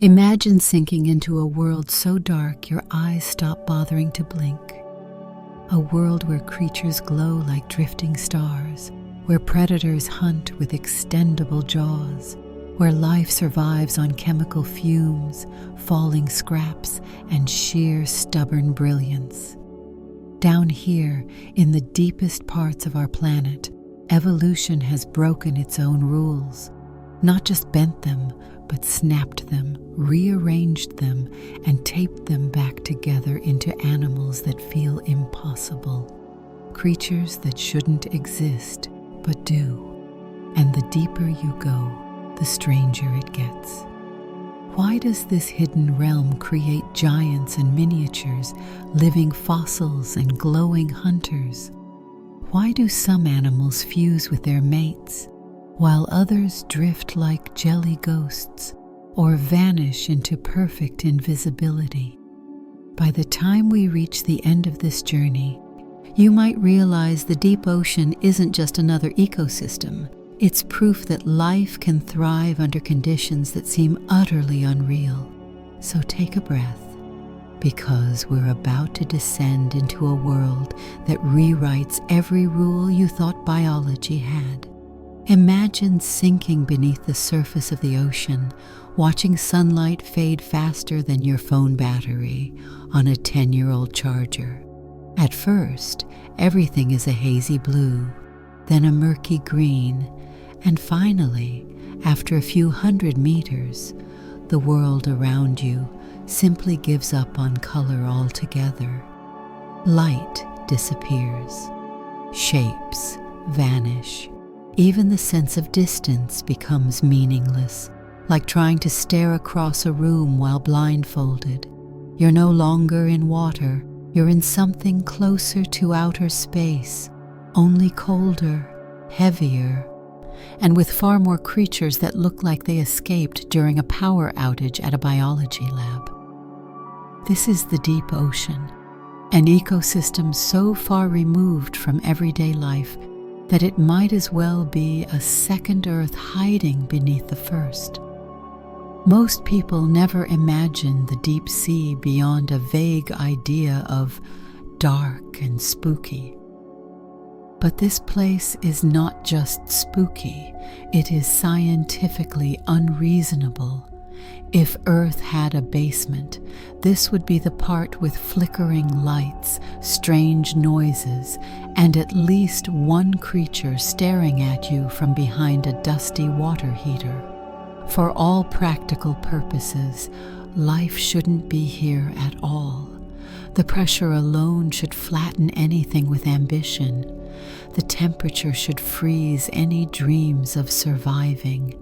Imagine sinking into a world so dark your eyes stop bothering to blink. A world where creatures glow like drifting stars, where predators hunt with extendable jaws, where life survives on chemical fumes, falling scraps, and sheer stubborn brilliance. Down here, in the deepest parts of our planet, evolution has broken its own rules. Not just bent them, but snapped them, rearranged them, and taped them back together into animals that feel impossible. Creatures that shouldn't exist, but do. And the deeper you go, the stranger it gets. Why does this hidden realm create giants and miniatures, living fossils and glowing hunters? Why do some animals fuse with their mates, while others drift like jelly ghosts or vanish into perfect invisibility? By the time we reach the end of this journey, you might realize the deep ocean isn't just another ecosystem. It's proof that life can thrive under conditions that seem utterly unreal. So take a breath, because we're about to descend into a world that rewrites every rule you thought biology had. Imagine sinking beneath the surface of the ocean, watching sunlight fade faster than your phone battery on a 10-year-old charger. At first, everything is a hazy blue, then a murky green, and finally, after a few hundred meters, the world around you simply gives up on color altogether. Light disappears. Shapes vanish. Even the sense of distance becomes meaningless, like trying to stare across a room while blindfolded. You're no longer in water, you're in something closer to outer space, only colder, heavier, and with far more creatures that look like they escaped during a power outage at a biology lab. This is the deep ocean, an ecosystem so far removed from everyday life that it might as well be a second Earth hiding beneath the first. Most people never imagine the deep sea beyond a vague idea of dark and spooky. But this place is not just spooky, it is scientifically unreasonable. If Earth had a basement, this would be the part with flickering lights, strange noises, and at least one creature staring at you from behind a dusty water heater. For all practical purposes, life shouldn't be here at all. The pressure alone should flatten anything with ambition. The temperature should freeze any dreams of surviving.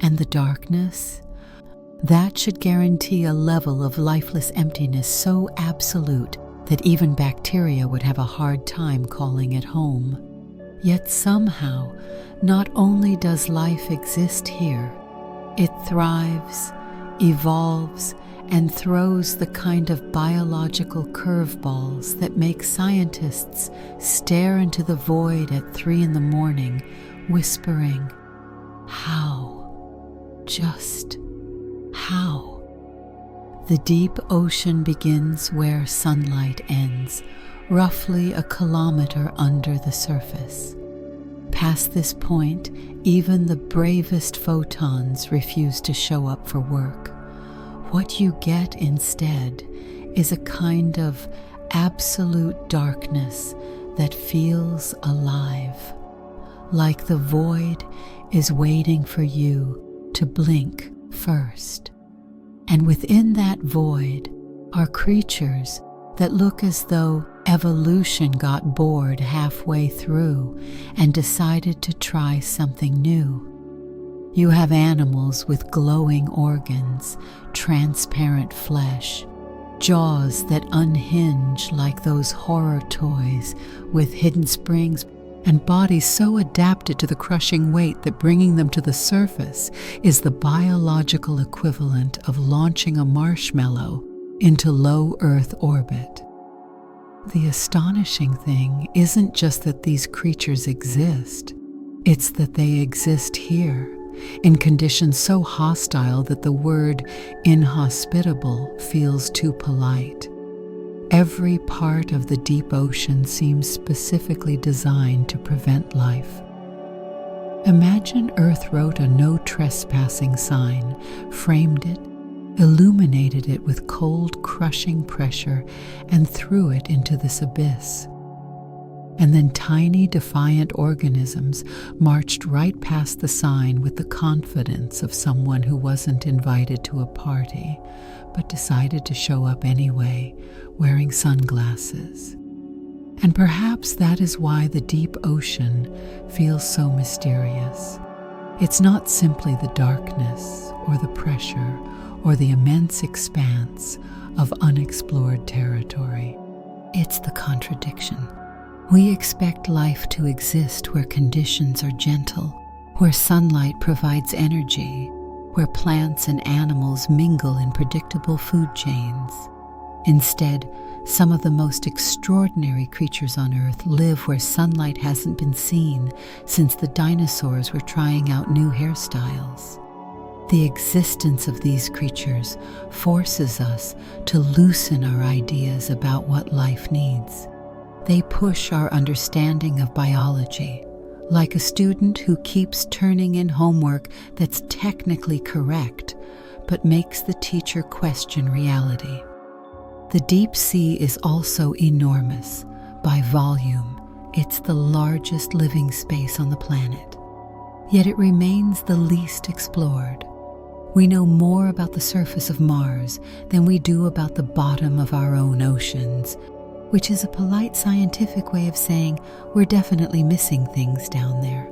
And the darkness? That should guarantee a level of lifeless emptiness so absolute that even bacteria would have a hard time calling it home. Yet somehow, not only does life exist here, it thrives, evolves, and throws the kind of biological curveballs that make scientists stare into the void at 3 a.m, whispering, "How? Just how?" The deep ocean begins where sunlight ends, roughly a kilometer under the surface. Past this point, even the bravest photons refuse to show up for work. What you get instead is a kind of absolute darkness that feels alive, like the void is waiting for you to blink first. And within that void are creatures that look as though evolution got bored halfway through and decided to try something new. You have animals with glowing organs, transparent flesh, jaws that unhinge like those horror toys with hidden springs, and bodies so adapted to the crushing weight that bringing them to the surface is the biological equivalent of launching a marshmallow into low Earth orbit. The astonishing thing isn't just that these creatures exist, it's that they exist here, in conditions so hostile that the word inhospitable feels too polite. Every part of the deep ocean seems specifically designed to prevent life. Imagine Earth wrote a no trespassing sign, framed it, illuminated it with cold, crushing pressure, and threw it into this abyss. And then tiny, defiant organisms marched right past the sign with the confidence of someone who wasn't invited to a party, but decided to show up anyway, wearing sunglasses. And perhaps that is why the deep ocean feels so mysterious. It's not simply the darkness or the pressure or the immense expanse of unexplored territory. It's the contradiction. We expect life to exist where conditions are gentle, where sunlight provides energy, where plants and animals mingle in predictable food chains. Instead, some of the most extraordinary creatures on Earth live where sunlight hasn't been seen since the dinosaurs were trying out new hairstyles. The existence of these creatures forces us to loosen our ideas about what life needs. They push our understanding of biology, like a student who keeps turning in homework that's technically correct, but makes the teacher question reality. The deep sea is also enormous. By volume, it's the largest living space on the planet. Yet it remains the least explored. We know more about the surface of Mars than we do about the bottom of our own oceans, which is a polite scientific way of saying we're definitely missing things down there.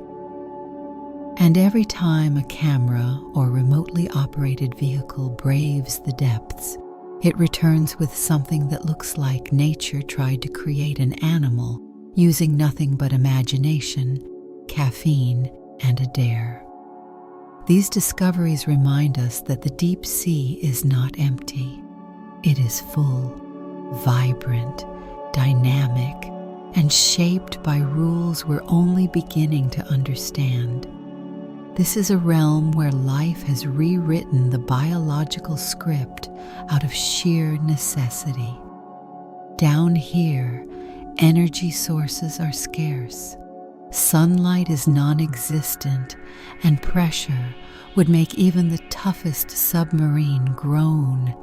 And every time a camera or remotely operated vehicle braves the depths, it returns with something that looks like nature tried to create an animal using nothing but imagination, caffeine, and a dare. These discoveries remind us that the deep sea is not empty. It is full, vibrant, dynamic, and shaped by rules we're only beginning to understand. This is a realm where life has rewritten the biological script out of sheer necessity. Down here, energy sources are scarce. Sunlight is non-existent, and pressure would make even the toughest submarine groan.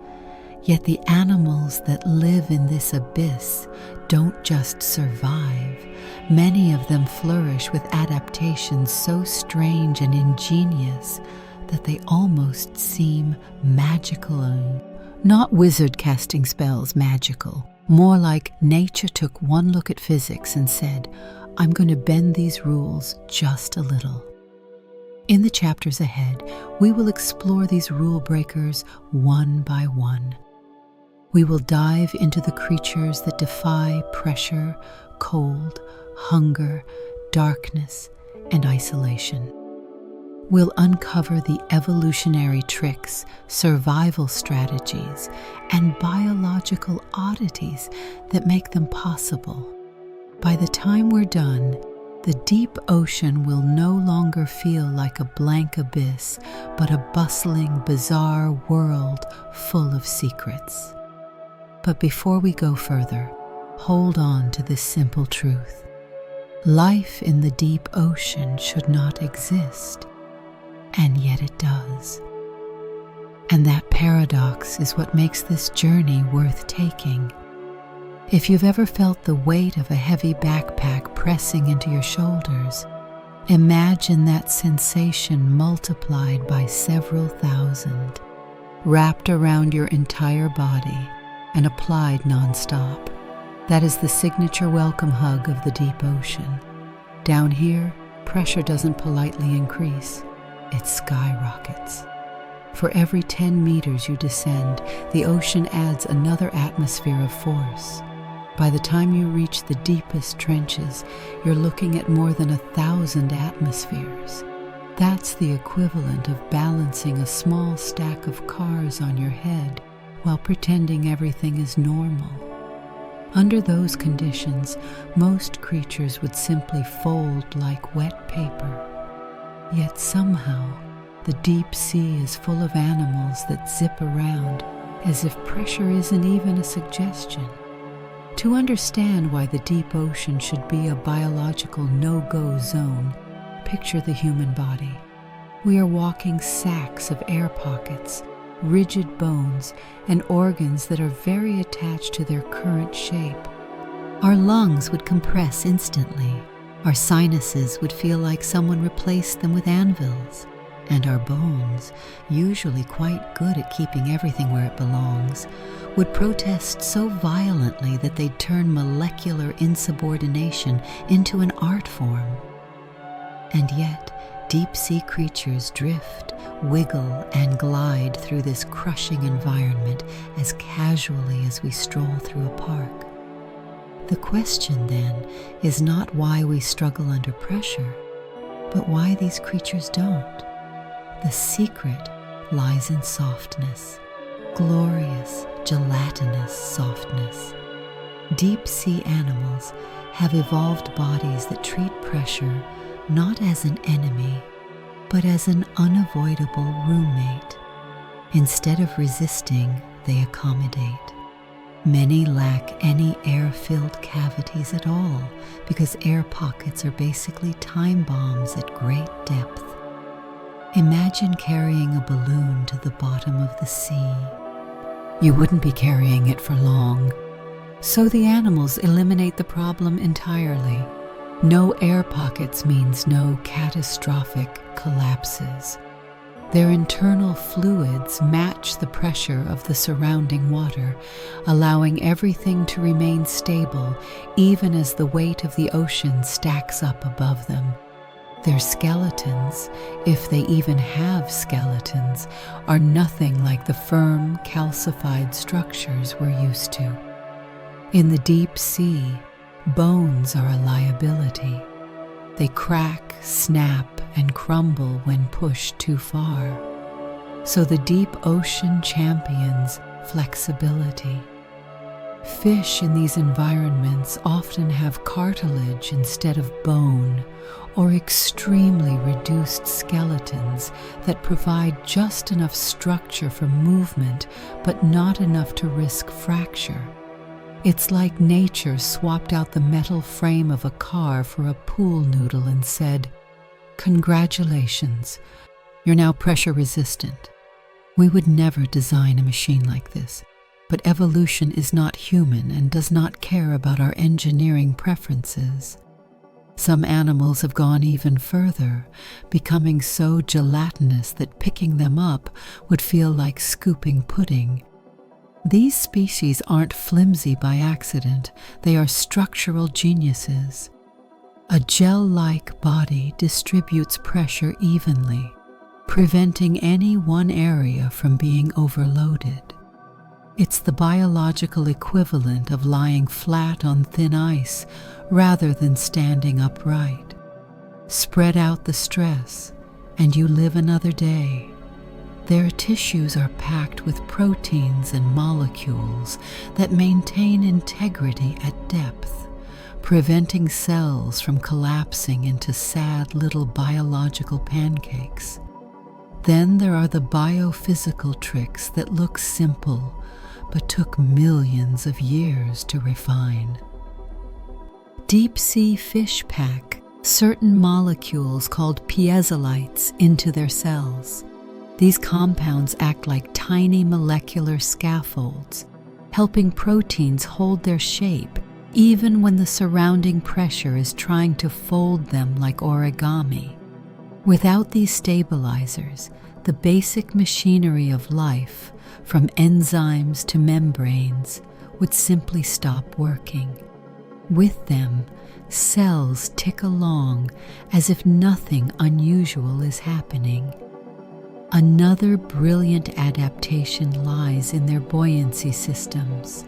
Yet the animals that live in this abyss don't just survive. Many of them flourish with adaptations so strange and ingenious that they almost seem magical. Not wizard casting spells magical, more like nature took one look at physics and said, I'm going to bend these rules just a little. In the chapters ahead, we will explore these rule breakers one by one. We will dive into the creatures that defy pressure, cold, hunger, darkness, and isolation. We'll uncover the evolutionary tricks, survival strategies, and biological oddities that make them possible. By the time we're done, the deep ocean will no longer feel like a blank abyss, but a bustling, bizarre world full of secrets. But before we go further, hold on to this simple truth. Life in the deep ocean should not exist, and yet it does. And that paradox is what makes this journey worth taking. If you've ever felt the weight of a heavy backpack pressing into your shoulders, imagine that sensation multiplied by several thousand, wrapped around your entire body and applied nonstop. That is the signature welcome hug of the deep ocean. Down here, pressure doesn't politely increase, it skyrockets. For every 10 meters you descend, the ocean adds another atmosphere of force. By the time you reach the deepest trenches, you're looking at more than 1,000 atmospheres. That's the equivalent of balancing a small stack of cars on your head while pretending everything is normal. Under those conditions, most creatures would simply fold like wet paper. Yet somehow, the deep sea is full of animals that zip around as if pressure isn't even a suggestion. To understand why the deep ocean should be a biological no-go zone, picture the human body. We are walking sacks of air pockets, rigid bones, and organs that are very attached to their current shape. Our lungs would compress instantly. Our sinuses would feel like someone replaced them with anvils. And our bones, usually quite good at keeping everything where it belongs, would protest so violently that they'd turn molecular insubordination into an art form. And yet, deep-sea creatures drift, wiggle, and glide through this crushing environment as casually as we stroll through a park. The question, then, is not why we struggle under pressure, but why these creatures don't. The secret lies in softness, glorious, gelatinous softness. Deep-sea animals have evolved bodies that treat pressure not as an enemy, but as an unavoidable roommate. Instead of resisting, they accommodate. Many lack any air-filled cavities at all because air pockets are basically time bombs at great depth. Imagine carrying a balloon to the bottom of the sea. You wouldn't be carrying it for long. So the animals eliminate the problem entirely. No air pockets means no catastrophic collapses. Their internal fluids match the pressure of the surrounding water, allowing everything to remain stable even as the weight of the ocean stacks up above them. Their skeletons, if they even have skeletons, are nothing like the firm, calcified structures we're used to. In the deep sea, bones are a liability. They crack, snap, and crumble when pushed too far. So the deep ocean champions flexibility. Fish in these environments often have cartilage instead of bone, or extremely reduced skeletons that provide just enough structure for movement but not enough to risk fracture. It's like nature swapped out the metal frame of a car for a pool noodle and said, "Congratulations, you're now pressure resistant." We would never design a machine like this, but evolution is not human and does not care about our engineering preferences. Some animals have gone even further, becoming so gelatinous that picking them up would feel like scooping pudding. These species aren't flimsy by accident, they are structural geniuses. A gel-like body distributes pressure evenly, preventing any one area from being overloaded. It's the biological equivalent of lying flat on thin ice rather than standing upright. Spread out the stress, and you live another day. Their tissues are packed with proteins and molecules that maintain integrity at depth, preventing cells from collapsing into sad little biological pancakes. Then there are the biophysical tricks that look simple, but took millions of years to refine. Deep-sea fish pack certain molecules called piezolites into their cells. These compounds act like tiny molecular scaffolds, helping proteins hold their shape even when the surrounding pressure is trying to fold them like origami. Without these stabilizers, the basic machinery of life, from enzymes to membranes, would simply stop working. With them, cells tick along as if nothing unusual is happening. Another brilliant adaptation lies in their buoyancy systems.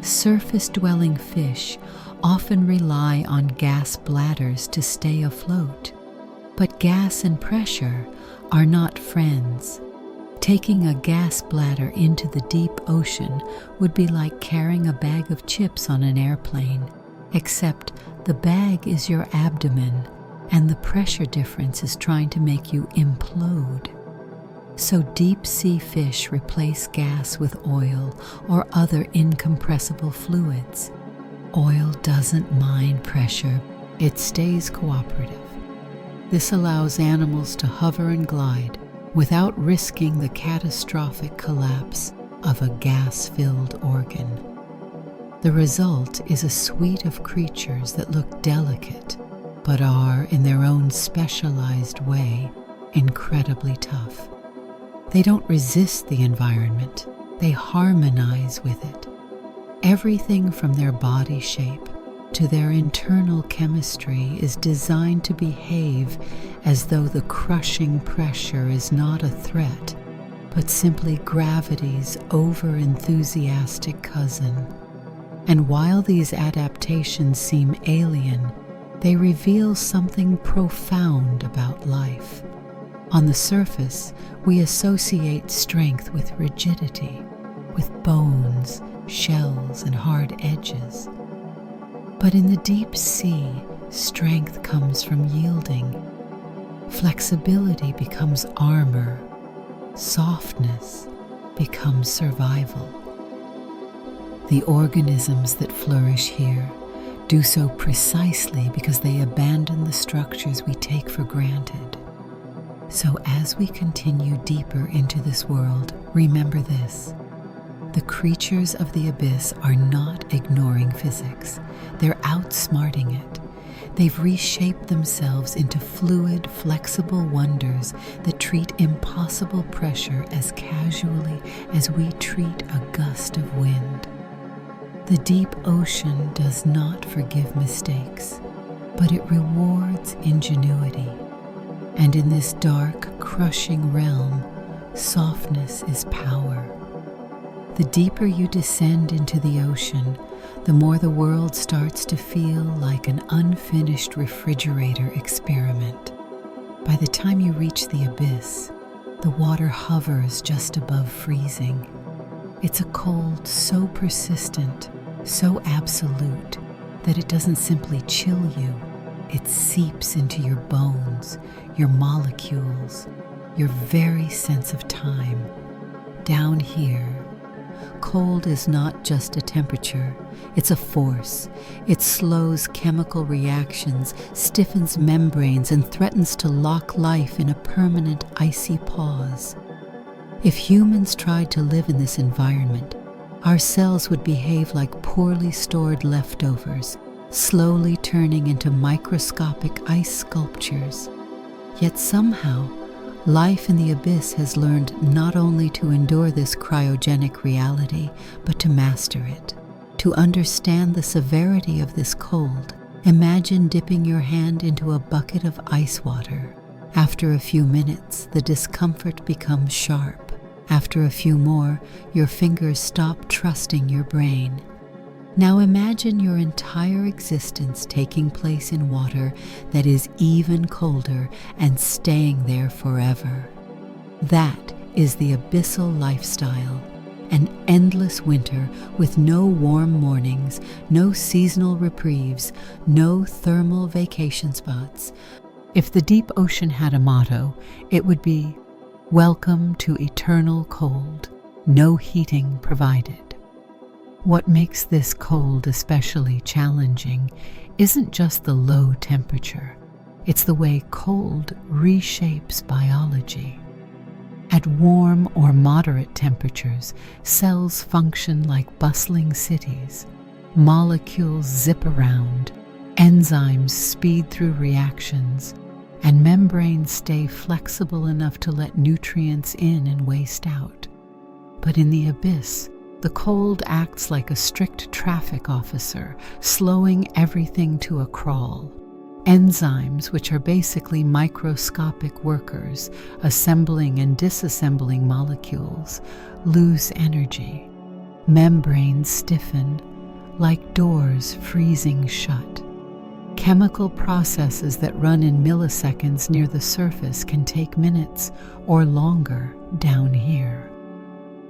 Surface-dwelling fish often rely on gas bladders to stay afloat, but gas and pressure are not friends. Taking a gas bladder into the deep ocean would be like carrying a bag of chips on an airplane, except the bag is your abdomen and the pressure difference is trying to make you implode. So deep-sea fish replace gas with oil or other incompressible fluids. Oil doesn't mind pressure, it stays cooperative. This allows animals to hover and glide without risking the catastrophic collapse of a gas-filled organ. The result is a suite of creatures that look delicate, but are, in their own specialized way, incredibly tough. They don't resist the environment, they harmonize with it. Everything from their body shape to their internal chemistry is designed to behave as though the crushing pressure is not a threat, but simply gravity's over-enthusiastic cousin. And while these adaptations seem alien, they reveal something profound about life. On the surface, we associate strength with rigidity, with bones, shells, and hard edges. But in the deep sea, strength comes from yielding. Flexibility becomes armor. Softness becomes survival. The organisms that flourish here do so precisely because they abandon the structures we take for granted. So as we continue deeper into this world, remember this. The creatures of the abyss are not ignoring physics. They're outsmarting it. They've reshaped themselves into fluid, flexible wonders that treat impossible pressure as casually as we treat a gust of wind. The deep ocean does not forgive mistakes, but it rewards ingenuity. And in this dark, crushing realm, softness is power. The deeper you descend into the ocean, the more the world starts to feel like an unfinished refrigerator experiment. By the time you reach the abyss, the water hovers just above freezing. It's a cold so persistent, so absolute, that it doesn't simply chill you. It seeps into your bones, your molecules, your very sense of time. Down here, cold is not just a temperature, it's a force. It slows chemical reactions, stiffens membranes, and threatens to lock life in a permanent icy pause. If humans tried to live in this environment, our cells would behave like poorly stored leftovers, slowly turning into microscopic ice sculptures. Yet somehow, life in the abyss has learned not only to endure this cryogenic reality, but to master it. To understand the severity of this cold, imagine dipping your hand into a bucket of ice water. After a few minutes, the discomfort becomes sharp. After a few more, your fingers stop trusting your brain. Now imagine your entire existence taking place in water that is even colder and staying there forever. That is the abyssal lifestyle, an endless winter with no warm mornings, no seasonal reprieves, no thermal vacation spots. If the deep ocean had a motto, it would be, "Welcome to eternal cold, no heating provided." What makes this cold especially challenging isn't just the low temperature, it's the way cold reshapes biology. At warm or moderate temperatures, cells function like bustling cities. Molecules zip around, enzymes speed through reactions, and membranes stay flexible enough to let nutrients in and waste out. But in the abyss, the cold acts like a strict traffic officer, slowing everything to a crawl. Enzymes, which are basically microscopic workers, assembling and disassembling molecules, lose energy. Membranes stiffen, like doors freezing shut. Chemical processes that run in milliseconds near the surface can take minutes or longer down here.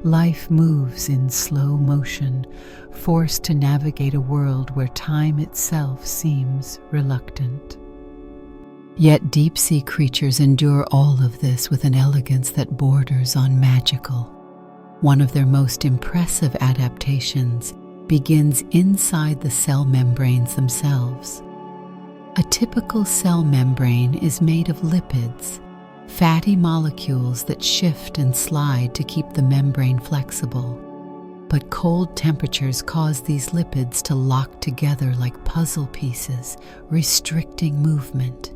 Life moves in slow motion, forced to navigate a world where time itself seems reluctant. Yet deep-sea creatures endure all of this with an elegance that borders on magical. One of their most impressive adaptations begins inside the cell membranes themselves. A typical cell membrane is made of lipids, fatty molecules that shift and slide to keep the membrane flexible. But cold temperatures cause these lipids to lock together like puzzle pieces, restricting movement.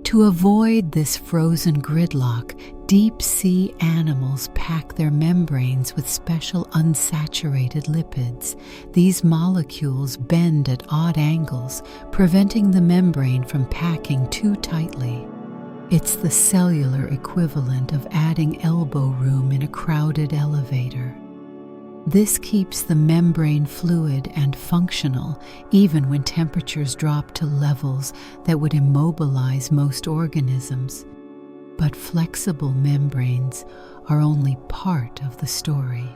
To avoid this frozen gridlock, deep-sea animals pack their membranes with special unsaturated lipids. These molecules bend at odd angles, preventing the membrane from packing too tightly. It's the cellular equivalent of adding elbow room in a crowded elevator. This keeps the membrane fluid and functional even when temperatures drop to levels that would immobilize most organisms. But flexible membranes are only part of the story.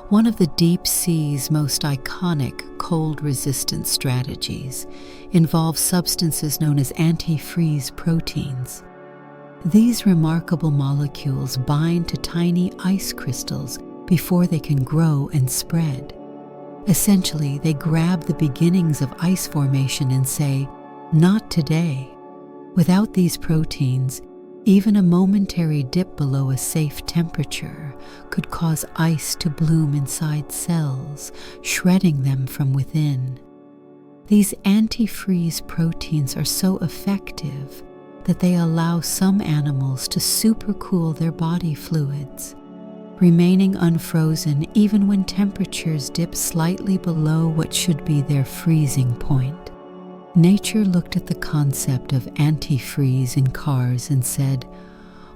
One of the deep sea's most iconic cold-resistant strategies involves substances known as antifreeze proteins. These remarkable molecules bind to tiny ice crystals before they can grow and spread. Essentially, they grab the beginnings of ice formation and say, "Not today." Without these proteins, even a momentary dip below a safe temperature could cause ice to bloom inside cells, shredding them from within. These antifreeze proteins are so effective that they allow some animals to supercool their body fluids, remaining unfrozen even when temperatures dip slightly below what should be their freezing point. Nature looked at the concept of antifreeze in cars and said,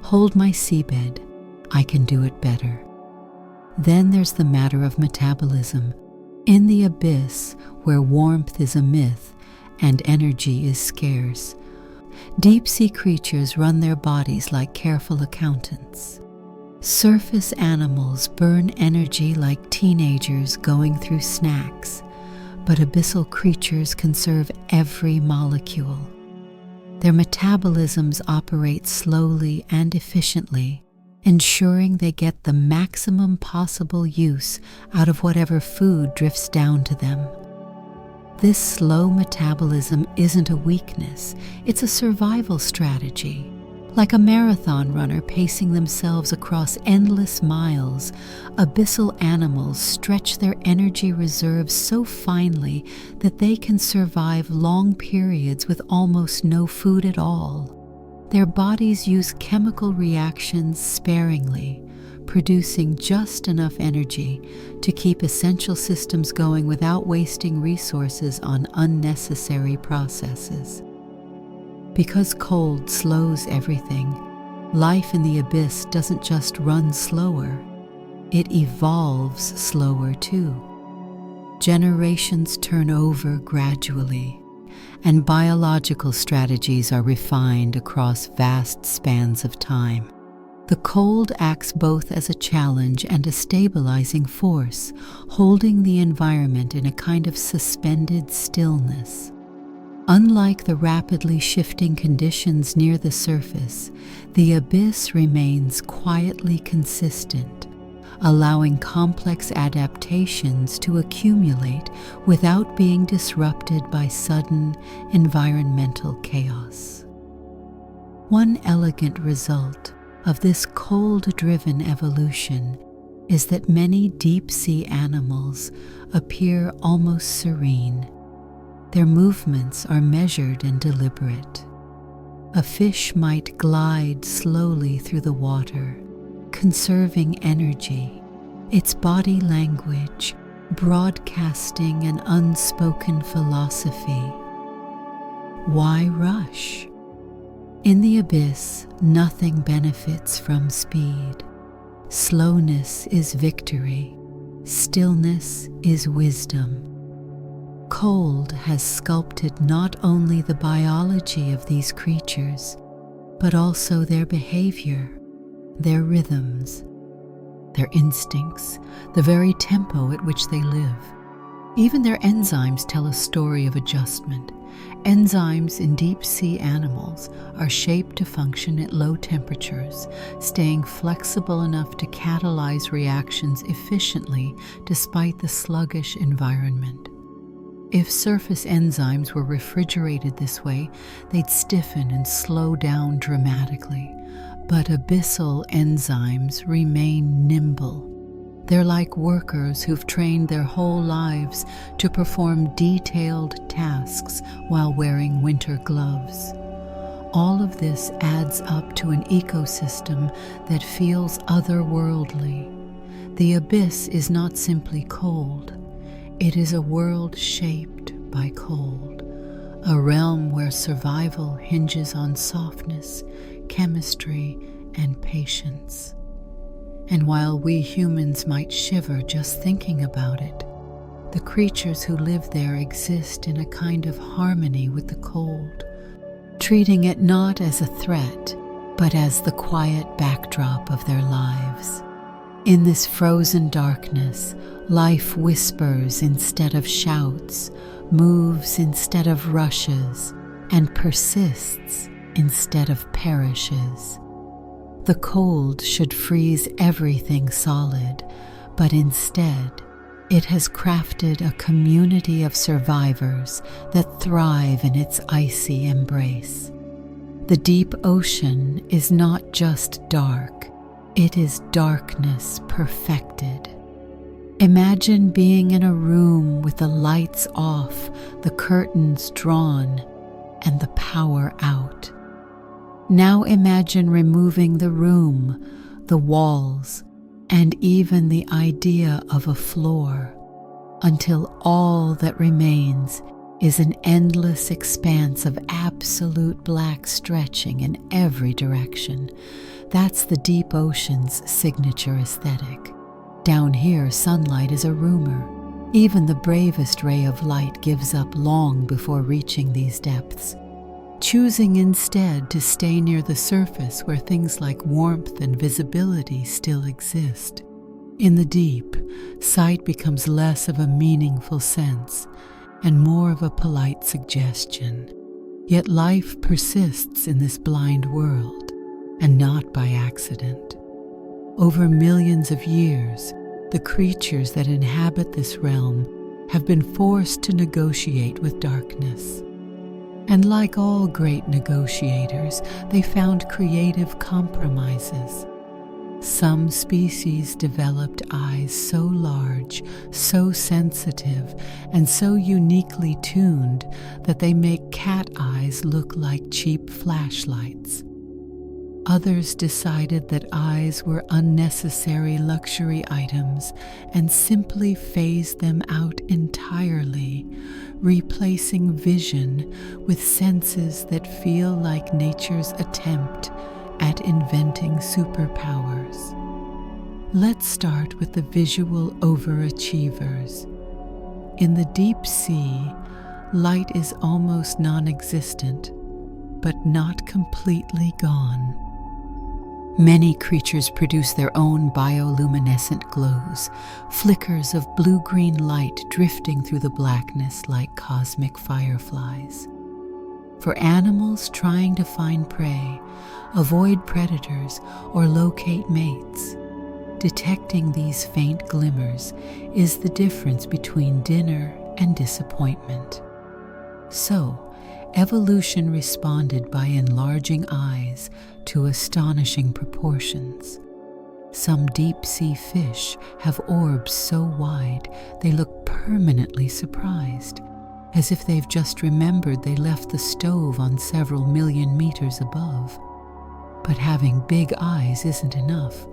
"Hold my seabed, I can do it better." Then there's the matter of metabolism. In the abyss, where warmth is a myth and energy is scarce, deep-sea creatures run their bodies like careful accountants. Surface animals burn energy like teenagers going through snacks, but abyssal creatures conserve every molecule. Their metabolisms operate slowly and efficiently, ensuring they get the maximum possible use out of whatever food drifts down to them. This slow metabolism isn't a weakness, it's a survival strategy. Like a marathon runner pacing themselves across endless miles, abyssal animals stretch their energy reserves so finely that they can survive long periods with almost no food at all. Their bodies use chemical reactions sparingly, producing just enough energy to keep essential systems going without wasting resources on unnecessary processes. Because cold slows everything, life in the abyss doesn't just run slower, it evolves slower too. Generations turn over gradually, and biological strategies are refined across vast spans of time. The cold acts both as a challenge and a stabilizing force, holding the environment in a kind of suspended stillness. Unlike the rapidly shifting conditions near the surface, the abyss remains quietly consistent, allowing complex adaptations to accumulate without being disrupted by sudden environmental chaos. One elegant result of this cold-driven evolution is that many deep-sea animals appear almost serene. Their movements are measured and deliberate. A fish might glide slowly through the water, conserving energy, its body language broadcasting an unspoken philosophy. Why rush? In the abyss, nothing benefits from speed. Slowness is victory. Stillness is wisdom. Cold has sculpted not only the biology of these creatures, but also their behavior, their rhythms, their instincts, the very tempo at which they live. Even their enzymes tell a story of adjustment. Enzymes in deep-sea animals are shaped to function at low temperatures, staying flexible enough to catalyze reactions efficiently despite the sluggish environment. If surface enzymes were refrigerated this way, they'd stiffen and slow down dramatically. But abyssal enzymes remain nimble. They're like workers who've trained their whole lives to perform detailed tasks while wearing winter gloves. All of this adds up to an ecosystem that feels otherworldly. The abyss is not simply cold. It is a world shaped by cold, a realm where survival hinges on softness, chemistry, and patience. And while we humans might shiver just thinking about it, the creatures who live there exist in a kind of harmony with the cold, treating it not as a threat, but as the quiet backdrop of their lives. In this frozen darkness, life whispers instead of shouts, moves instead of rushes, and persists instead of perishes. The cold should freeze everything solid, but instead, it has crafted a community of survivors that thrive in its icy embrace. The deep ocean is not just dark, it is darkness perfected. Imagine being in a room with the lights off, the curtains drawn, and the power out. Now imagine removing the room, the walls, and even the idea of a floor, until all that remains is an endless expanse of absolute black stretching in every direction. That's the deep ocean's signature aesthetic. Down here, sunlight is a rumor. Even the bravest ray of light gives up long before reaching these depths, choosing instead to stay near the surface where things like warmth and visibility still exist. In the deep, sight becomes less of a meaningful sense and more of a polite suggestion. Yet life persists in this blind world, and not by accident. Over millions of years, the creatures that inhabit this realm have been forced to negotiate with darkness. And like all great negotiators, they found creative compromises. Some species developed eyes so large, so sensitive, and so uniquely tuned that they make cat eyes look like cheap flashlights. Others decided that eyes were unnecessary luxury items and simply phased them out entirely, replacing vision with senses that feel like nature's attempt at inventing superpowers. Let's start with the visual overachievers. In the deep sea, light is almost non-existent, but not completely gone. Many creatures produce their own bioluminescent glows, flickers of blue-green light drifting through the blackness like cosmic fireflies. For animals trying to find prey, avoid predators, or locate mates, detecting these faint glimmers is the difference between dinner and disappointment. So, evolution responded by enlarging eyes to astonishing proportions. Some deep-sea fish have orbs so wide they look permanently surprised, as if they've just remembered they left the stove on several million meters above. But having big eyes isn't enough.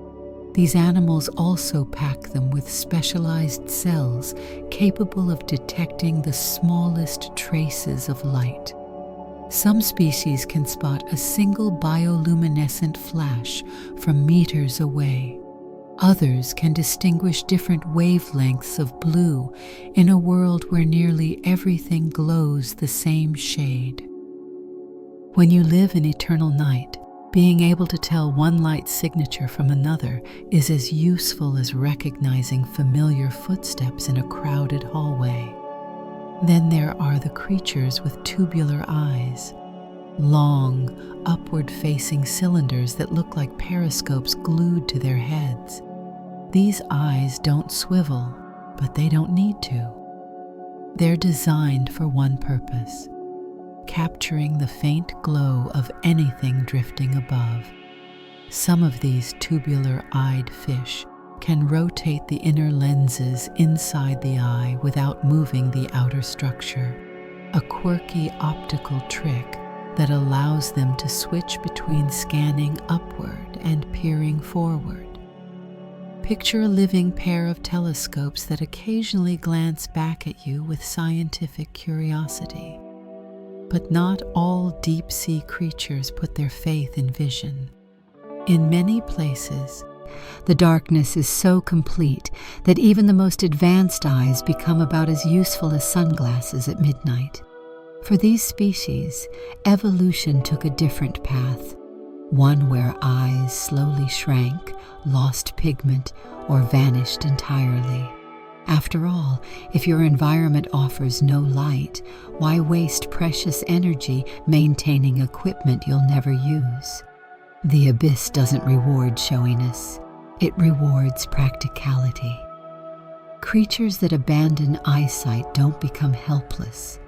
These animals also pack them with specialized cells capable of detecting the smallest traces of light. Some species can spot a single bioluminescent flash from meters away. Others can distinguish different wavelengths of blue in a world where nearly everything glows the same shade. When you live in eternal night, being able to tell one light signature from another is as useful as recognizing familiar footsteps in a crowded hallway. Then there are the creatures with tubular eyes, long, upward-facing cylinders that look like periscopes glued to their heads. These eyes don't swivel, but they don't need to. They're designed for one purpose: capturing the faint glow of anything drifting above. Some of these tubular-eyed fish can rotate the inner lenses inside the eye without moving the outer structure, a quirky optical trick that allows them to switch between scanning upward and peering forward. Picture a living pair of telescopes that occasionally glance back at you with scientific curiosity. But not all deep-sea creatures put their faith in vision. In many places, the darkness is so complete that even the most advanced eyes become about as useful as sunglasses at midnight. For these species, evolution took a different path, one where eyes slowly shrank, lost pigment, or vanished entirely. After all, if your environment offers no light, why waste precious energy maintaining equipment you'll never use? The abyss doesn't reward showiness. It rewards practicality. Creatures that abandon eyesight don't become helpless.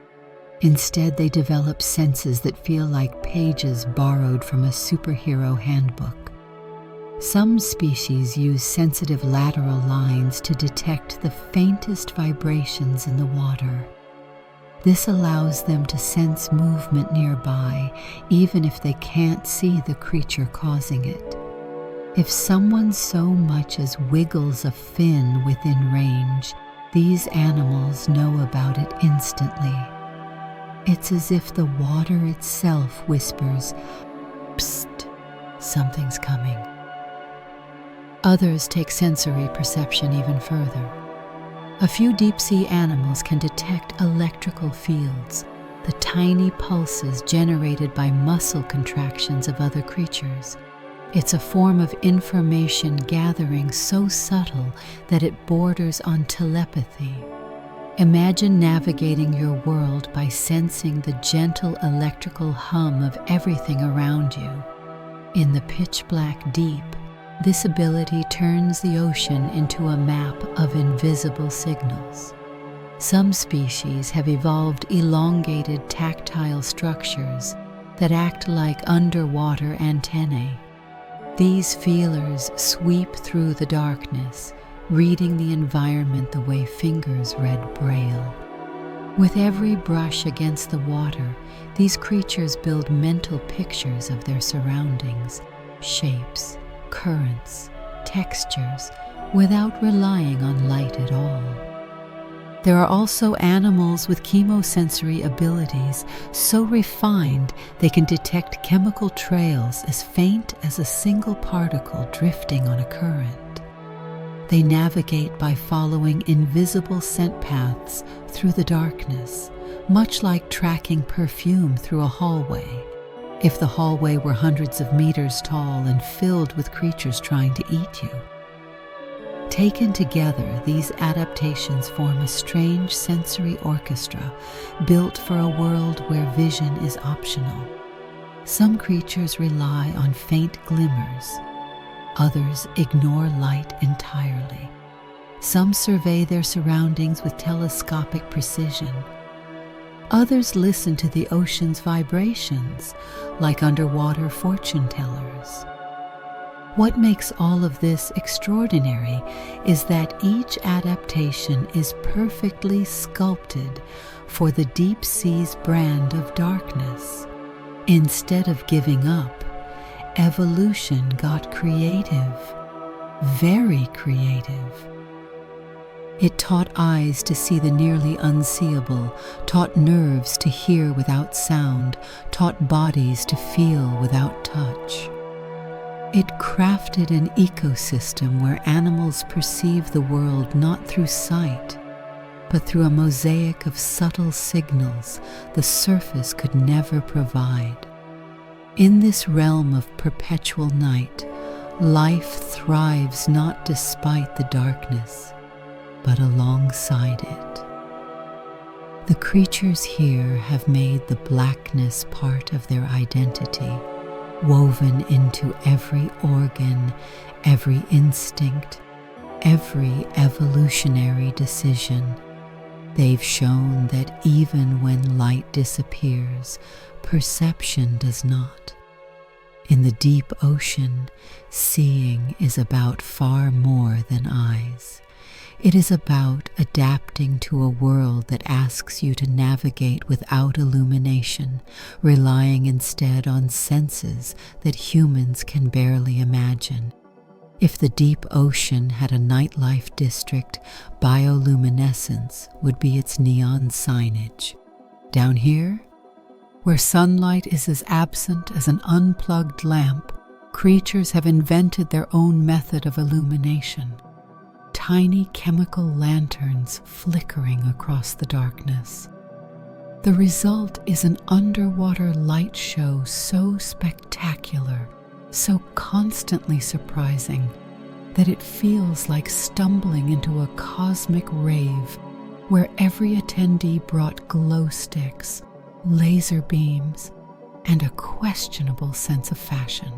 Instead, they develop senses that feel like pages borrowed from a superhero handbook. Some species use sensitive lateral lines to detect the faintest vibrations in the water. This allows them to sense movement nearby, even if they can't see the creature causing it. If someone so much as wiggles a fin within range, these animals know about it instantly. It's as if the water itself whispers, "Psst, something's coming." Others take sensory perception even further. A few deep-sea animals can detect electrical fields, the tiny pulses generated by muscle contractions of other creatures. It's a form of information gathering so subtle that it borders on telepathy. Imagine navigating your world by sensing the gentle electrical hum of everything around you. In the pitch-black deep, this ability turns the ocean into a map of invisible signals. Some species have evolved elongated tactile structures that act like underwater antennae. These feelers sweep through the darkness, reading the environment the way fingers read Braille. With every brush against the water, these creatures build mental pictures of their surroundings, shapes, currents, textures, without relying on light at all. There are also animals with chemosensory abilities so refined they can detect chemical trails as faint as a single particle drifting on a current. They navigate by following invisible scent paths through the darkness, much like tracking perfume through a hallway, if the hallway were hundreds of meters tall and filled with creatures trying to eat you. Taken together, these adaptations form a strange sensory orchestra built for a world where vision is optional. Some creatures rely on faint glimmers. Others ignore light entirely. Some survey their surroundings with telescopic precision. Others listen to the ocean's vibrations, like underwater fortune tellers. What makes all of this extraordinary is that each adaptation is perfectly sculpted for the deep sea's brand of darkness. Instead of giving up, evolution got creative, very creative. It taught eyes to see the nearly unseeable, taught nerves to hear without sound, taught bodies to feel without touch. It crafted an ecosystem where animals perceive the world not through sight, but through a mosaic of subtle signals the surface could never provide. In this realm of perpetual night, life thrives not despite the darkness, but alongside it. The creatures here have made the blackness part of their identity, woven into every organ, every instinct, every evolutionary decision. They've shown that even when light disappears, perception does not. In the deep ocean, seeing is about far more than eyes. It is about adapting to a world that asks you to navigate without illumination, relying instead on senses that humans can barely imagine. If the deep ocean had a nightlife district, bioluminescence would be its neon signage. Down here, where sunlight is as absent as an unplugged lamp, creatures have invented their own method of illumination. Tiny chemical lanterns flickering across the darkness. The result is an underwater light show so spectacular, so constantly surprising, that it feels like stumbling into a cosmic rave where every attendee brought glow sticks, laser beams, and a questionable sense of fashion.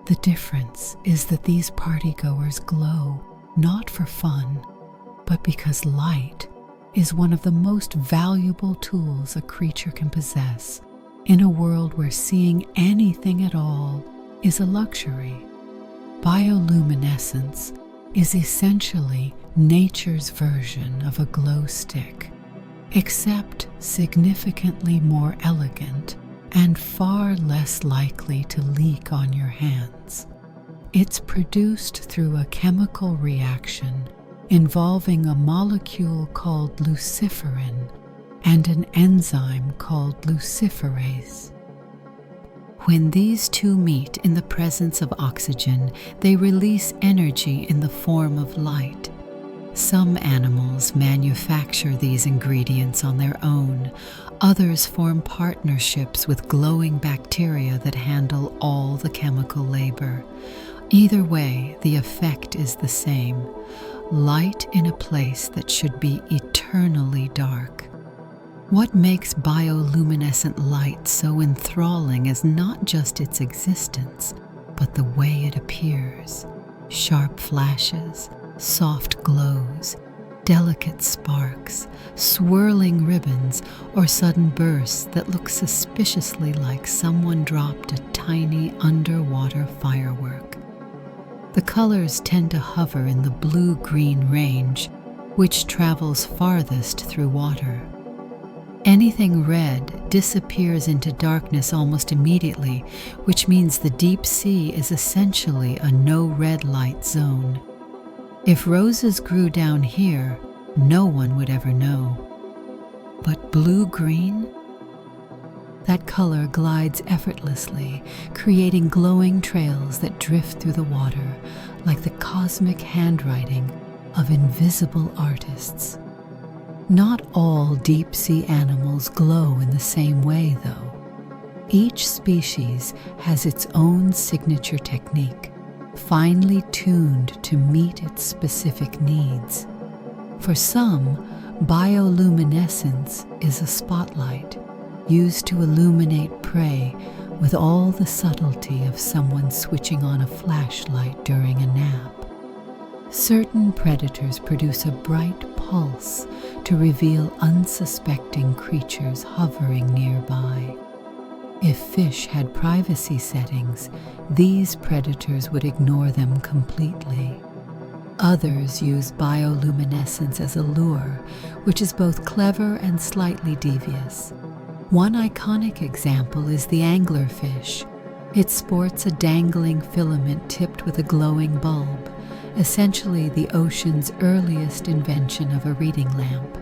The difference is that these partygoers glow not for fun, but because light is one of the most valuable tools a creature can possess in a world where seeing anything at all is a luxury. Bioluminescence is essentially nature's version of a glow stick, except significantly more elegant and far less likely to leak on your hands. It's produced through a chemical reaction involving a molecule called luciferin and an enzyme called luciferase. When these two meet in the presence of oxygen, they release energy in the form of light. Some animals manufacture these ingredients on their own. Others form partnerships with glowing bacteria that handle all the chemical labor. Either way, the effect is the same: light in a place that should be eternally dark. What makes bioluminescent light so enthralling is not just its existence, but the way it appears. Sharp flashes, soft glows, delicate sparks, swirling ribbons, or sudden bursts that look suspiciously like someone dropped a tiny underwater firework. The colors tend to hover in the blue-green range, which travels farthest through water. Anything red disappears into darkness almost immediately, which means the deep sea is essentially a no red light zone. If roses grew down here, no one would ever know. But blue-green? That color glides effortlessly, creating glowing trails that drift through the water like the cosmic handwriting of invisible artists. Not all deep-sea animals glow in the same way, though. Each species has its own signature technique, finely tuned to meet its specific needs. For some, bioluminescence is a spotlight used to illuminate prey with all the subtlety of someone switching on a flashlight during a nap. Certain predators produce a bright pulse to reveal unsuspecting creatures hovering nearby. If fish had privacy settings, these predators would ignore them completely. Others use bioluminescence as a lure, which is both clever and slightly devious. One iconic example is the anglerfish. It sports a dangling filament tipped with a glowing bulb, essentially the ocean's earliest invention of a reading lamp.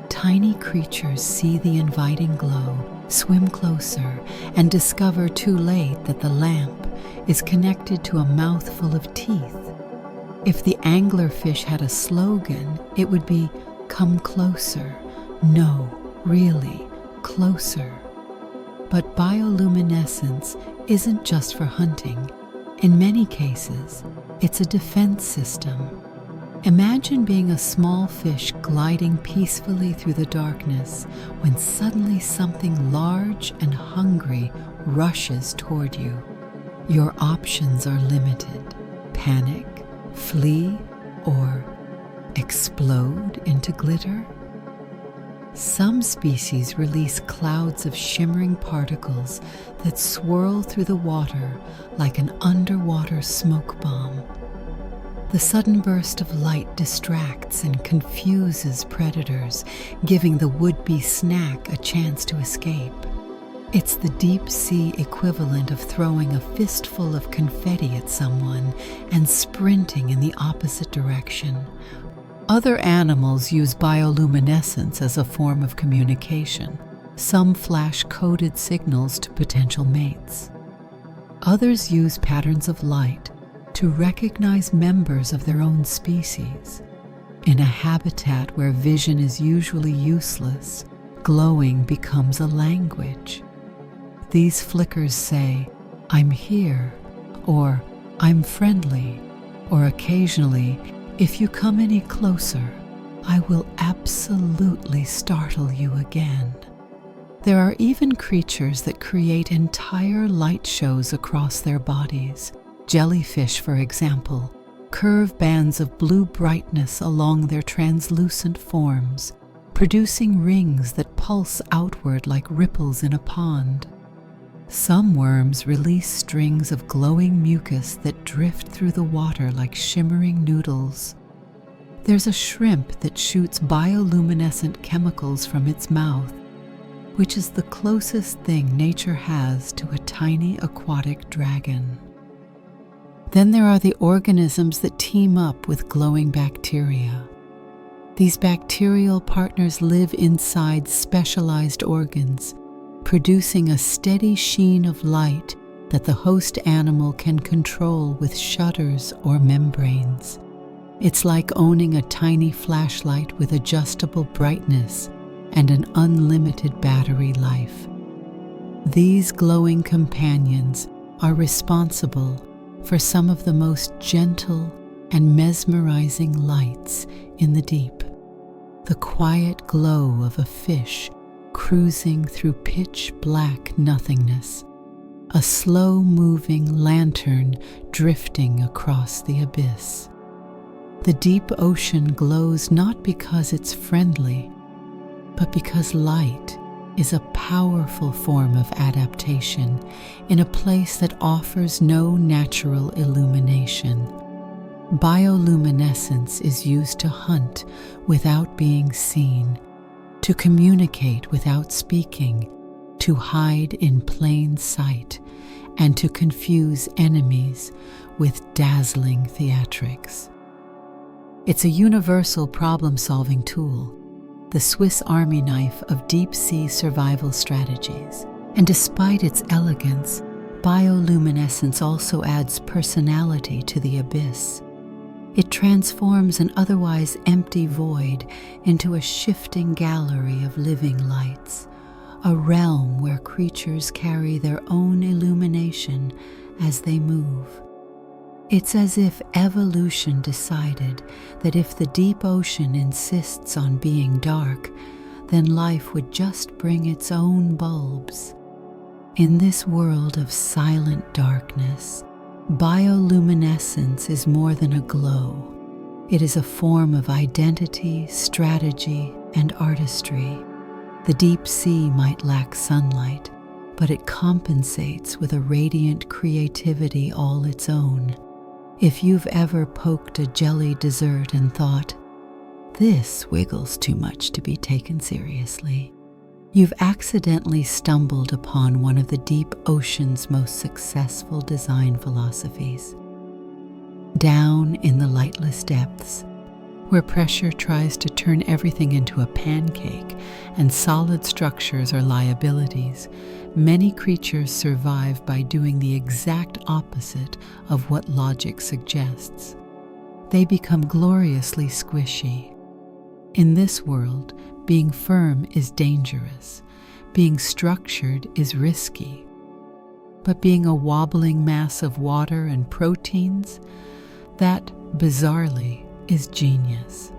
Tiny creatures see the inviting glow, swim closer, and discover too late that the lamp is connected to a mouthful of teeth. If the anglerfish had a slogan, it would be, "Come closer. No, really, closer." But bioluminescence isn't just for hunting. In many cases, it's a defense system. Imagine being a small fish gliding peacefully through the darkness when suddenly something large and hungry rushes toward you. Your options are limited: panic, flee, or explode into glitter. Some species release clouds of shimmering particles that swirl through the water like an underwater smoke bomb. The sudden burst of light distracts and confuses predators, giving the would-be snack a chance to escape. It's the deep sea equivalent of throwing a fistful of confetti at someone and sprinting in the opposite direction. Other animals use bioluminescence as a form of communication. Some flash coded signals to potential mates. Others use patterns of light to recognize members of their own species. In a habitat where vision is usually useless, glowing becomes a language. These flickers say, "I'm here," or "I'm friendly," or occasionally, "If you come any closer, I will absolutely startle you again." There are even creatures that create entire light shows across their bodies. Jellyfish, for example, curve bands of blue brightness along their translucent forms, producing rings that pulse outward like ripples in a pond. Some worms release strings of glowing mucus that drift through the water like shimmering noodles. There's a shrimp that shoots bioluminescent chemicals from its mouth, which is the closest thing nature has to a tiny aquatic dragon. Then there are the organisms that team up with glowing bacteria. These bacterial partners live inside specialized organs, producing a steady sheen of light that the host animal can control with shutters or membranes. It's like owning a tiny flashlight with adjustable brightness and an unlimited battery life. These glowing companions are responsible for some of the most gentle and mesmerizing lights in the deep. The quiet glow of a fish cruising through pitch-black nothingness, a slow-moving lantern drifting across the abyss. The deep ocean glows not because it's friendly, but because light is a powerful form of adaptation in a place that offers no natural illumination. Bioluminescence is used to hunt without being seen, to communicate without speaking, to hide in plain sight, and to confuse enemies with dazzling theatrics. It's a universal problem-solving tool, the Swiss Army knife of deep-sea survival strategies. And despite its elegance, bioluminescence also adds personality to the abyss. It transforms an otherwise empty void into a shifting gallery of living lights, a realm where creatures carry their own illumination as they move. It's as if evolution decided that if the deep ocean insists on being dark, then life would just bring its own bulbs. In this world of silent darkness, bioluminescence is more than a glow. It is a form of identity, strategy, and artistry. The deep sea might lack sunlight, but it compensates with a radiant creativity all its own. If you've ever poked a jelly dessert and thought, "This wiggles too much to be taken seriously," you've accidentally stumbled upon one of the deep ocean's most successful design philosophies. Down in the lightless depths, where pressure tries to turn everything into a pancake and solid structures are liabilities, many creatures survive by doing the exact opposite of what logic suggests. They become gloriously squishy. In this world, being firm is dangerous. Being structured is risky. But being a wobbling mass of water and proteins, that, bizarrely, is genius.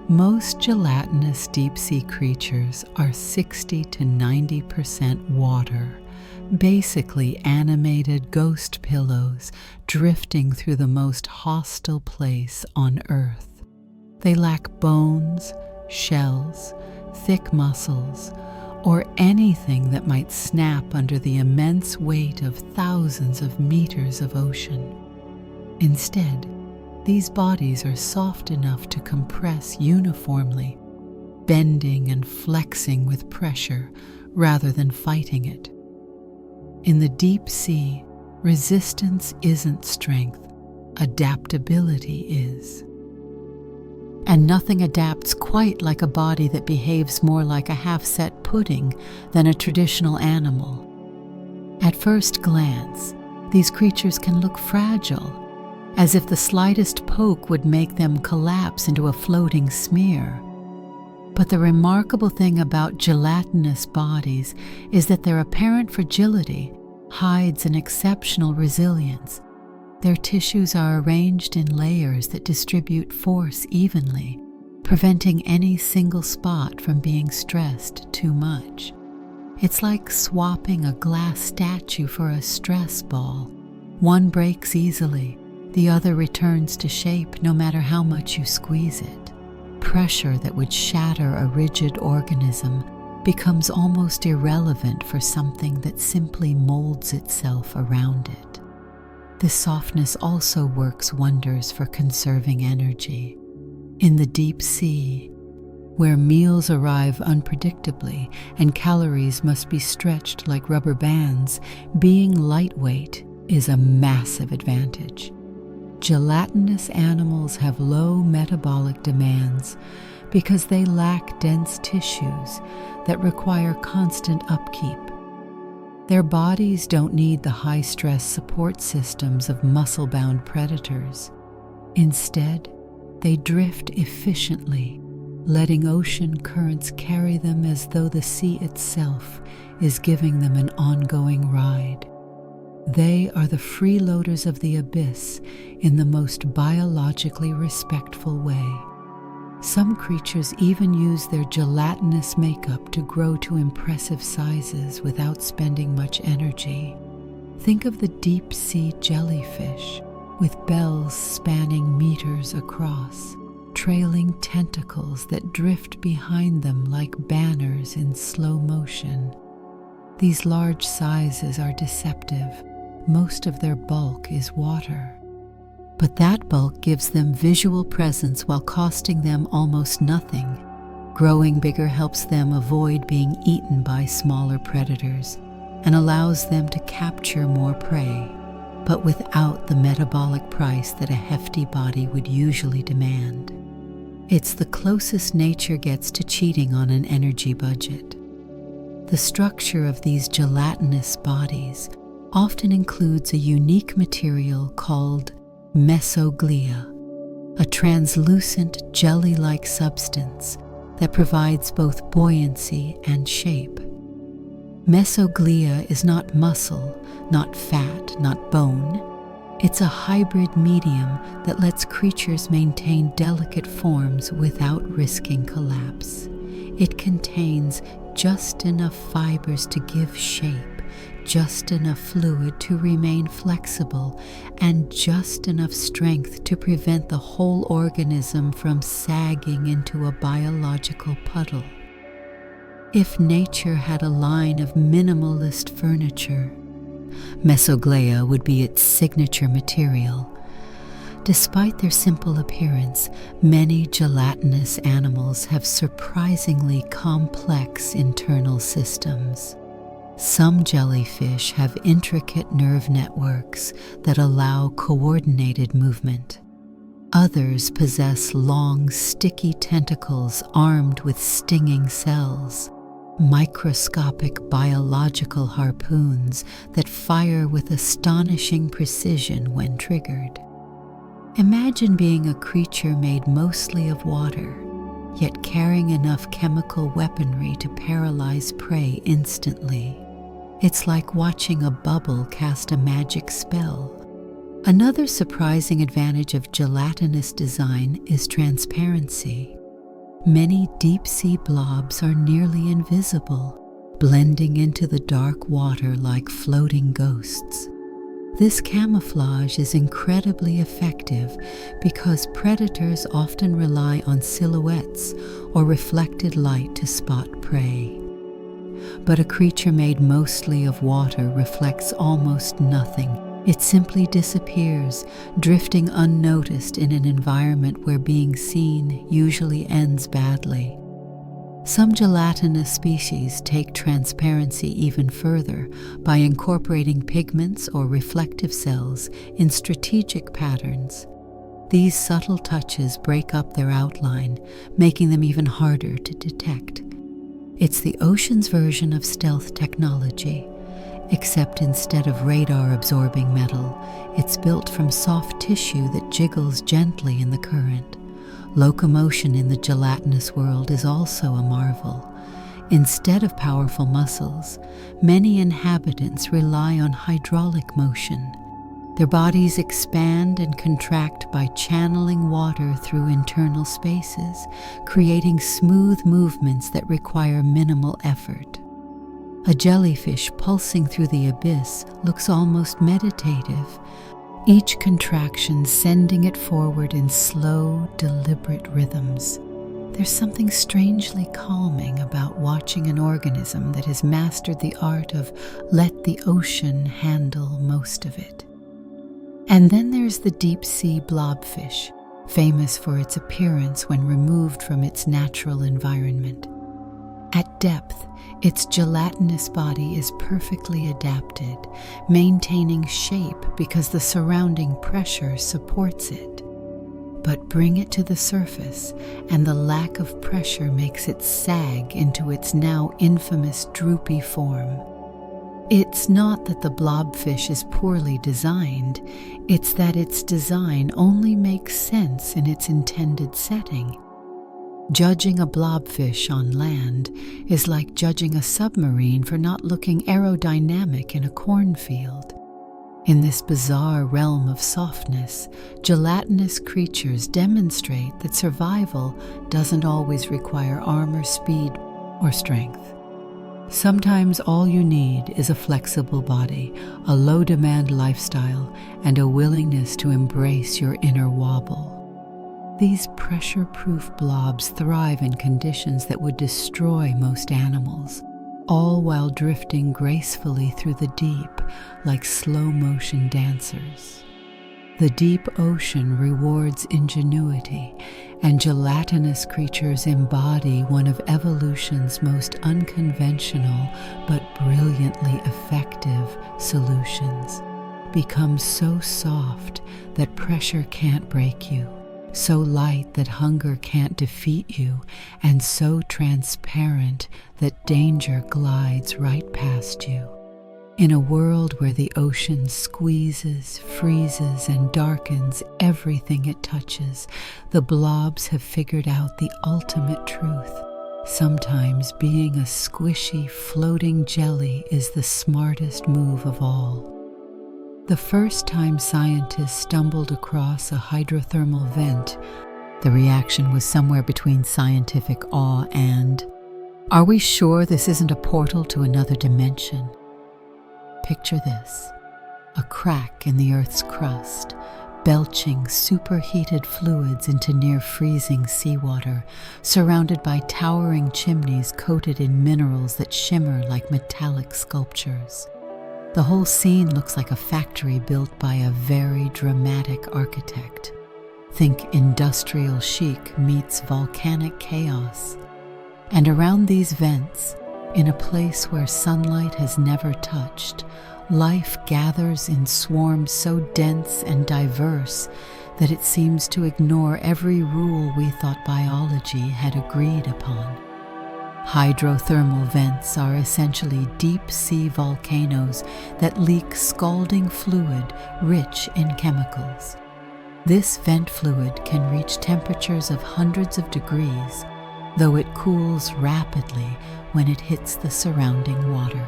Most gelatinous deep-sea creatures are 60 to 90% water, basically animated ghost pillows drifting through the most hostile place on Earth. They lack bones, shells, thick muscles, or anything that might snap under the immense weight of thousands of meters of ocean. Instead, these bodies are soft enough to compress uniformly, bending and flexing with pressure rather than fighting it. In the deep sea, resistance isn't strength, adaptability is. And nothing adapts quite like a body that behaves more like a half-set pudding than a traditional animal. At first glance, these creatures can look fragile, as if the slightest poke would make them collapse into a floating smear. But the remarkable thing about gelatinous bodies is that their apparent fragility hides an exceptional resilience. Their tissues are arranged in layers that distribute force evenly, preventing any single spot from being stressed too much. It's like swapping a glass statue for a stress ball. One breaks easily, the other returns to shape no matter how much you squeeze it. Pressure that would shatter a rigid organism becomes almost irrelevant for something that simply molds itself around it. This softness also works wonders for conserving energy. In the deep sea, where meals arrive unpredictably and calories must be stretched like rubber bands, being lightweight is a massive advantage. Gelatinous animals have low metabolic demands because they lack dense tissues that require constant upkeep. Their bodies don't need the high-stress support systems of muscle-bound predators. Instead, they drift efficiently, letting ocean currents carry them as though the sea itself is giving them an ongoing ride. They are the freeloaders of the abyss in the most biologically respectful way. Some creatures even use their gelatinous makeup to grow to impressive sizes without spending much energy. Think of the deep-sea jellyfish, with bells spanning meters across, trailing tentacles that drift behind them like banners in slow motion. These large sizes are deceptive. Most of their bulk is water. But that bulk gives them visual presence while costing them almost nothing. Growing bigger helps them avoid being eaten by smaller predators and allows them to capture more prey, but without the metabolic price that a hefty body would usually demand. It's the closest nature gets to cheating on an energy budget. The structure of these gelatinous bodies often includes a unique material called mesoglia, a translucent jelly-like substance that provides both buoyancy and shape. Mesoglia is not muscle, not fat, not bone. It's a hybrid medium that lets creatures maintain delicate forms without risking collapse. It contains just enough fibers to give shape, just enough fluid to remain flexible, and just enough strength to prevent the whole organism from sagging into a biological puddle. If nature had a line of minimalist furniture, mesoglia would be its signature material. Despite their simple appearance, many gelatinous animals have surprisingly complex internal systems. Some jellyfish have intricate nerve networks that allow coordinated movement. Others possess long, sticky tentacles armed with stinging cells, microscopic biological harpoons that fire with astonishing precision when triggered. Imagine being a creature made mostly of water, yet carrying enough chemical weaponry to paralyze prey instantly. It's like watching a bubble cast a magic spell. Another surprising advantage of gelatinous design is transparency. Many deep-sea blobs are nearly invisible, blending into the dark water like floating ghosts. This camouflage is incredibly effective because predators often rely on silhouettes or reflected light to spot prey. But a creature made mostly of water reflects almost nothing. It simply disappears, drifting unnoticed in an environment where being seen usually ends badly. Some gelatinous species take transparency even further by incorporating pigments or reflective cells in strategic patterns. These subtle touches break up their outline, making them even harder to detect. It's the ocean's version of stealth technology, except instead of radar-absorbing metal, it's built from soft tissue that jiggles gently in the current. Locomotion in the gelatinous world is also a marvel. Instead of powerful muscles, many inhabitants rely on hydraulic motion. Their bodies expand and contract by channeling water through internal spaces, creating smooth movements that require minimal effort. A jellyfish pulsing through the abyss looks almost meditative, each contraction sending it forward in slow, deliberate rhythms. There's something strangely calming about watching an organism that has mastered the art of let the ocean handle most of it. And then there's the deep-sea blobfish, famous for its appearance when removed from its natural environment. At depth, its gelatinous body is perfectly adapted, maintaining shape because the surrounding pressure supports it. But bring it to the surface, and the lack of pressure makes it sag into its now infamous droopy form. It's not that the blobfish is poorly designed, it's that its design only makes sense in its intended setting. Judging a blobfish on land is like judging a submarine for not looking aerodynamic in a cornfield. In this bizarre realm of softness, gelatinous creatures demonstrate that survival doesn't always require armor, speed, or strength. Sometimes all you need is a flexible body, a low-demand lifestyle, and a willingness to embrace your inner wobble. These pressure-proof blobs thrive in conditions that would destroy most animals, all while drifting gracefully through the deep like slow-motion dancers. The deep ocean rewards ingenuity, and gelatinous creatures embody one of evolution's most unconventional but brilliantly effective solutions. Become so soft that pressure can't break you, so light that hunger can't defeat you, and so transparent that danger glides right past you. In a world where the ocean squeezes, freezes, and darkens everything it touches, the blobs have figured out the ultimate truth. Sometimes being a squishy, floating jelly is the smartest move of all. The first time scientists stumbled across a hydrothermal vent, the reaction was somewhere between scientific awe and, "Are we sure this isn't a portal to another dimension?" Picture this: a crack in the Earth's crust, belching superheated fluids into near-freezing seawater, surrounded by towering chimneys coated in minerals that shimmer like metallic sculptures. The whole scene looks like a factory built by a very dramatic architect. Think industrial chic meets volcanic chaos. And around these vents, in a place where sunlight has never touched, life gathers in swarms so dense and diverse that it seems to ignore every rule we thought biology had agreed upon. Hydrothermal vents are essentially deep-sea volcanoes that leak scalding fluid rich in chemicals. This vent fluid can reach temperatures of hundreds of degrees, though it cools rapidly when it hits the surrounding water.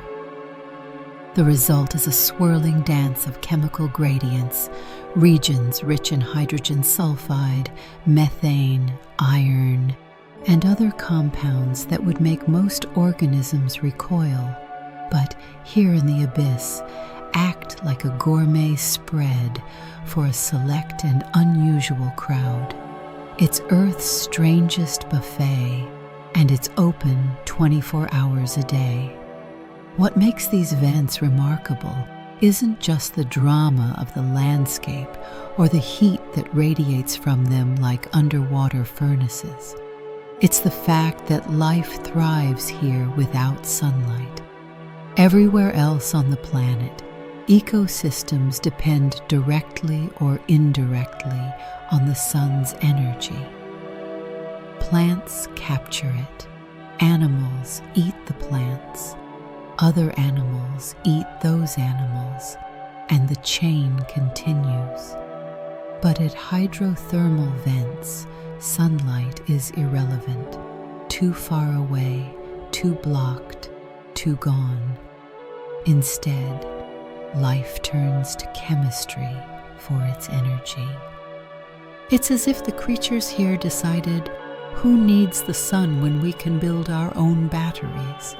The result is a swirling dance of chemical gradients, regions rich in hydrogen sulfide, methane, iron, and other compounds that would make most organisms recoil, but here in the abyss, act like a gourmet spread for a select and unusual crowd. It's Earth's strangest buffet, and it's open 24 hours a day. What makes these vents remarkable isn't just the drama of the landscape or the heat that radiates from them like underwater furnaces. It's the fact that life thrives here without sunlight. Everywhere else on the planet, ecosystems depend directly or indirectly on the sun's energy. Plants capture it. Animals eat the plants. Other animals eat those animals, and the chain continues. But at hydrothermal vents, sunlight is irrelevant. Too far away, too blocked, too gone. Instead, life turns to chemistry for its energy. It's as if the creatures here decided, who needs the sun when we can build our own batteries?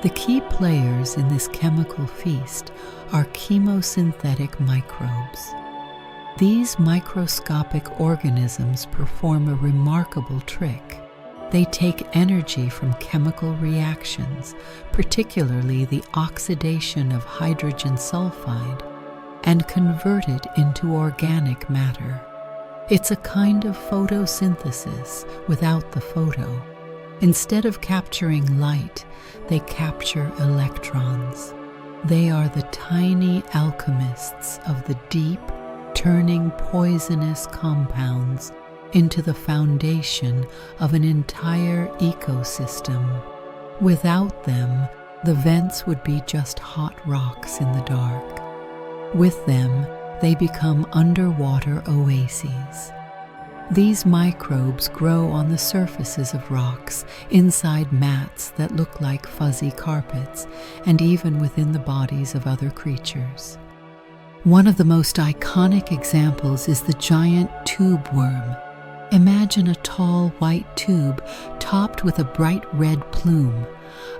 The key players in this chemical feast are chemosynthetic microbes. These microscopic organisms perform a remarkable trick. They take energy from chemical reactions, particularly the oxidation of hydrogen sulfide, and convert it into organic matter. It's a kind of photosynthesis without the photo. Instead of capturing light, they capture electrons. They are the tiny alchemists of the deep, turning poisonous compounds into the foundation of an entire ecosystem. Without them, the vents would be just hot rocks in the dark. With them, they become underwater oases. These microbes grow on the surfaces of rocks, inside mats that look like fuzzy carpets, and even within the bodies of other creatures. One of the most iconic examples is the giant tube worm. Imagine a tall white tube topped with a bright red plume,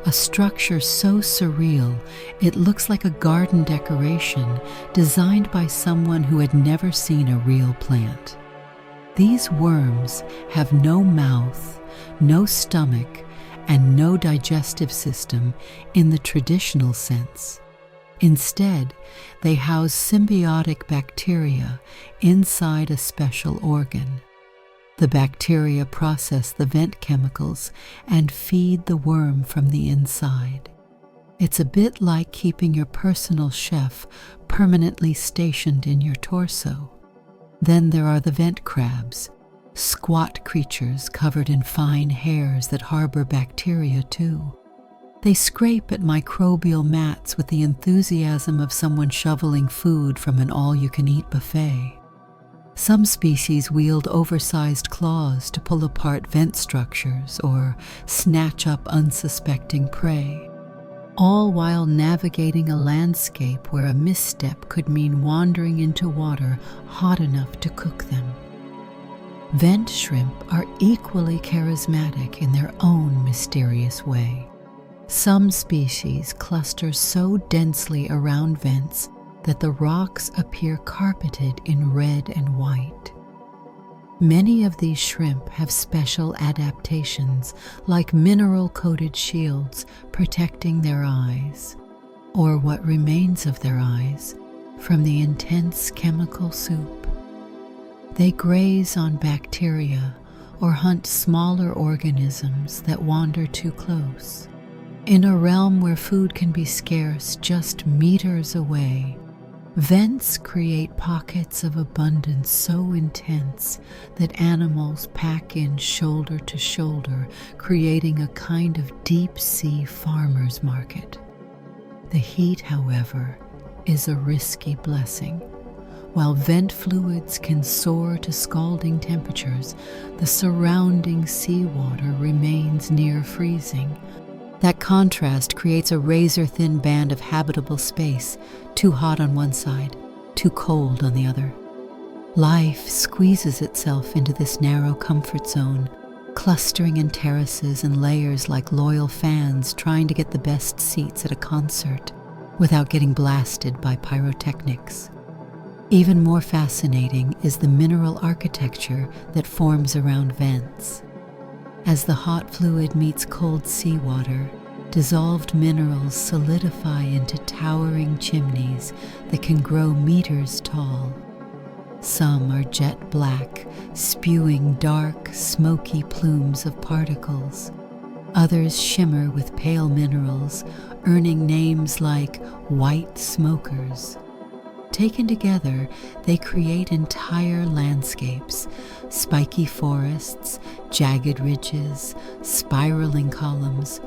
a structure so surreal it looks like a garden decoration designed by someone who had never seen a real plant. These worms have no mouth, no stomach, and no digestive system in the traditional sense. Instead, they house symbiotic bacteria inside a special organ. The bacteria process the vent chemicals and feed the worm from the inside. It's a bit like keeping your personal chef permanently stationed in your torso. Then there are the vent crabs, squat creatures covered in fine hairs that harbor bacteria too. They scrape at microbial mats with the enthusiasm of someone shoveling food from an all-you-can-eat buffet. Some species wield oversized claws to pull apart vent structures or snatch up unsuspecting prey, all while navigating a landscape where a misstep could mean wandering into water hot enough to cook them. Vent shrimp are equally charismatic in their own mysterious way. Some species cluster so densely around vents that the rocks appear carpeted in red and white. Many of these shrimp have special adaptations, like mineral-coated shields protecting their eyes, or what remains of their eyes, from the intense chemical soup. They graze on bacteria or hunt smaller organisms that wander too close. In a realm where food can be scarce just meters away, vents create pockets of abundance so intense that animals pack in shoulder to shoulder, creating a kind of deep-sea farmer's market. The heat, however, is a risky blessing. While vent fluids can soar to scalding temperatures, the surrounding seawater remains near freezing. That contrast creates a razor-thin band of habitable space, too hot on one side, too cold on the other. Life squeezes itself into this narrow comfort zone, clustering in terraces and layers like loyal fans trying to get the best seats at a concert without getting blasted by pyrotechnics. Even more fascinating is the mineral architecture that forms around vents. As the hot fluid meets cold seawater, dissolved minerals solidify into towering chimneys that can grow meters tall. Some are jet black, spewing dark, smoky plumes of particles. Others shimmer with pale minerals, earning names like white smokers. Taken together, they create entire landscapes, spiky forests, jagged ridges, spiraling columns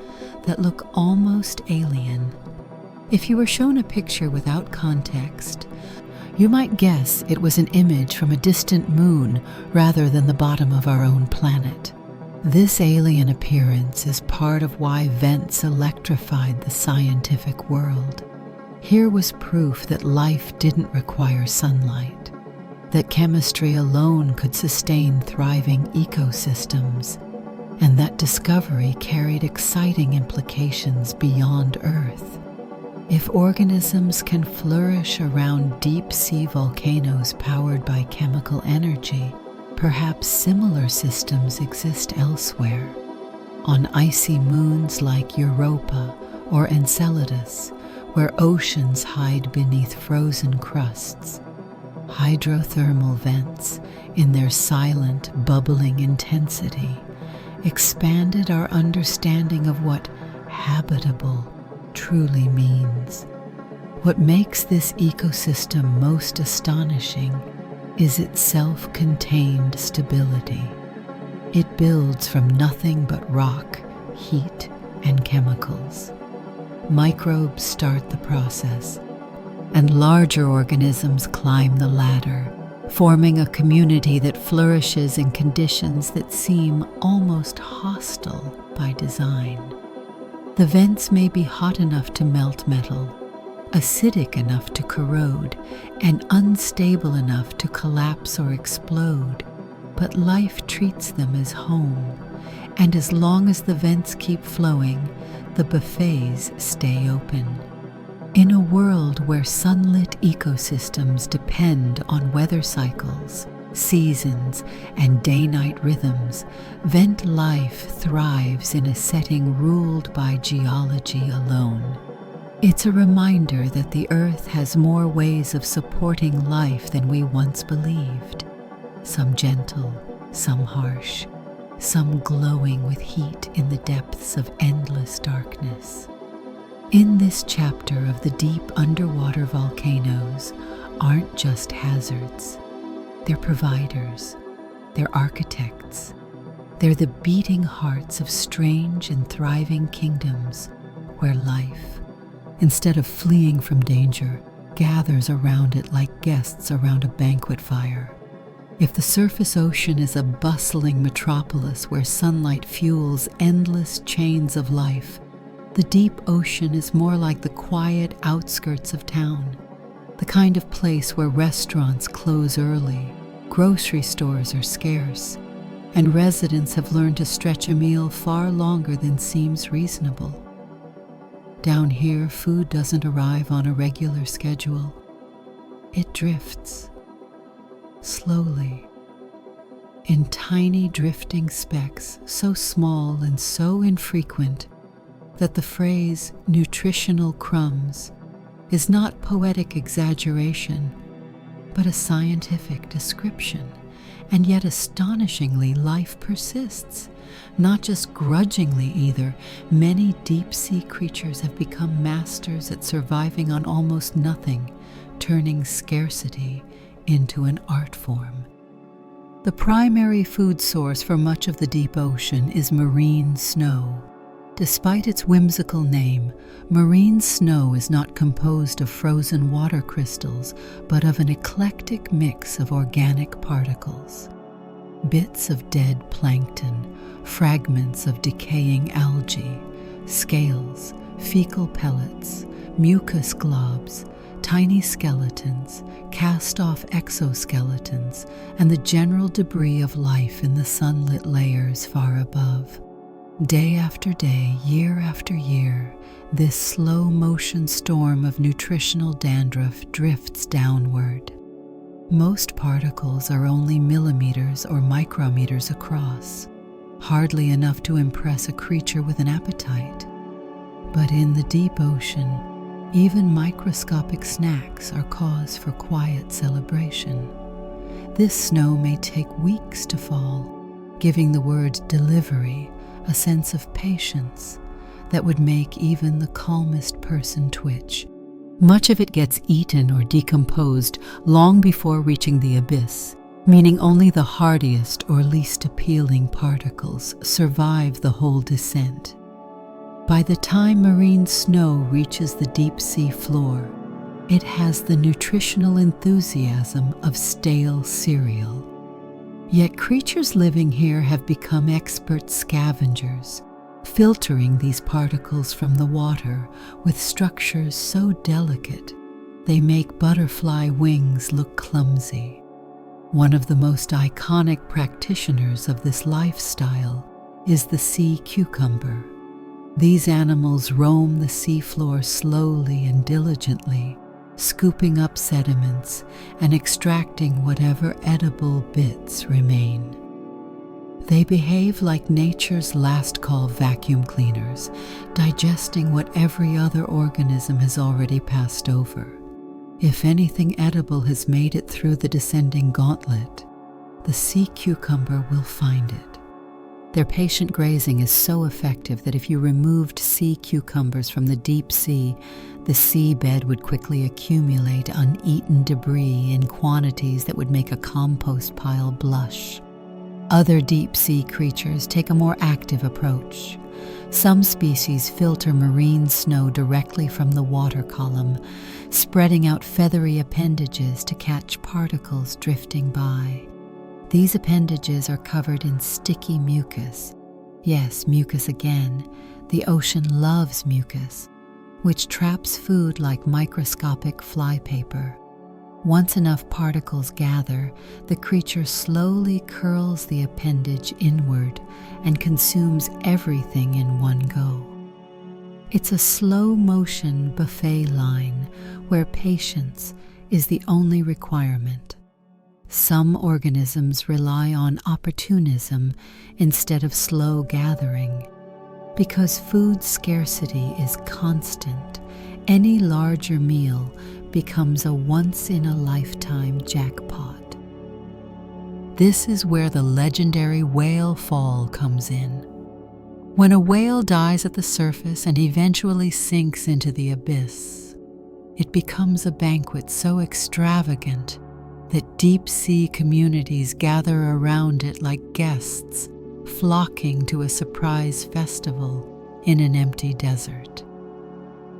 that look almost alien. If you were shown a picture without context, you might guess it was an image from a distant moon rather than the bottom of our own planet. This alien appearance is part of why vents electrified the scientific world. Here was proof that life didn't require sunlight, that chemistry alone could sustain thriving ecosystems, and that discovery carried exciting implications beyond Earth. If organisms can flourish around deep-sea volcanoes powered by chemical energy, perhaps similar systems exist elsewhere. On icy moons like Europa or Enceladus, where oceans hide beneath frozen crusts, hydrothermal vents, in their silent, bubbling intensity, expanded our understanding of what habitable truly means. What makes this ecosystem most astonishing is its self-contained stability. It builds from nothing but rock, heat, and chemicals. Microbes start the process, and larger organisms climb the ladder, forming a community that flourishes in conditions that seem almost hostile by design. The vents may be hot enough to melt metal, acidic enough to corrode, and unstable enough to collapse or explode, but life treats them as home, and as long as the vents keep flowing, the buffets stay open. In a world where sunlit ecosystems depend on weather cycles, seasons, and day-night rhythms, vent life thrives in a setting ruled by geology alone. It's a reminder that the Earth has more ways of supporting life than we once believed. Some gentle, some harsh, some glowing with heat in the depths of endless darkness. In this chapter of the deep underwater volcanoes aren't just hazards. They're providers. They're architects. They're the beating hearts of strange and thriving kingdoms where life, instead of fleeing from danger, gathers around it like guests around a banquet fire. If the surface ocean is a bustling metropolis where sunlight fuels endless chains of life, the deep ocean is more like the quiet outskirts of town, the kind of place where restaurants close early, grocery stores are scarce, and residents have learned to stretch a meal far longer than seems reasonable. Down here, food doesn't arrive on a regular schedule. It drifts, slowly, in tiny drifting specks so small and so infrequent that the phrase nutritional crumbs is not poetic exaggeration, but a scientific description. And yet astonishingly, life persists, not just grudgingly either. Many deep-sea creatures have become masters at surviving on almost nothing, turning scarcity into an art form. The primary food source for much of the deep ocean is marine snow. Despite its whimsical name, marine snow is not composed of frozen water crystals, but of an eclectic mix of organic particles. Bits of dead plankton, fragments of decaying algae, scales, fecal pellets, mucus globs, tiny skeletons, cast-off exoskeletons, and the general debris of life in the sunlit layers far above. Day after day, year after year, this slow-motion storm of nutritional dandruff drifts downward. Most particles are only millimeters or micrometers across, hardly enough to impress a creature with an appetite. But in the deep ocean, even microscopic snacks are cause for quiet celebration. This snow may take weeks to fall, giving the word delivery a sense of patience that would make even the calmest person twitch. Much of it gets eaten or decomposed long before reaching the abyss, meaning only the hardiest or least appealing particles survive the whole descent. By the time marine snow reaches the deep sea floor, it has the nutritional enthusiasm of stale cereal. Yet creatures living here have become expert scavengers, filtering these particles from the water with structures so delicate they make butterfly wings look clumsy. One of the most iconic practitioners of this lifestyle is the sea cucumber. These animals roam the seafloor slowly and diligently, scooping up sediments and extracting whatever edible bits remain. They behave like nature's last call vacuum cleaners, digesting what every other organism has already passed over. If anything edible has made it through the descending gauntlet, the sea cucumber will find it. Their patient grazing is so effective that if you removed sea cucumbers from the deep sea, the seabed would quickly accumulate uneaten debris in quantities that would make a compost pile blush. Other deep-sea creatures take a more active approach. Some species filter marine snow directly from the water column, spreading out feathery appendages to catch particles drifting by. These appendages are covered in sticky mucus. Yes, mucus again. The ocean loves mucus, which traps food like microscopic flypaper. Once enough particles gather, the creature slowly curls the appendage inward and consumes everything in one go. It's a slow-motion buffet line where patience is the only requirement. Some organisms rely on opportunism instead of slow gathering. Because food scarcity is constant, any larger meal becomes a once-in-a-lifetime jackpot. This is where the legendary whale fall comes in. When a whale dies at the surface and eventually sinks into the abyss, it becomes a banquet so extravagant that deep-sea communities gather around it like guests, flocking to a surprise festival in an empty desert.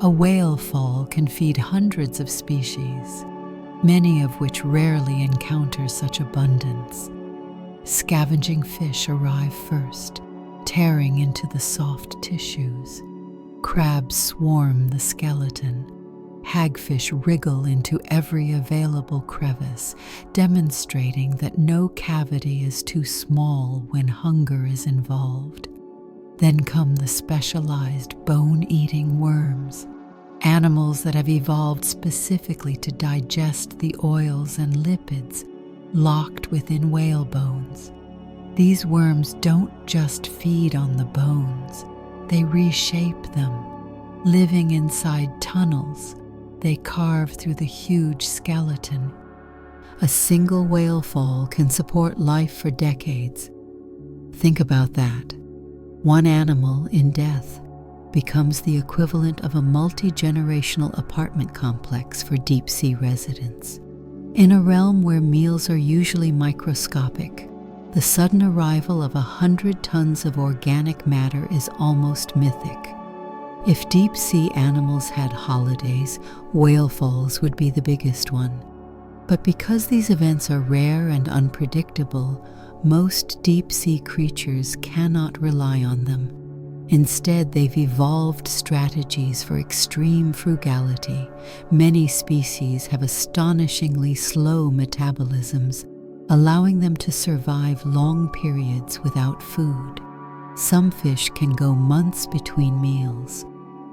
A whale fall can feed hundreds of species, many of which rarely encounter such abundance. Scavenging fish arrive first, tearing into the soft tissues. Crabs swarm the skeleton. Hagfish wriggle into every available crevice, demonstrating that no cavity is too small when hunger is involved. Then come the specialized bone-eating worms, animals that have evolved specifically to digest the oils and lipids locked within whale bones. These worms don't just feed on the bones, they reshape them. Living inside tunnels, they carve through the huge skeleton. A single whale fall can support life for decades. Think about that. One animal in death becomes the equivalent of a multi-generational apartment complex for deep-sea residents. In a realm where meals are usually microscopic, the sudden arrival of 100 tons of organic matter is almost mythic. If deep-sea animals had holidays, whale falls would be the biggest one. But because these events are rare and unpredictable, most deep-sea creatures cannot rely on them. Instead, they've evolved strategies for extreme frugality. Many species have astonishingly slow metabolisms, allowing them to survive long periods without food. Some fish can go months between meals.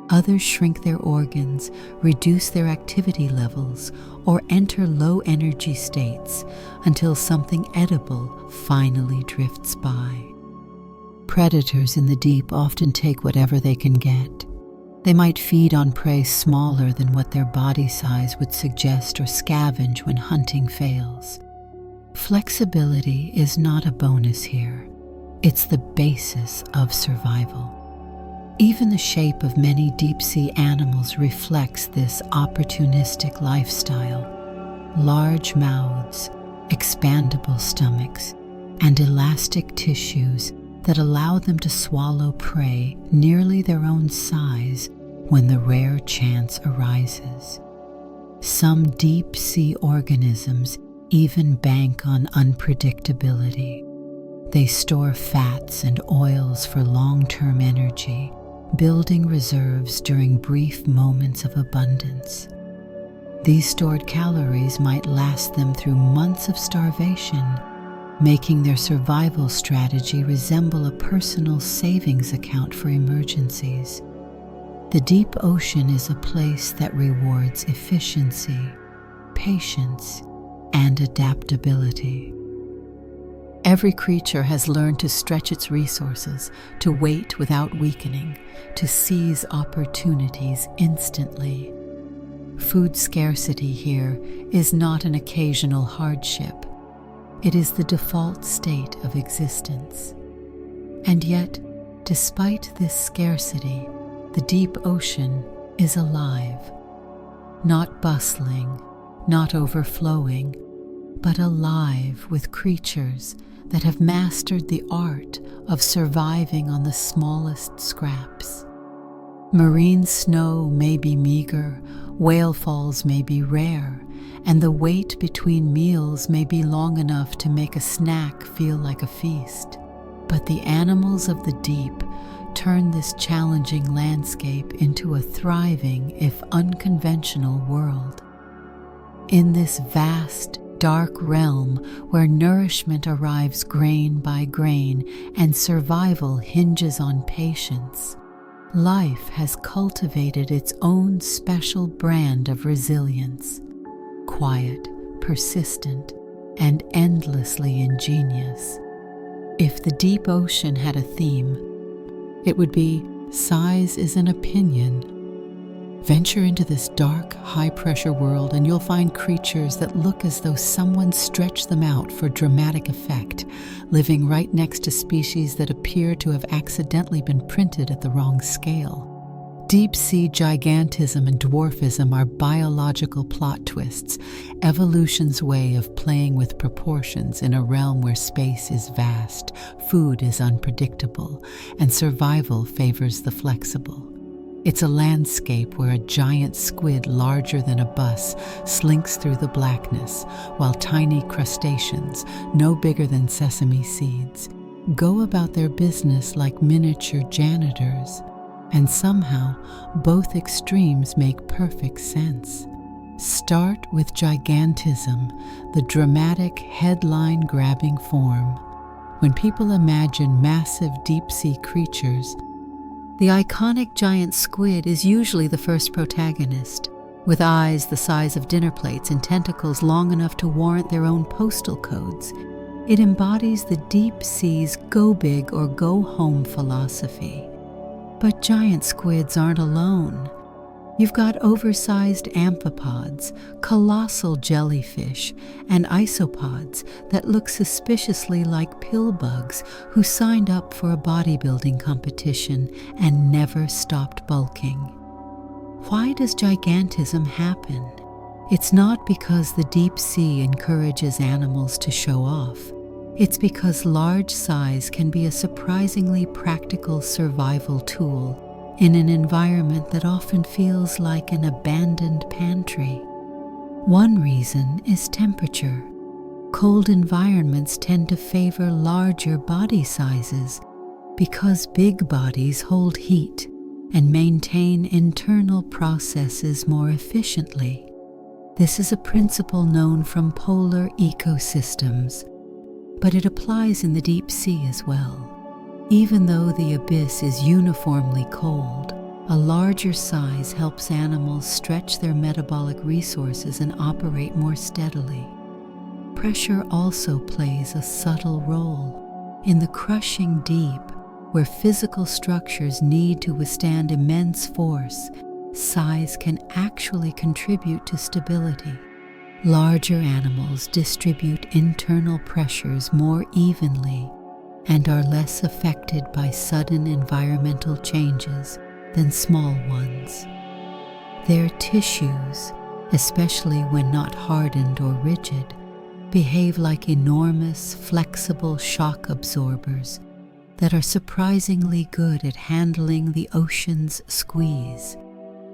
Others shrink their organs, reduce their activity levels, or enter low-energy states until something edible finally drifts by. Predators in the deep often take whatever they can get. They might feed on prey smaller than what their body size would suggest or scavenge when hunting fails. Flexibility is not a bonus here. It's the basis of survival. Even the shape of many deep-sea animals reflects this opportunistic lifestyle. Large mouths, expandable stomachs, and elastic tissues that allow them to swallow prey nearly their own size when the rare chance arises. Some deep-sea organisms even bank on unpredictability. They store fats and oils for long-term energy, building reserves during brief moments of abundance. These stored calories might last them through months of starvation, making their survival strategy resemble a personal savings account for emergencies. The deep ocean is a place that rewards efficiency, patience, and adaptability. Every creature has learned to stretch its resources, to wait without weakening, to seize opportunities instantly. Food scarcity here is not an occasional hardship. It is the default state of existence. And yet, despite this scarcity, the deep ocean is alive. Not bustling, not overflowing, but alive with creatures that have mastered the art of surviving on the smallest scraps. Marine snow may be meager, whale falls may be rare, and the wait between meals may be long enough to make a snack feel like a feast. But the animals of the deep turn this challenging landscape into a thriving, if unconventional, world. In this vast, dark realm where nourishment arrives grain by grain and survival hinges on patience, life has cultivated its own special brand of resilience. Quiet, persistent, and endlessly ingenious. If the deep ocean had a theme, it would be "Size is an opinion." Venture into this dark, high-pressure world and you'll find creatures that look as though someone stretched them out for dramatic effect, living right next to species that appear to have accidentally been printed at the wrong scale. Deep-sea gigantism and dwarfism are biological plot twists, evolution's way of playing with proportions in a realm where space is vast, food is unpredictable, and survival favors the flexible. It's a landscape where a giant squid larger than a bus slinks through the blackness, while tiny crustaceans, no bigger than sesame seeds, go about their business like miniature janitors. And somehow, both extremes make perfect sense. Start with gigantism, the dramatic, headline-grabbing form. When people imagine massive deep-sea creatures, the iconic giant squid is usually the first protagonist, with eyes the size of dinner plates and tentacles long enough to warrant their own postal codes. It embodies the deep sea's go big or go home philosophy. But giant squids aren't alone. You've got oversized amphipods, colossal jellyfish, and isopods that look suspiciously like pill bugs who signed up for a bodybuilding competition and never stopped bulking. Why does gigantism happen? It's not because the deep sea encourages animals to show off. It's because large size can be a surprisingly practical survival tool in an environment that often feels like an abandoned pantry. One reason is temperature. Cold environments tend to favor larger body sizes, Because big bodies hold heat and maintain internal processes more efficiently. This is a principle known from polar ecosystems, but it applies in the deep sea as well. Even though the abyss is uniformly cold, a larger size helps animals stretch their metabolic resources and operate more steadily. Pressure also plays a subtle role. In the crushing deep, where physical structures need to withstand immense force, size can actually contribute to stability. Larger animals distribute internal pressures more evenly and are less affected by sudden environmental changes than small ones. Their tissues, especially when not hardened or rigid, behave like enormous, flexible shock absorbers that are surprisingly good at handling the ocean's squeeze.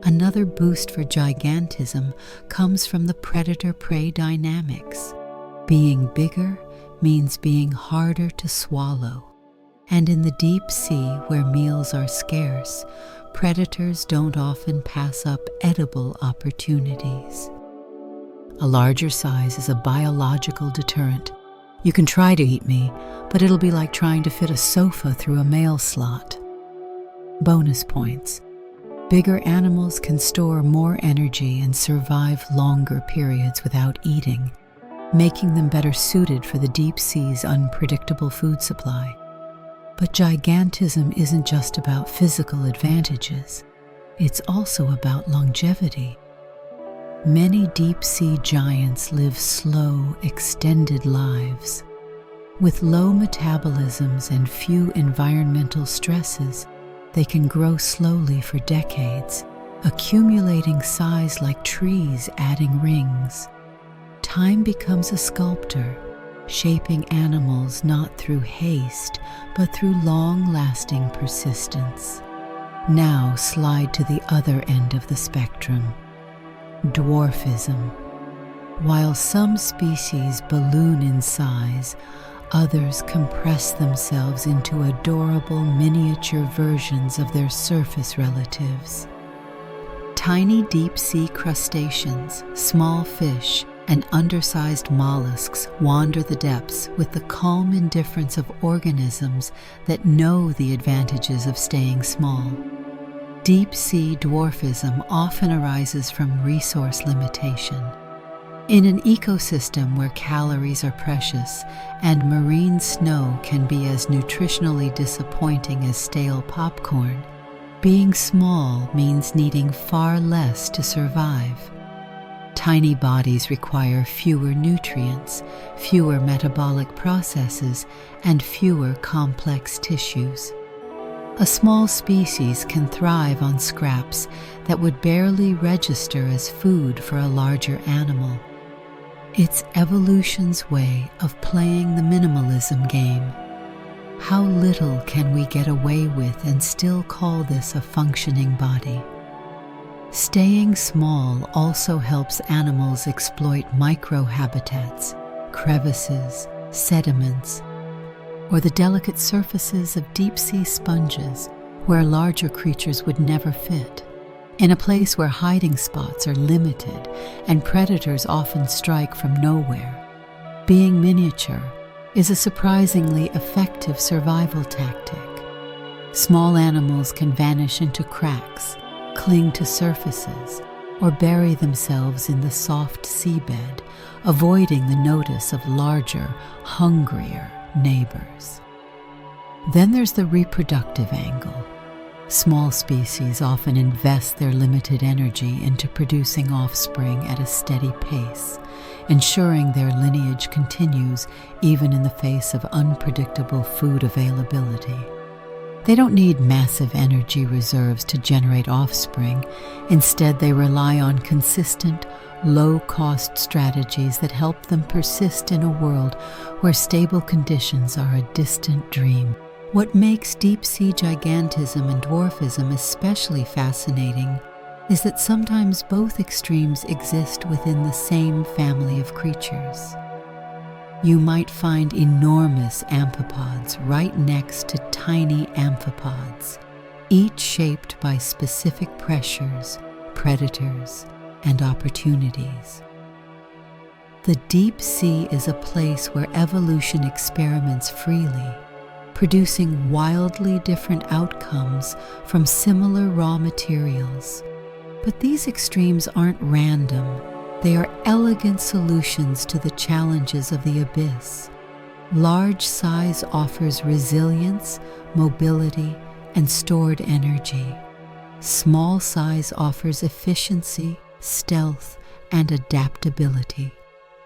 Another boost for gigantism comes from the predator-prey dynamics. Being bigger means being harder to swallow. And in the deep sea, where meals are scarce, predators don't often pass up edible opportunities. A larger size is a biological deterrent. You can try to eat me, but it'll be like trying to fit a sofa through a mail slot. Bonus points. Bigger animals can store more energy and survive longer periods without eating, making them better suited for the deep sea's unpredictable food supply. But gigantism isn't just about physical advantages. It's also about longevity. Many deep-sea giants live slow, extended lives. With low metabolisms and few environmental stresses, they can grow slowly for decades, accumulating size like trees adding rings. Time becomes a sculptor, shaping animals not through haste, but through long-lasting persistence. Now slide to the other end of the spectrum. Dwarfism. While some species balloon in size, others compress themselves into adorable miniature versions of their surface relatives. Tiny deep-sea crustaceans, small fish, and undersized mollusks wander the depths with the calm indifference of organisms that know the advantages of staying small. Deep-sea dwarfism often arises from resource limitation. In an ecosystem where calories are precious and marine snow can be as nutritionally disappointing as stale popcorn, being small means needing far less to survive. Tiny bodies require fewer nutrients, fewer metabolic processes, and fewer complex tissues. A small species can thrive on scraps that would barely register as food for a larger animal. It's evolution's way of playing the minimalism game. How little can we get away with and still call this a functioning body? Staying small also helps animals exploit microhabitats, crevices, sediments, or the delicate surfaces of deep-sea sponges where larger creatures would never fit. In a place where hiding spots are limited and predators often strike from nowhere, being miniature is a surprisingly effective survival tactic. Small animals can vanish into cracks, cling to surfaces, or bury themselves in the soft seabed, avoiding the notice of larger, hungrier neighbors. Then there's the reproductive angle. Small species often invest their limited energy into producing offspring at a steady pace, ensuring their lineage continues even in the face of unpredictable food availability. They don't need massive energy reserves to generate offspring. Instead, they rely on consistent, low-cost strategies that help them persist in a world where stable conditions are a distant dream. What makes deep-sea gigantism and dwarfism especially fascinating is that sometimes both extremes exist within the same family of creatures. You might find enormous amphipods right next to tiny amphipods, each shaped by specific pressures, predators, and opportunities. The deep sea is a place where evolution experiments freely, producing wildly different outcomes from similar raw materials. But these extremes aren't random. They are elegant solutions to the challenges of the abyss. Large size offers resilience, mobility, and stored energy. Small size offers efficiency, stealth, and adaptability.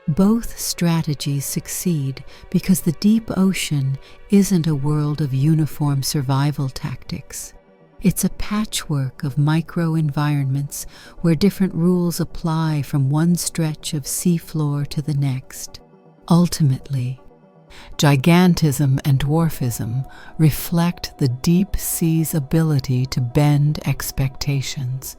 Both strategies succeed because the deep ocean isn't a world of uniform survival tactics. It's a patchwork of micro-environments where different rules apply from one stretch of seafloor to the next. Ultimately, gigantism and dwarfism reflect the deep sea's ability to bend expectations.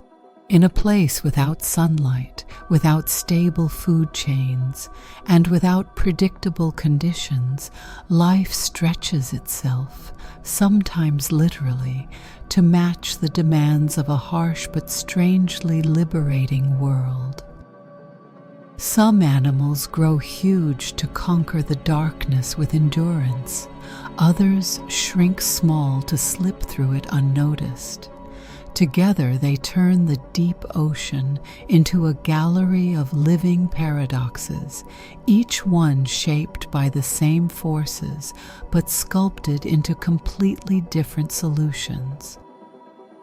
In a place without sunlight, without stable food chains, and without predictable conditions, life stretches itself, sometimes literally, to match the demands of a harsh but strangely liberating world. Some animals grow huge to conquer the darkness with endurance. Others shrink small to slip through it unnoticed. Together they turn the deep ocean into a gallery of living paradoxes, each one shaped by the same forces, but sculpted into completely different solutions.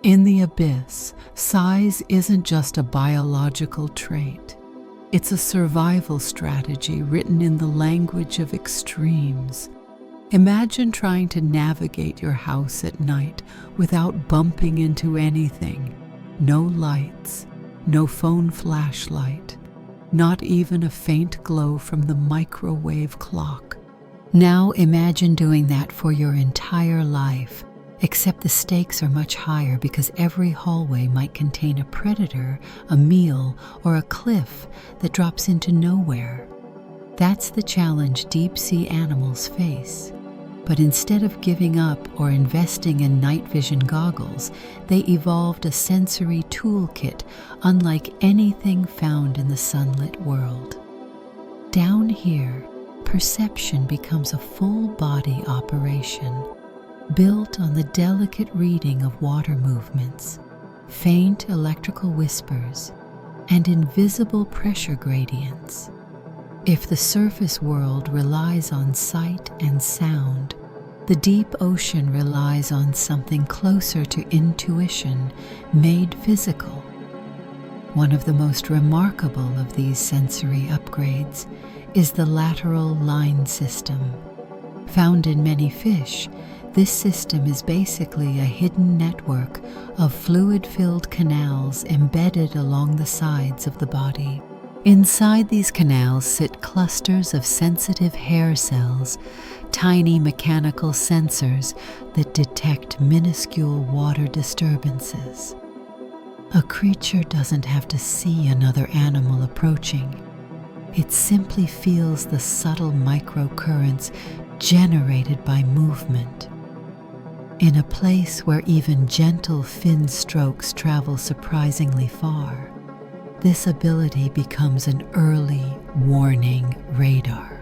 In the abyss, size isn't just a biological trait. It's a survival strategy written in the language of extremes. Imagine trying to navigate your house at night without bumping into anything. No lights, no phone flashlight, not even a faint glow from the microwave clock. Now imagine doing that for your entire life, except the stakes are much higher because every hallway might contain a predator, a meal, or a cliff that drops into nowhere. That's the challenge deep-sea animals face. But instead of giving up or investing in night vision goggles, they evolved a sensory toolkit unlike anything found in the sunlit world. Down here, perception becomes a full-body operation, built on the delicate reading of water movements, faint electrical whispers, and invisible pressure gradients. If the surface world relies on sight and sound, the deep ocean relies on something closer to intuition, made physical. One of the most remarkable of these sensory upgrades is the lateral line system. Found in many fish, this system is basically a hidden network of fluid-filled canals embedded along the sides of the body. Inside these canals sit clusters of sensitive hair cells, tiny mechanical sensors that detect minuscule water disturbances. A creature doesn't have to see another animal approaching. It simply feels the subtle microcurrents generated by movement. In a place where even gentle fin strokes travel surprisingly far, this ability becomes an early warning radar.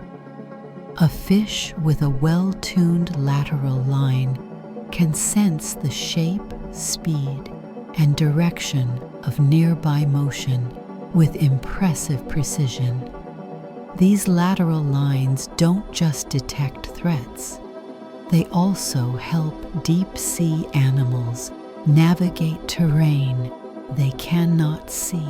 A fish with a well-tuned lateral line can sense the shape, speed, and direction of nearby motion with impressive precision. These lateral lines don't just detect threats, they also help deep-sea animals navigate terrain they cannot see.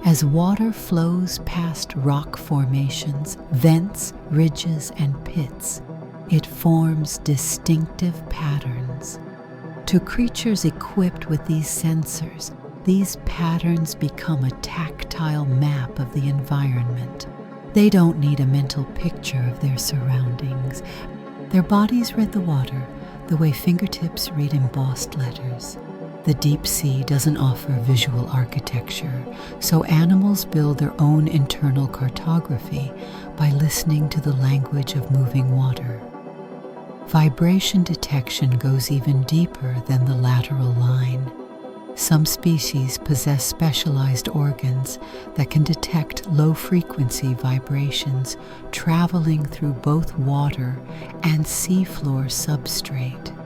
As water flows past rock formations, vents, ridges, and pits, it forms distinctive patterns. To creatures equipped with these sensors, these patterns become a tactile map of the environment. They don't need a mental picture of their surroundings. Their bodies read the water the way fingertips read embossed letters. The deep sea doesn't offer visual architecture, so animals build their own internal cartography by listening to the language of moving water. Vibration detection goes even deeper than the lateral line. Some species possess specialized organs that can detect low-frequency vibrations traveling through both water and seafloor substrate.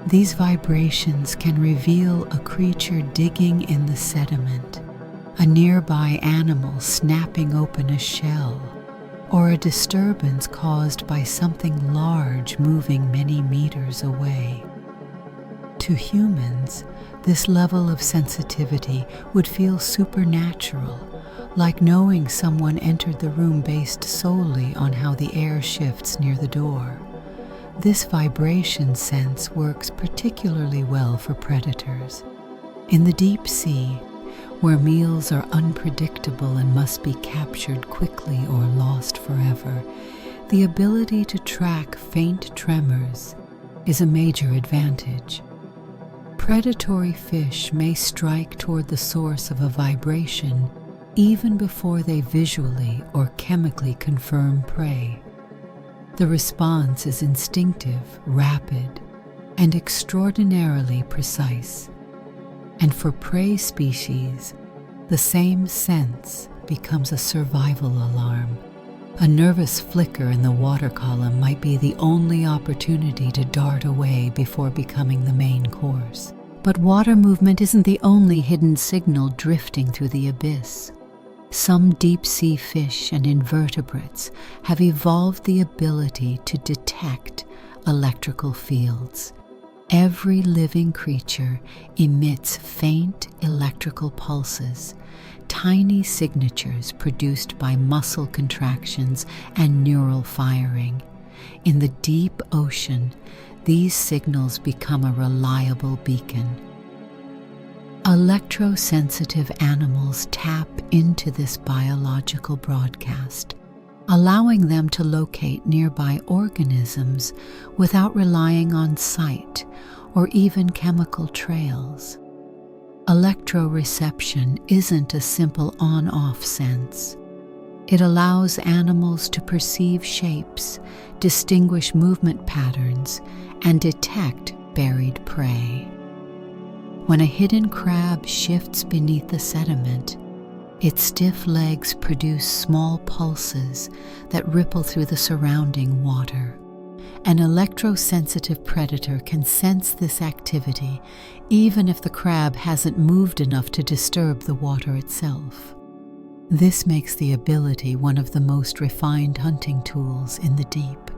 These vibrations can reveal a creature digging in the sediment, a nearby animal snapping open a shell, or a disturbance caused by something large moving many meters away. To humans, this level of sensitivity would feel supernatural, like knowing someone entered the room based solely on how the air shifts near the door. This vibration sense works particularly well for predators. In the deep sea, where meals are unpredictable and must be captured quickly or lost forever, the ability to track faint tremors is a major advantage. Predatory fish may strike toward the source of a vibration even before they visually or chemically confirm prey. The response is instinctive, rapid, and extraordinarily precise. And for prey species, the same sense becomes a survival alarm. A nervous flicker in the water column might be the only opportunity to dart away before becoming the main course. But water movement isn't the only hidden signal drifting through the abyss. Some deep-sea fish and invertebrates have evolved the ability to detect electrical fields. Every living creature emits faint electrical pulses, tiny signatures produced by muscle contractions and neural firing. In the deep ocean, these signals become a reliable beacon. Electrosensitive animals tap into this biological broadcast, allowing them to locate nearby organisms without relying on sight or even chemical trails. Electroreception isn't a simple on-off sense. It allows animals to perceive shapes, distinguish movement patterns, and detect buried prey. When a hidden crab shifts beneath the sediment, its stiff legs produce small pulses that ripple through the surrounding water. An electrosensitive predator can sense this activity even if the crab hasn't moved enough to disturb the water itself. This makes the ability one of the most refined hunting tools in the deep.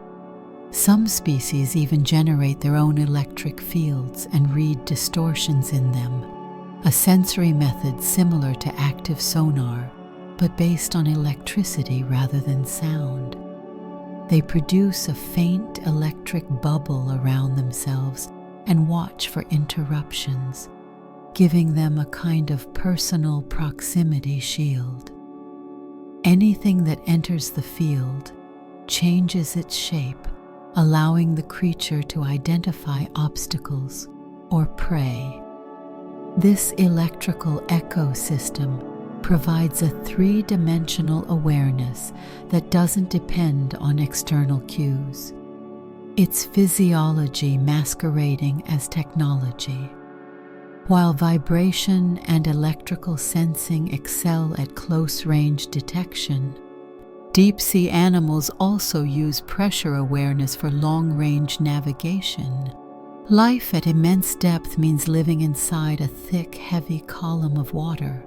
Some species even generate their own electric fields and read distortions in them, a sensory method similar to active sonar, but based on electricity rather than sound. They produce a faint electric bubble around themselves and watch for interruptions, giving them a kind of personal proximity shield. Anything that enters the field changes its shape, allowing the creature to identify obstacles or prey. This electrical ecosystem provides a three-dimensional awareness that doesn't depend on external cues. It's physiology masquerading as technology. While vibration and electrical sensing excel at close-range detection, deep-sea animals also use pressure awareness for long-range navigation. Life at immense depth means living inside a thick, heavy column of water.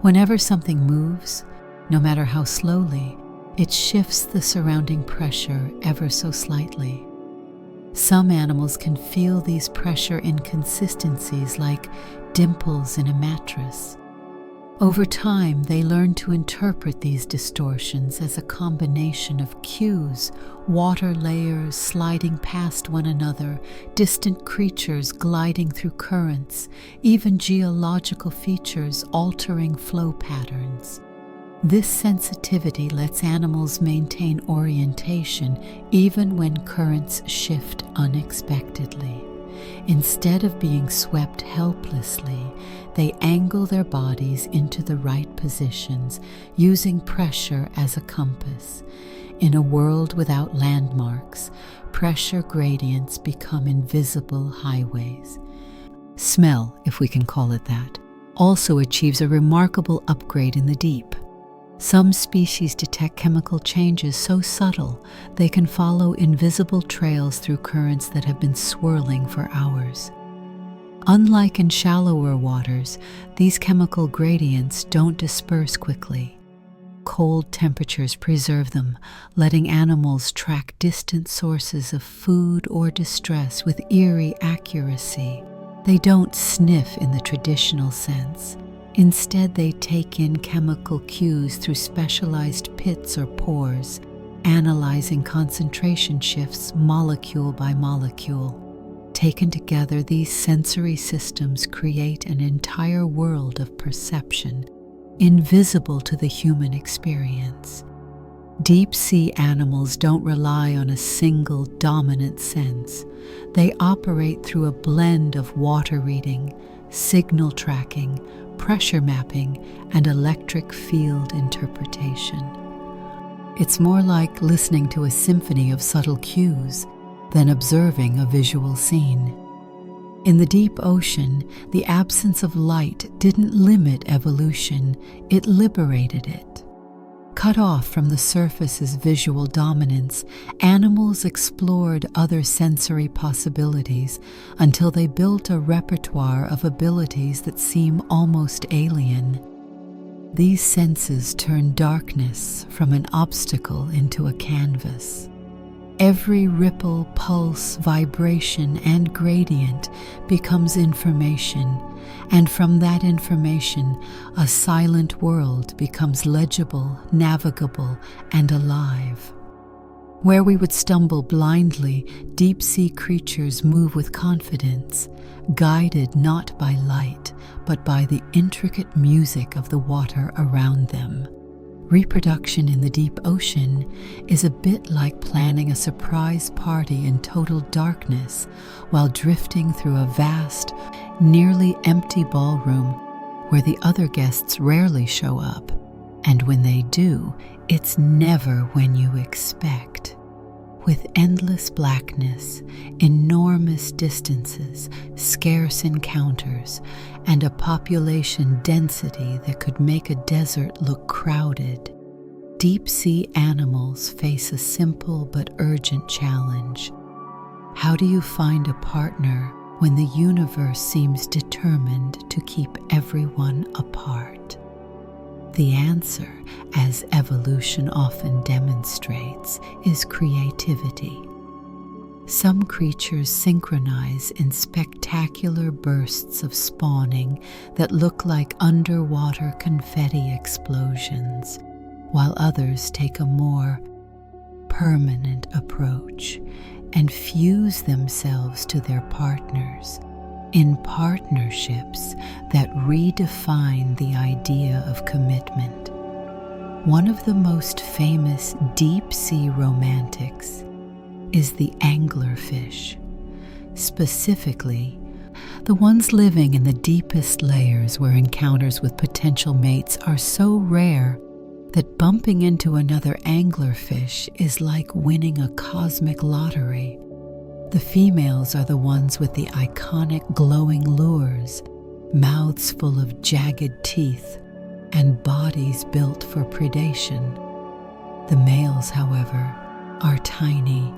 Whenever something moves, no matter how slowly, it shifts the surrounding pressure ever so slightly. Some animals can feel these pressure inconsistencies like dimples in a mattress. Over time, they learn to interpret these distortions as a combination of cues, water layers sliding past one another, distant creatures gliding through currents, even geological features altering flow patterns. This sensitivity lets animals maintain orientation even when currents shift unexpectedly. Instead of being swept helplessly, they angle their bodies into the right positions, using pressure as a compass. In a world without landmarks, pressure gradients become invisible highways. Smell, if we can call it that, also achieves a remarkable upgrade in the deep. Some species detect chemical changes so subtle they can follow invisible trails through currents that have been swirling for hours. Unlike in shallower waters, these chemical gradients don't disperse quickly. Cold temperatures preserve them, letting animals track distant sources of food or distress with eerie accuracy. They don't sniff in the traditional sense. Instead, they take in chemical cues through specialized pits or pores, analyzing concentration shifts molecule by molecule. Taken together, these sensory systems create an entire world of perception, invisible to the human experience. Deep-sea animals don't rely on a single dominant sense. They operate through a blend of water reading, signal tracking, pressure mapping, and electric field interpretation. It's more like listening to a symphony of subtle cues than observing a visual scene. In the deep ocean, the absence of light didn't limit evolution, it liberated it. Cut off from the surface's visual dominance, animals explored other sensory possibilities until they built a repertoire of abilities that seem almost alien. These senses turn darkness from an obstacle into a canvas. Every ripple, pulse, vibration, and gradient becomes information, and from that information, a silent world becomes legible, navigable, and alive. Where we would stumble blindly, deep-sea creatures move with confidence, guided not by light, but by the intricate music of the water around them. Reproduction in the deep ocean is a bit like planning a surprise party in total darkness while drifting through a vast, nearly empty ballroom where the other guests rarely show up, and when they do, it's never when you expect. With endless blackness, enormous distances, scarce encounters, and a population density that could make a desert look crowded, deep-sea animals face a simple but urgent challenge. How do you find a partner when the universe seems determined to keep everyone apart? The answer, as evolution often demonstrates, is creativity. Some creatures synchronize in spectacular bursts of spawning that look like underwater confetti explosions, while others take a more permanent approach and fuse themselves to their partners in partnerships that redefine the idea of commitment. One of the most famous deep-sea romantics is the anglerfish. Specifically, the ones living in the deepest layers where encounters with potential mates are so rare that bumping into another anglerfish is like winning a cosmic lottery. The females are the ones with the iconic glowing lures, mouths full of jagged teeth, and bodies built for predation. The males, however, are tiny,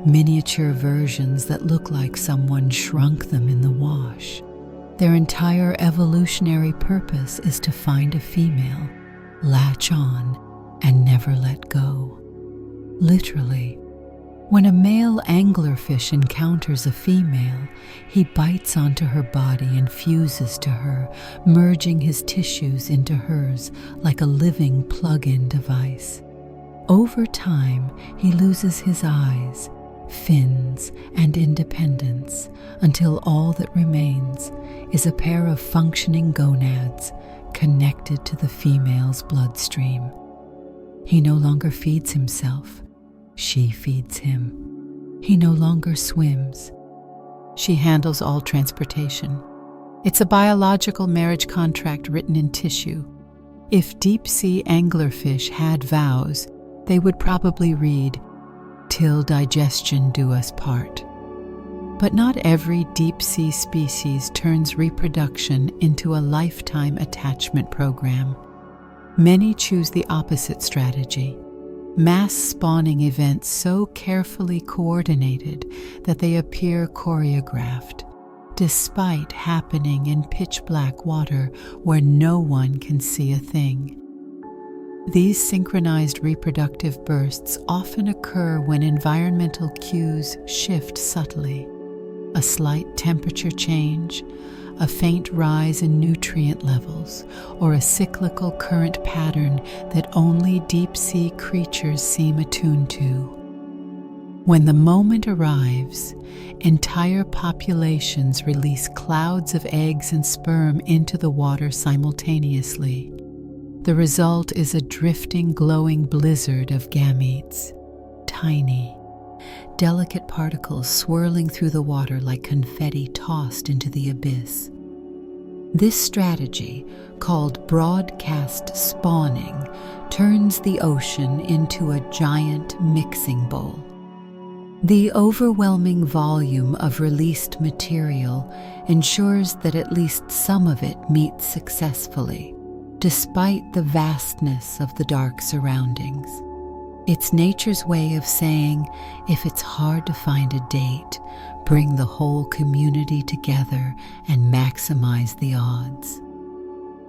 miniature versions that look like someone shrunk them in the wash. Their entire evolutionary purpose is to find a female, latch on, and never let go. Literally, when a male anglerfish encounters a female, he bites onto her body and fuses to her, merging his tissues into hers like a living plug-in device. Over time, he loses his eyes, fins, and independence until all that remains is a pair of functioning gonads connected to the female's bloodstream. He no longer feeds himself. She feeds him. He no longer swims. She handles all transportation. It's a biological marriage contract written in tissue. If deep-sea anglerfish had vows, they would probably read, "Till digestion do us part." But not every deep-sea species turns reproduction into a lifetime attachment program. Many choose the opposite strategy, mass spawning events so carefully coordinated that they appear choreographed, despite happening in pitch-black water where no one can see a thing. These synchronized reproductive bursts often occur when environmental cues shift subtly. A slight temperature change, a faint rise in nutrient levels, or a cyclical current pattern that only deep-sea creatures seem attuned to. When the moment arrives, entire populations release clouds of eggs and sperm into the water simultaneously. The result is a drifting, glowing blizzard of gametes, tiny, delicate particles swirling through the water like confetti tossed into the abyss. This strategy, called broadcast spawning, turns the ocean into a giant mixing bowl. The overwhelming volume of released material ensures that at least some of it meets successfully, despite the vastness of the dark surroundings. It's nature's way of saying, if it's hard to find a date, bring the whole community together and maximize the odds.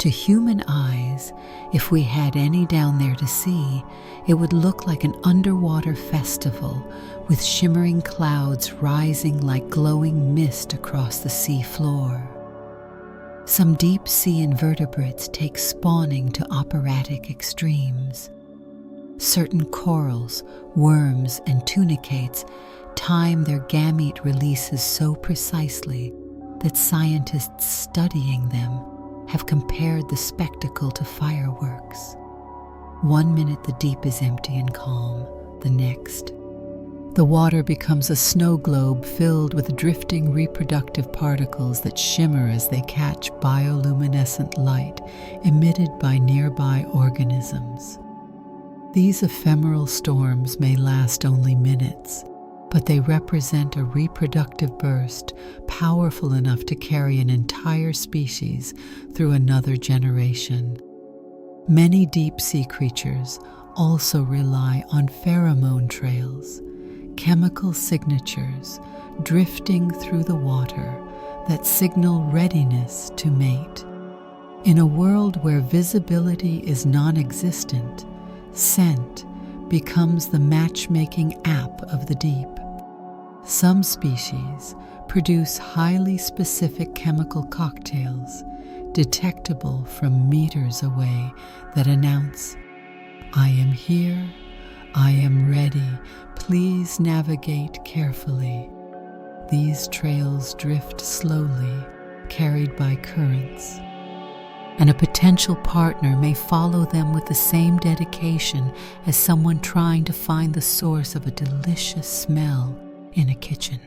To human eyes, if we had any down there to see, it would look like an underwater festival with shimmering clouds rising like glowing mist across the sea floor. Some deep-sea invertebrates take spawning to operatic extremes. Certain corals, worms, and tunicates time their gamete releases so precisely that scientists studying them have compared the spectacle to fireworks. One minute the deep is empty and calm, the next, the water becomes a snow globe filled with drifting reproductive particles that shimmer as they catch bioluminescent light emitted by nearby organisms. These ephemeral storms may last only minutes, but they represent a reproductive burst powerful enough to carry an entire species through another generation. Many deep-sea creatures also rely on pheromone trails, chemical signatures drifting through the water that signal readiness to mate. In a world where visibility is non-existent, scent becomes the matchmaking app of the deep. Some species produce highly specific chemical cocktails, detectable from meters away, that announce, "I am here, I am ready, please navigate carefully." These trails drift slowly, carried by currents, and a potential partner may follow them with the same dedication as someone trying to find the source of a delicious smell in a kitchen.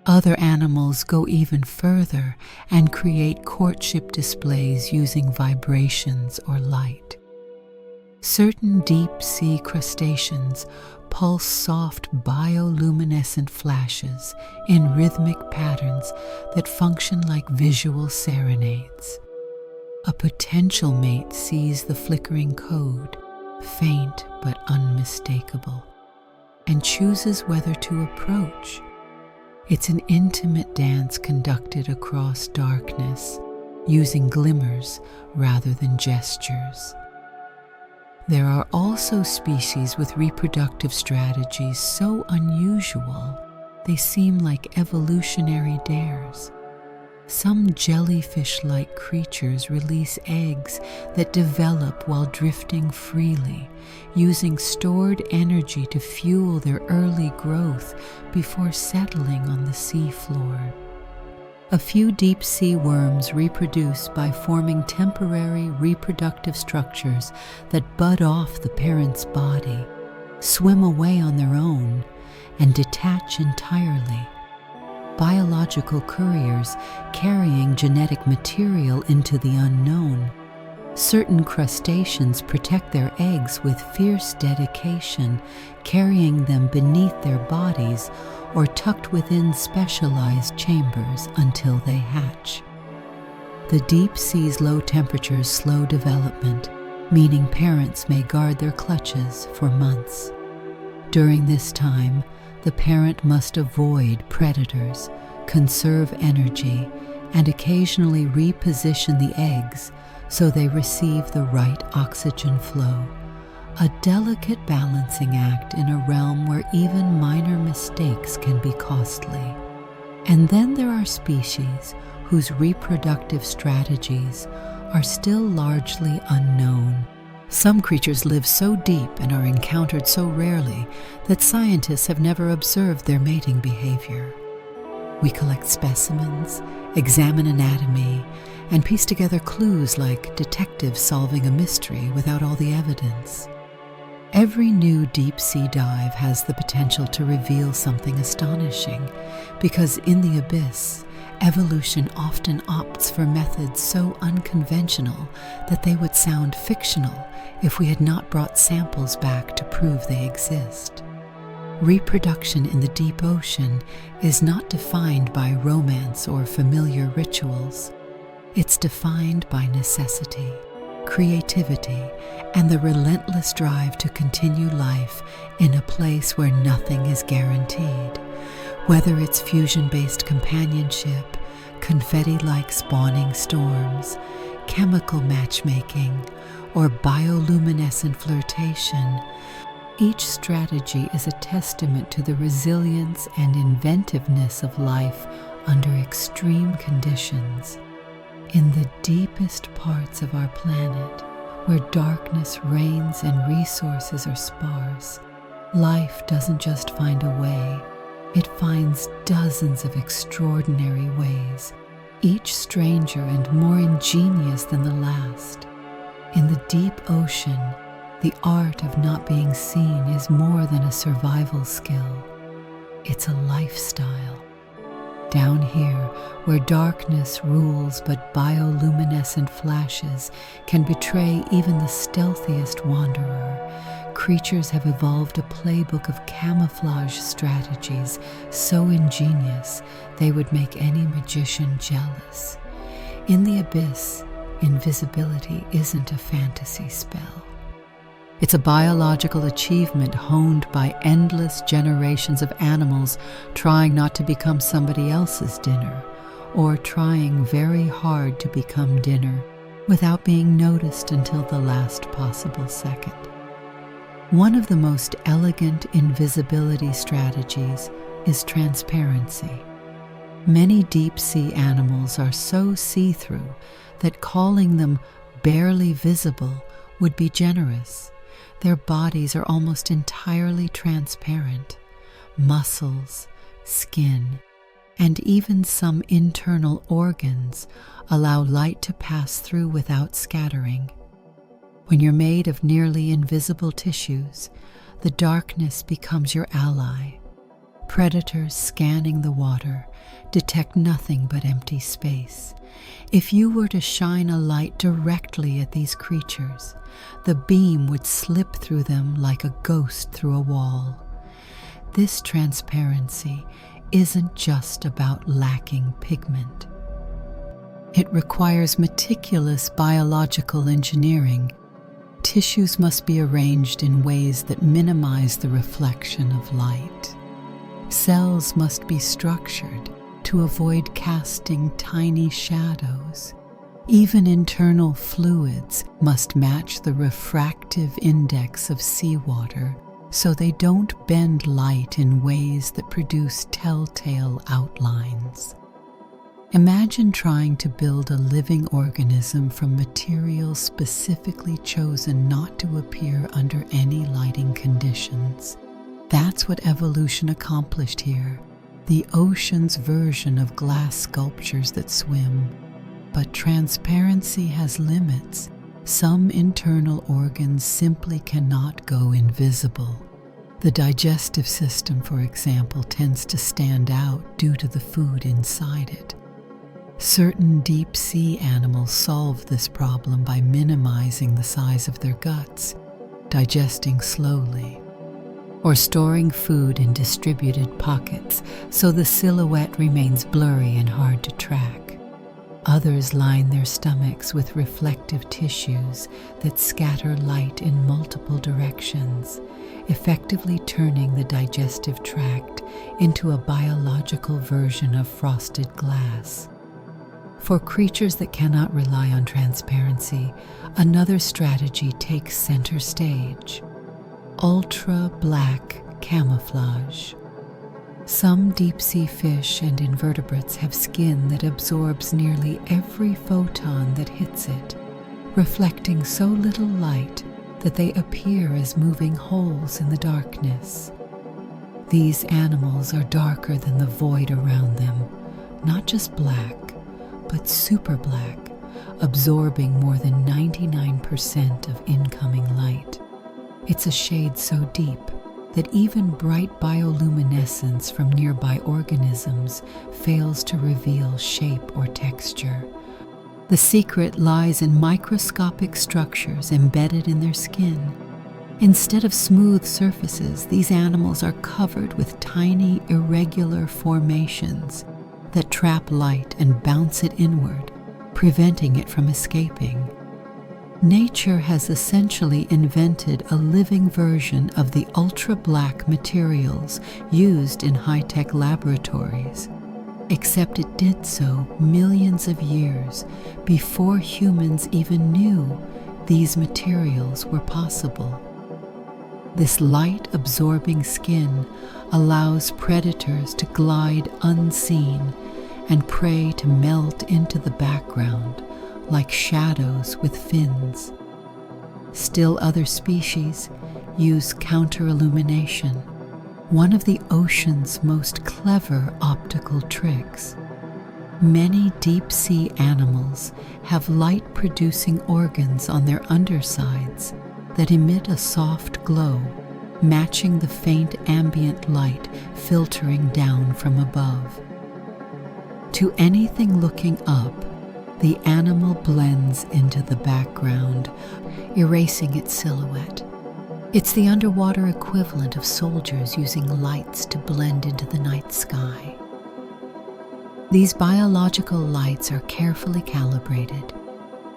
Other animals go even further and create courtship displays using vibrations or light. Certain deep-sea crustaceans pulse soft bioluminescent flashes in rhythmic patterns that function like visual serenades. A potential mate sees the flickering code, faint but unmistakable, and chooses whether to approach. It's an intimate dance conducted across darkness, using glimmers rather than gestures. There are also species with reproductive strategies so unusual they seem like evolutionary dares. Some jellyfish-like creatures release eggs that develop while drifting freely, using stored energy to fuel their early growth before settling on the seafloor. A few deep-sea worms reproduce by forming temporary reproductive structures that bud off the parent's body, swim away on their own, and detach entirely. biological couriers carrying genetic material into the unknown. Certain crustaceans protect their eggs with fierce dedication, carrying them beneath their bodies or tucked within specialized chambers until they hatch. The deep sea's low temperatures slow development, meaning parents may guard their clutches for months. During this time, the parent must avoid predators, conserve energy, and occasionally reposition the eggs so they receive the right oxygen flow, a delicate balancing act in a realm where even minor mistakes can be costly. And then there are species whose reproductive strategies are still largely unknown. Some creatures live so deep and are encountered so rarely that scientists have never observed their mating behavior. We collect specimens, examine anatomy, and piece together clues like detectives solving a mystery without all the evidence. Every new deep-sea dive has the potential to reveal something astonishing, because in the abyss, evolution often opts for methods so unconventional that they would sound fictional if we had not brought samples back to prove they exist. Reproduction in the deep ocean is not defined by romance or familiar rituals. It's defined by necessity, creativity, and the relentless drive to continue life in a place where nothing is guaranteed. Whether it's fusion-based companionship, confetti-like spawning storms, chemical matchmaking, or bioluminescent flirtation, each strategy is a testament to the resilience and inventiveness of life under extreme conditions. In the deepest parts of our planet, where darkness reigns and resources are sparse, life doesn't just find a way, it finds dozens of extraordinary ways, each stranger and more ingenious than the last. In the deep ocean, the art of not being seen is more than a survival skill. It's a lifestyle. Down here, where darkness rules but bioluminescent flashes can betray even the stealthiest wanderer, creatures have evolved a playbook of camouflage strategies so ingenious they would make any magician jealous. In the abyss, invisibility isn't a fantasy spell. It's a biological achievement honed by endless generations of animals trying not to become somebody else's dinner, or trying very hard to become dinner without being noticed until the last possible second. One of the most elegant invisibility strategies is transparency. Many deep-sea animals are so see-through that calling them barely visible would be generous. Their bodies are almost entirely transparent. Muscles, skin, and even some internal organs allow light to pass through without scattering. When you're made of nearly invisible tissues, the darkness becomes your ally. Predators scanning the water detect nothing but empty space. If you were to shine a light directly at these creatures, the beam would slip through them like a ghost through a wall. This transparency isn't just about lacking pigment. It requires meticulous biological engineering. Tissues must be arranged in ways that minimize the reflection of light. Cells must be structured to avoid casting tiny shadows. Even internal fluids must match the refractive index of seawater so they don't bend light in ways that produce telltale outlines. Imagine trying to build a living organism from materials specifically chosen not to appear under any lighting conditions. That's what evolution accomplished here, the ocean's version of glass sculptures that swim. But transparency has limits. Some internal organs simply cannot go invisible. The digestive system, for example, tends to stand out due to the food inside it. Certain deep-sea animals solve this problem by minimizing the size of their guts, digesting slowly, or storing food in distributed pockets so the silhouette remains blurry and hard to track. Others line their stomachs with reflective tissues that scatter light in multiple directions, effectively turning the digestive tract into a biological version of frosted glass. For creatures that cannot rely on transparency, another strategy takes center stage: ultra-black camouflage. Some deep-sea fish and invertebrates have skin that absorbs nearly every photon that hits it, reflecting so little light that they appear as moving holes in the darkness. These animals are darker than the void around them, not just black, but super black, absorbing more than 99% of incoming light. It's a shade so deep that even bright bioluminescence from nearby organisms fails to reveal shape or texture. The secret lies in microscopic structures embedded in their skin. Instead of smooth surfaces, these animals are covered with tiny, irregular formations that trap light and bounce it inward, preventing it from escaping. Nature has essentially invented a living version of the ultra-black materials used in high-tech laboratories, except it did so millions of years before humans even knew these materials were possible. This light-absorbing skin allows predators to glide unseen and prey to melt into the background like shadows with fins. Still other species use counter-illumination, one of the ocean's most clever optical tricks. Many deep-sea animals have light-producing organs on their undersides that emit a soft glow, matching the faint ambient light filtering down from above. To anything looking up, the animal blends into the background, erasing its silhouette. It's the underwater equivalent of soldiers using lights to blend into the night sky. These biological lights are carefully calibrated.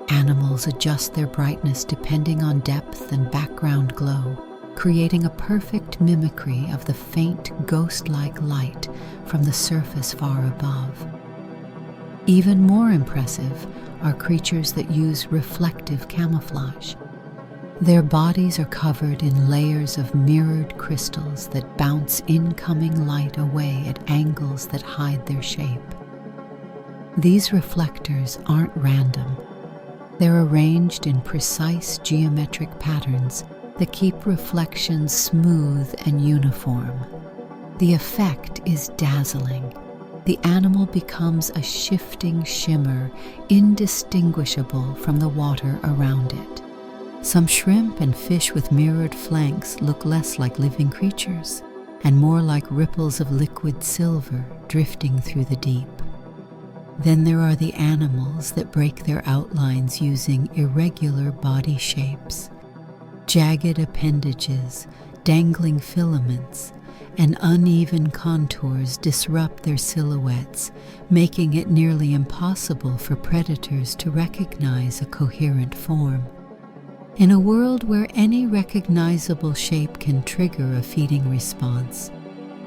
Animals adjust their brightness depending on depth and background glow, creating a perfect mimicry of the faint ghost-like light from the surface far above. Even more impressive are creatures that use reflective camouflage. Their bodies are covered in layers of mirrored crystals that bounce incoming light away at angles that hide their shape. These reflectors aren't random. They're arranged in precise geometric patterns that keep reflections smooth and uniform. The effect is dazzling. The animal becomes a shifting shimmer, indistinguishable from the water around it. Some shrimp and fish with mirrored flanks look less like living creatures and more like ripples of liquid silver drifting through the deep. Then there are the animals that break their outlines using irregular body shapes. Jagged appendages, dangling filaments, and uneven contours disrupt their silhouettes, making it nearly impossible for predators to recognize a coherent form. In a world where any recognizable shape can trigger a feeding response,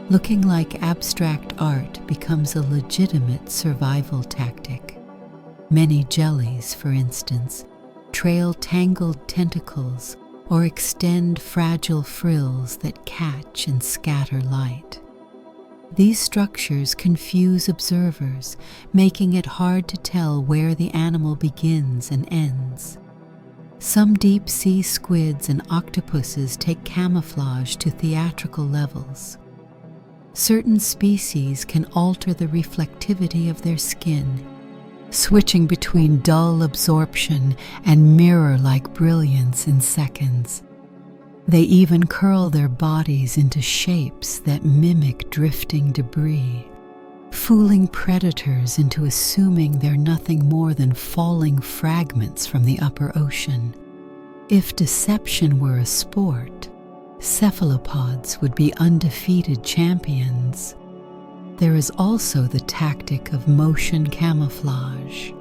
looking like abstract art becomes a legitimate survival tactic. Many jellies, for instance, trail tangled tentacles or extend fragile frills that catch and scatter light. These structures confuse observers, making it hard to tell where the animal begins and ends. Some deep-sea squids and octopuses take camouflage to theatrical levels. Certain species can alter the reflectivity of their skin, switching between dull absorption and mirror-like brilliance in seconds. They even curl their bodies into shapes that mimic drifting debris, fooling predators into assuming they're nothing more than falling fragments from the upper ocean. If deception were a sport, cephalopods would be undefeated champions. There is also the tactic of motion camouflage.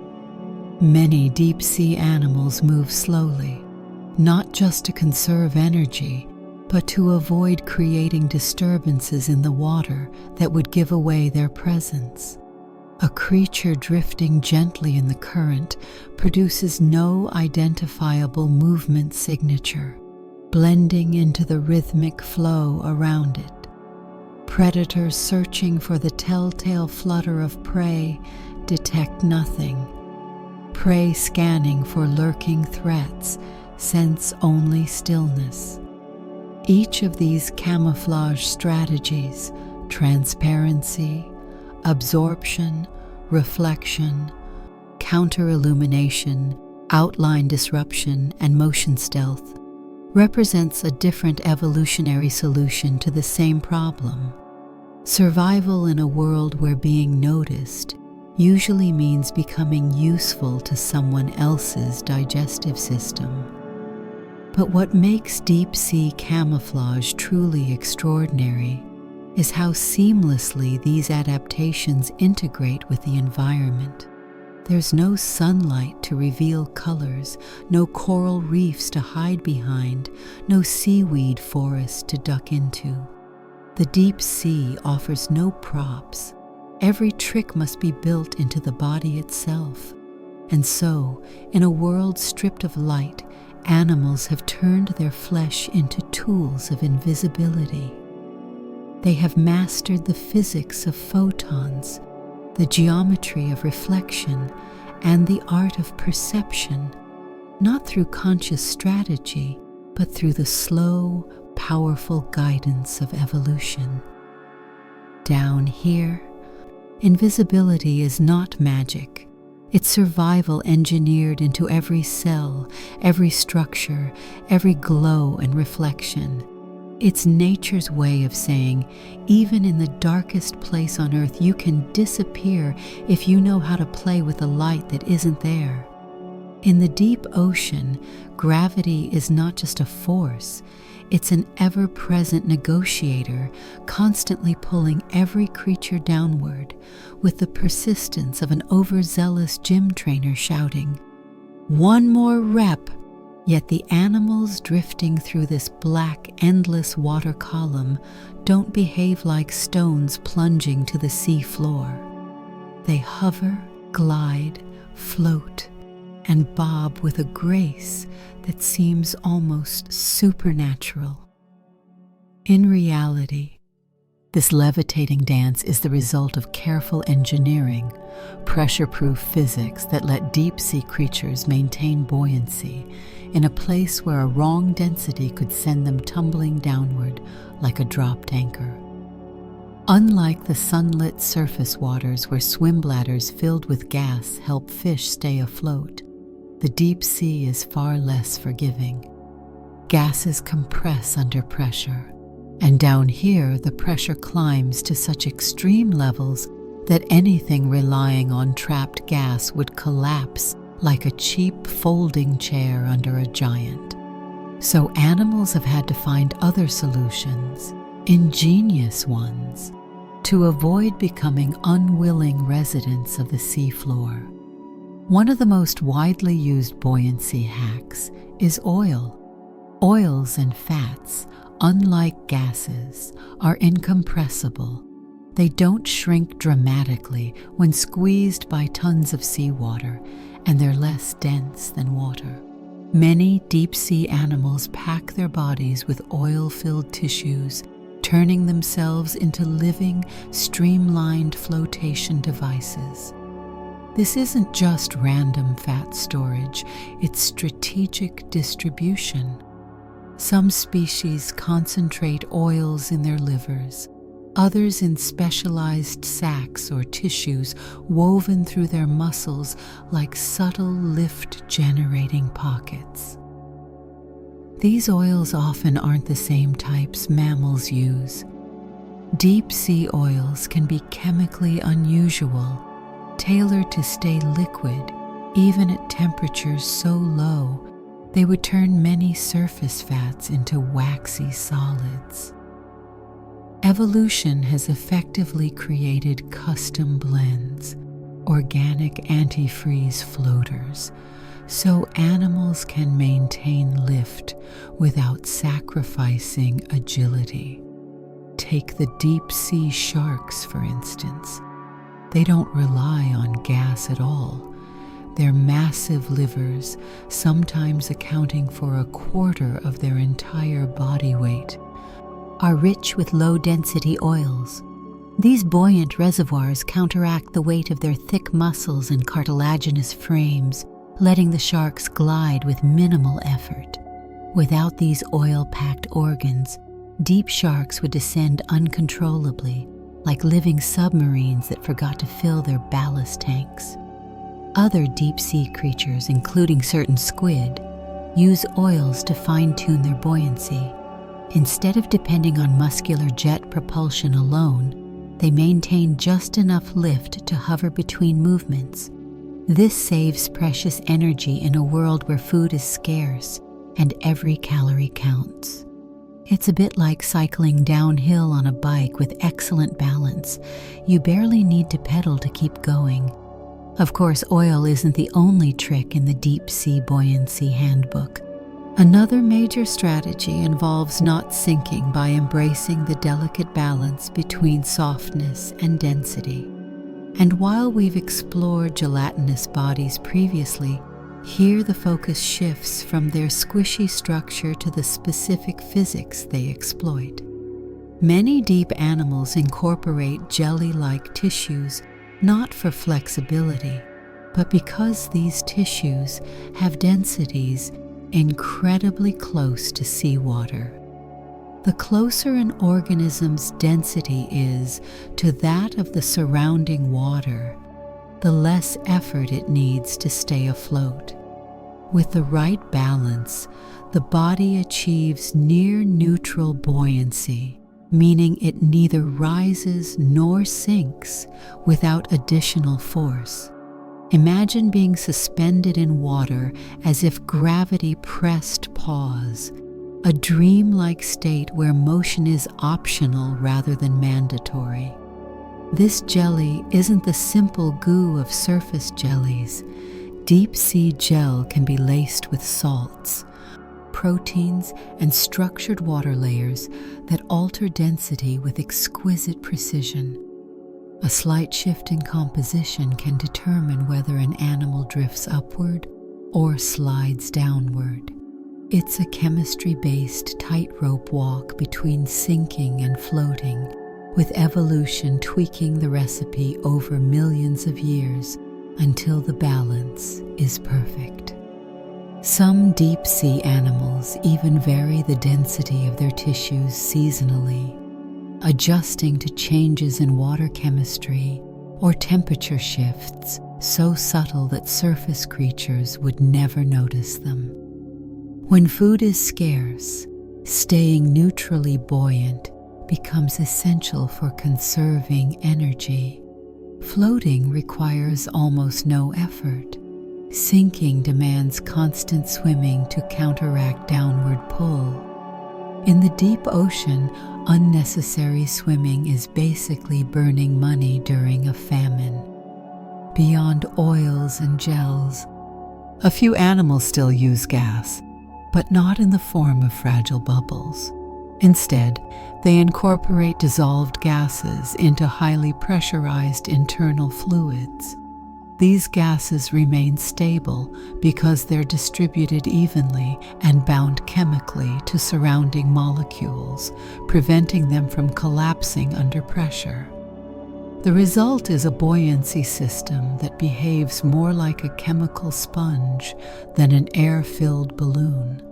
Many deep-sea animals move slowly, not just to conserve energy, but to avoid creating disturbances in the water that would give away their presence. A creature drifting gently in the current produces no identifiable movement signature, blending into the rhythmic flow around it. Predators searching for the telltale flutter of prey detect nothing. Prey scanning for lurking threats sense only stillness. Each of these camouflage strategies, transparency, absorption, reflection, counter-illumination, outline disruption, and motion stealth, represents a different evolutionary solution to the same problem. Survival in a world where being noticed usually means becoming useful to someone else's digestive system. But what makes deep-sea camouflage truly extraordinary is how seamlessly these adaptations integrate with the environment. There's no sunlight to reveal colors, no coral reefs to hide behind, no seaweed forest to duck into. The deep sea offers no props. Every trick must be built into the body itself. And so, in a world stripped of light, animals have turned their flesh into tools of invisibility. They have mastered the physics of photons, the geometry of reflection, and the art of perception, not through conscious strategy, but through the slow, powerful guidance of evolution. Down here, invisibility is not magic. It's survival engineered into every cell, every structure, every glow and reflection. It's nature's way of saying, even in the darkest place on Earth, you can disappear if you know how to play with a light that isn't there. In the deep ocean, gravity is not just a force, it's an ever-present negotiator, constantly pulling every creature downward, with the persistence of an overzealous gym trainer shouting, "One more rep!" Yet the animals drifting through this black, endless water column don't behave like stones plunging to the sea floor. They hover, glide, float, and bob with a grace that seems almost supernatural. In reality, this levitating dance is the result of careful engineering, pressure-proof physics that let deep-sea creatures maintain buoyancy in a place where a wrong density could send them tumbling downward like a dropped anchor. Unlike the sunlit surface waters where swim bladders filled with gas help fish stay afloat, the deep sea is far less forgiving. Gases compress under pressure, and down here the pressure climbs to such extreme levels that anything relying on trapped gas would collapse like a cheap folding chair under a giant. So animals have had to find other solutions, ingenious ones, to avoid becoming unwilling residents of the seafloor. One of the most widely used buoyancy hacks is oil. Oils and fats, unlike gases, are incompressible. They don't shrink dramatically when squeezed by tons of seawater, and they're less dense than water. Many deep-sea animals pack their bodies with oil-filled tissues, turning themselves into living, streamlined flotation devices. This isn't just random fat storage, it's strategic distribution. Some species concentrate oils in their livers, others in specialized sacs or tissues woven through their muscles like subtle lift-generating pockets. These oils often aren't the same types mammals use. Deep sea oils can be chemically unusual, tailored to stay liquid, even at temperatures so low they would turn many surface fats into waxy solids. Evolution has effectively created custom blends, organic antifreeze floaters, so animals can maintain lift without sacrificing agility. Take the deep sea sharks, for instance. They don't rely on gas at all. Their massive livers, sometimes accounting for a quarter of their entire body weight, are rich with low-density oils. These buoyant reservoirs counteract the weight of their thick muscles and cartilaginous frames, letting the sharks glide with minimal effort. Without these oil-packed organs, deep sharks would descend uncontrollably, like living submarines that forgot to fill their ballast tanks. Other deep-sea creatures, including certain squid, use oils to fine-tune their buoyancy. Instead of depending on muscular jet propulsion alone, they maintain just enough lift to hover between movements. This saves precious energy in a world where food is scarce and every calorie counts. It's a bit like cycling downhill on a bike with excellent balance. You barely need to pedal to keep going. Of course, oil isn't the only trick in the Deep Sea Buoyancy Handbook. Another major strategy involves not sinking by embracing the delicate balance between softness and density. And while we've explored gelatinous bodies previously, here the focus shifts from their squishy structure to the specific physics they exploit. Many deep animals incorporate jelly-like tissues not for flexibility, but because these tissues have densities incredibly close to seawater. The closer an organism's density is to that of the surrounding water, the less effort it needs to stay afloat. With the right balance, the body achieves near-neutral buoyancy, meaning it neither rises nor sinks without additional force. Imagine being suspended in water as if gravity pressed pause, a dreamlike state where motion is optional rather than mandatory. This jelly isn't the simple goo of surface jellies. Deep sea gel can be laced with salts, proteins, and structured water layers that alter density with exquisite precision. A slight shift in composition can determine whether an animal drifts upward or slides downward. It's a chemistry-based tightrope walk between sinking and floating, with evolution tweaking the recipe over millions of years until the balance is perfect. Some deep-sea animals even vary the density of their tissues seasonally, adjusting to changes in water chemistry or temperature shifts so subtle that surface creatures would never notice them. When food is scarce, staying neutrally buoyant becomes essential for conserving energy. Floating requires almost no effort. Sinking demands constant swimming to counteract downward pull. In the deep ocean, unnecessary swimming is basically burning money during a famine. Beyond oils and gels, a few animals still use gas, but not in the form of fragile bubbles. Instead, they incorporate dissolved gases into highly pressurized internal fluids. These gases remain stable because they're distributed evenly and bound chemically to surrounding molecules, preventing them from collapsing under pressure. The result is a buoyancy system that behaves more like a chemical sponge than an air-filled balloon.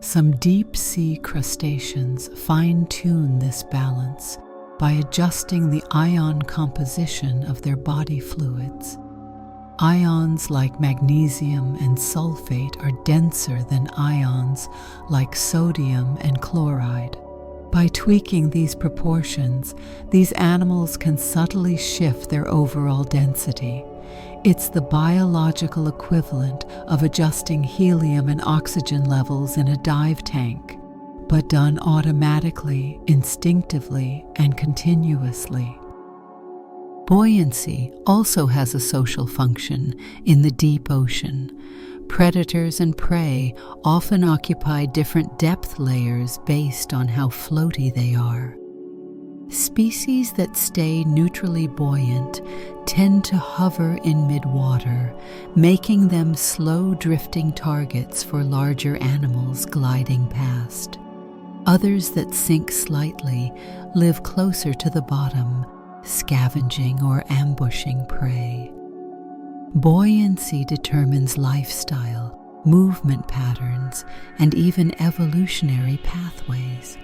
Some deep-sea crustaceans fine-tune this balance by adjusting the ion composition of their body fluids. Ions like magnesium and sulfate are denser than ions like sodium and chloride. By tweaking these proportions, these animals can subtly shift their overall density. It's the biological equivalent of adjusting helium and oxygen levels in a dive tank, but done automatically, instinctively, and continuously. Buoyancy also has a social function in the deep ocean. Predators and prey often occupy different depth layers based on how floaty they are. Species that stay neutrally buoyant tend to hover in mid-water, making them slow drifting targets for larger animals gliding past. Others that sink slightly live closer to the bottom, scavenging or ambushing prey. Buoyancy determines lifestyle, movement patterns, and even evolutionary pathways.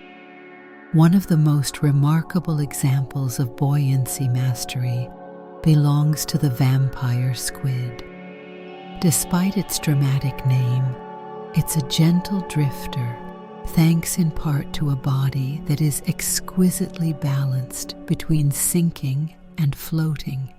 One of the most remarkable examples of buoyancy mastery belongs to the vampire squid. Despite its dramatic name, it's a gentle drifter, thanks in part to a body that is exquisitely balanced between sinking and floating.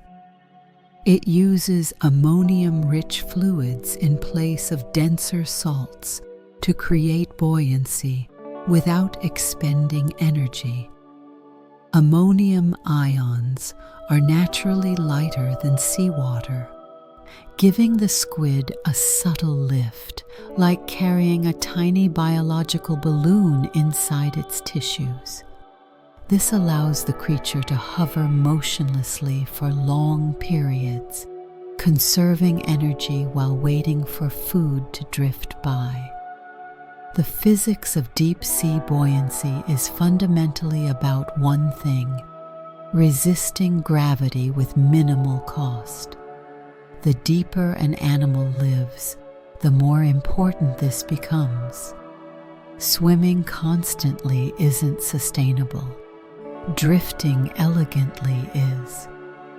It uses ammonium-rich fluids in place of denser salts to create buoyancy without expending energy. Ammonium ions are naturally lighter than seawater, giving the squid a subtle lift, like carrying a tiny biological balloon inside its tissues. This allows the creature to hover motionlessly for long periods, conserving energy while waiting for food to drift by. The physics of deep-sea buoyancy is fundamentally about one thing: resisting gravity with minimal cost. The deeper an animal lives, the more important this becomes. Swimming constantly isn't sustainable. Drifting elegantly is.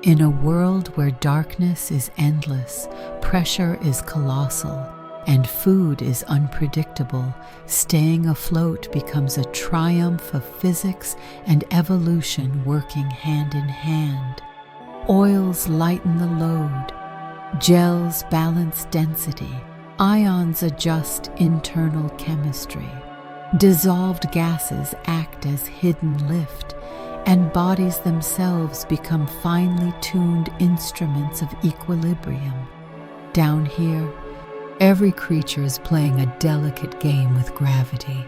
In a world where darkness is endless, pressure is colossal, and food is unpredictable, staying afloat becomes a triumph of physics and evolution working hand in hand. Oils lighten the load, gels balance density, ions adjust internal chemistry, dissolved gases act as hidden lift, and bodies themselves become finely tuned instruments of equilibrium. Down here, every creature is playing a delicate game with gravity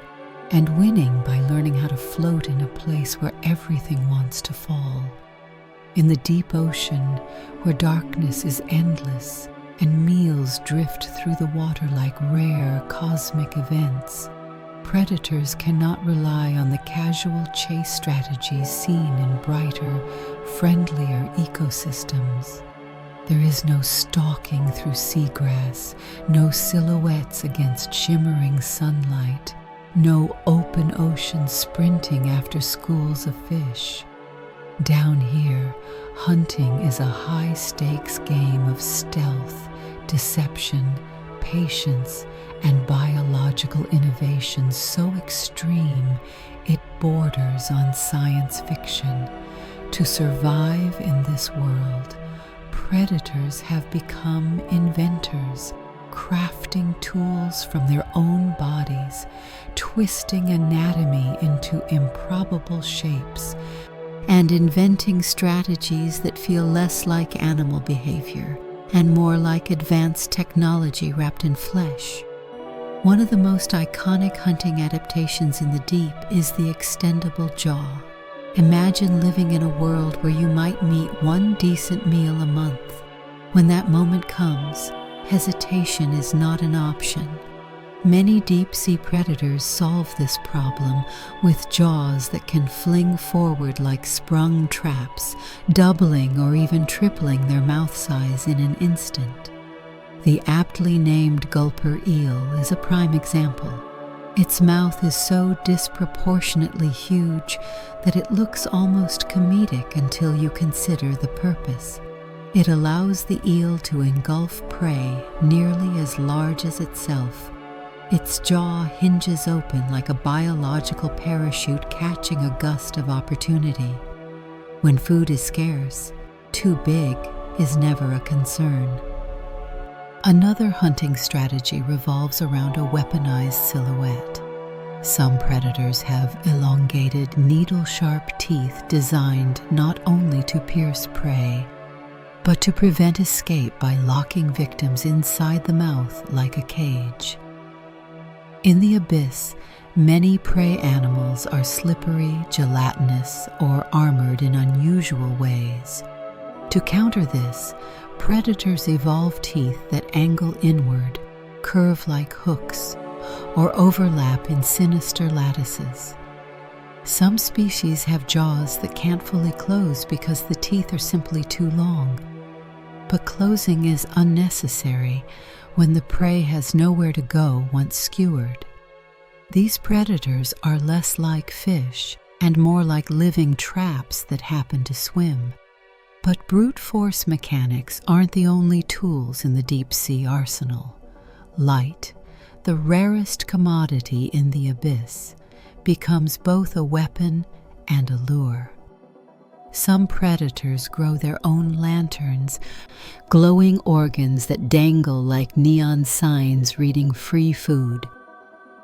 and winning by learning how to float in a place where everything wants to fall. In the deep ocean, where darkness is endless and meals drift through the water like rare cosmic events, predators cannot rely on the casual chase strategies seen in brighter, friendlier ecosystems. There is no stalking through seagrass, no silhouettes against shimmering sunlight, no open ocean sprinting after schools of fish. Down here, hunting is a high-stakes game of stealth, deception, patience, and biological innovation so extreme it borders on science fiction. To survive in this world, predators have become inventors, crafting tools from their own bodies, twisting anatomy into improbable shapes, and inventing strategies that feel less like animal behavior and more like advanced technology wrapped in flesh. One of the most iconic hunting adaptations in the deep is the extendable jaw. Imagine living in a world where you might meet one decent meal a month. When that moment comes, hesitation is not an option. Many deep-sea predators solve this problem with jaws that can fling forward like sprung traps, doubling or even tripling their mouth size in an instant. The aptly named gulper eel is a prime example. Its mouth is so disproportionately huge that it looks almost comedic until you consider the purpose. It allows the eel to engulf prey nearly as large as itself. Its jaw hinges open like a biological parachute catching a gust of opportunity. When food is scarce, too big is never a concern. Another hunting strategy revolves around a weaponized silhouette. Some predators have elongated, needle-sharp teeth designed not only to pierce prey, but to prevent escape by locking victims inside the mouth like a cage. In the abyss, many prey animals are slippery, gelatinous, or armored in unusual ways. To counter this, predators evolve teeth that angle inward, curve like hooks, or overlap in sinister lattices. Some species have jaws that can't fully close because the teeth are simply too long. But closing is unnecessary when the prey has nowhere to go once skewered. These predators are less like fish and more like living traps that happen to swim. But brute force mechanics aren't the only tools in the deep sea arsenal. Light, the rarest commodity in the abyss, becomes both a weapon and a lure. Some predators grow their own lanterns, glowing organs that dangle like neon signs reading free food.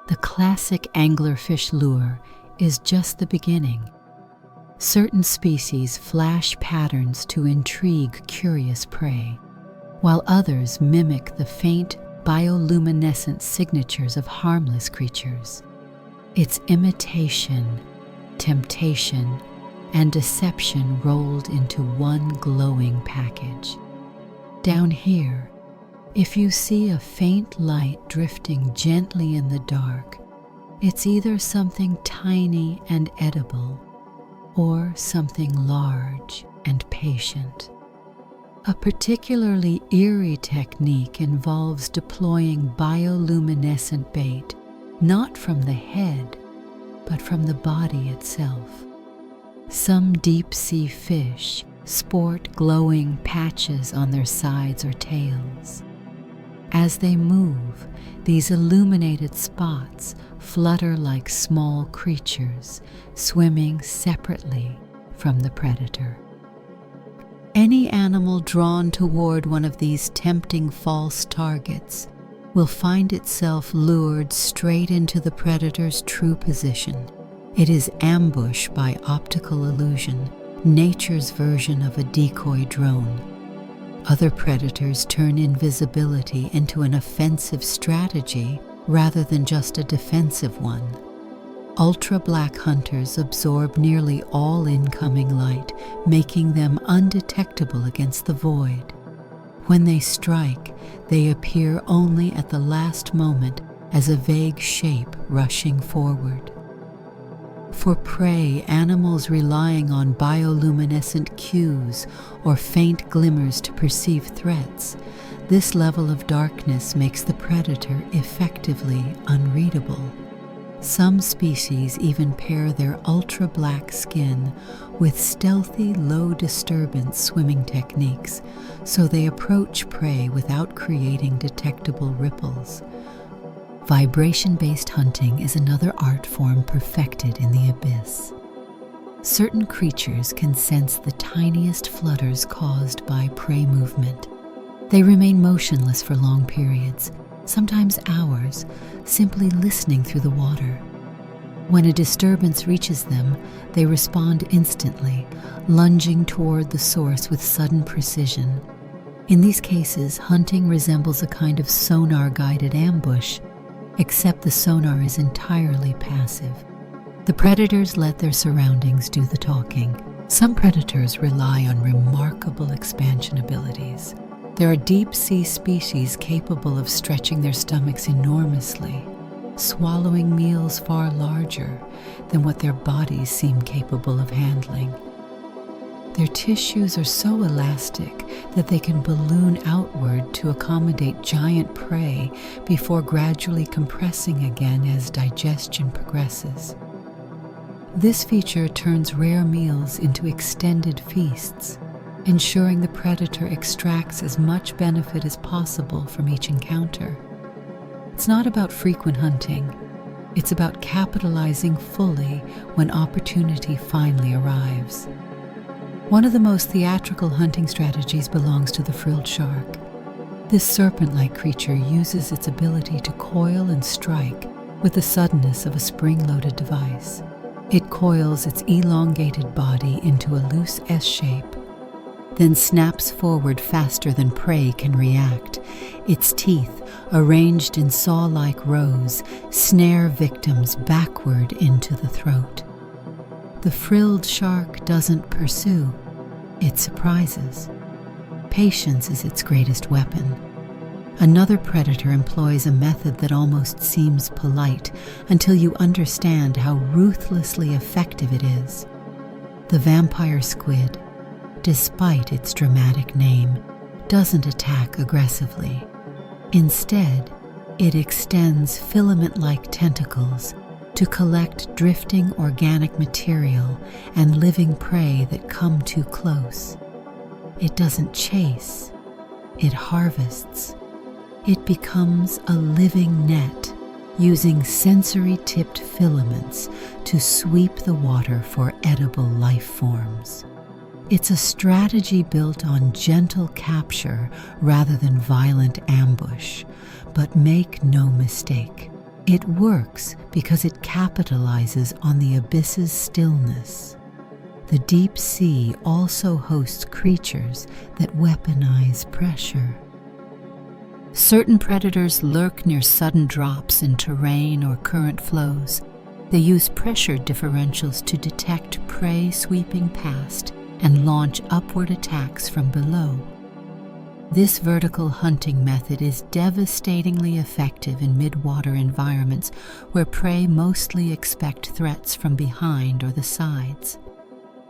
The classic anglerfish lure is just the beginning. Certain species flash patterns to intrigue curious prey, while others mimic the faint bioluminescent signatures of harmless creatures. It's imitation, temptation, and deception rolled into one glowing package. Down here, if you see a faint light drifting gently in the dark, it's either something tiny and edible or something large and patient. A particularly eerie technique involves deploying bioluminescent bait, not from the head, but from the body itself. Some deep-sea fish sport glowing patches on their sides or tails. As they move, these illuminated spots flutter like small creatures, swimming separately from the predator. Any animal drawn toward one of these tempting false targets will find itself lured straight into the predator's true position. It is ambush by optical illusion, nature's version of a decoy drone. Other predators turn invisibility into an offensive strategy rather than just a defensive one. Ultra-black hunters absorb nearly all incoming light, making them undetectable against the void. When they strike, they appear only at the last moment as a vague shape rushing forward. For prey, animals relying on bioluminescent cues or faint glimmers to perceive threats, this level of darkness makes the predator effectively unreadable. Some species even pair their ultra-black skin with stealthy, low-disturbance swimming techniques, so they approach prey without creating detectable ripples. Vibration-based hunting is another art form perfected in the abyss. Certain creatures can sense the tiniest flutters caused by prey movement. They remain motionless for long periods, sometimes hours, simply listening through the water. When a disturbance reaches them, they respond instantly, lunging toward the source with sudden precision. In these cases, hunting resembles a kind of sonar-guided ambush, except the sonar is entirely passive. The predators let their surroundings do the talking. Some predators rely on remarkable expansion abilities. There are deep-sea species capable of stretching their stomachs enormously, swallowing meals far larger than what their bodies seem capable of handling. Their tissues are so elastic that they can balloon outward to accommodate giant prey before gradually compressing again as digestion progresses. This feature turns rare meals into extended feasts. ensuring the predator extracts as much benefit as possible from each encounter. It's not about frequent hunting. It's about capitalizing fully when opportunity finally arrives. One of the most theatrical hunting strategies belongs to the frilled shark. This serpent-like creature uses its ability to coil and strike with the suddenness of a spring-loaded device. It coils its elongated body into a loose S shape, then snaps forward faster than prey can react. Its teeth, arranged in saw-like rows, snare victims backward into the throat. The frilled shark doesn't pursue, it surprises. Patience is its greatest weapon. Another predator employs a method that almost seems polite until you understand how ruthlessly effective it is. The vampire squid, despite its dramatic name, doesn't attack aggressively. Instead, it extends filament-like tentacles to collect drifting organic material and living prey that come too close. It doesn't chase, it harvests. It becomes a living net, using sensory-tipped filaments to sweep the water for edible life forms. It's a strategy built on gentle capture rather than violent ambush, but make no mistake, it works because it capitalizes on the abyss's stillness. The deep sea also hosts creatures that weaponize pressure. Certain predators lurk near sudden drops in terrain or current flows. They use pressure differentials to detect prey sweeping past and launch upward attacks from below. This vertical hunting method is devastatingly effective in midwater environments where prey mostly expect threats from behind or the sides.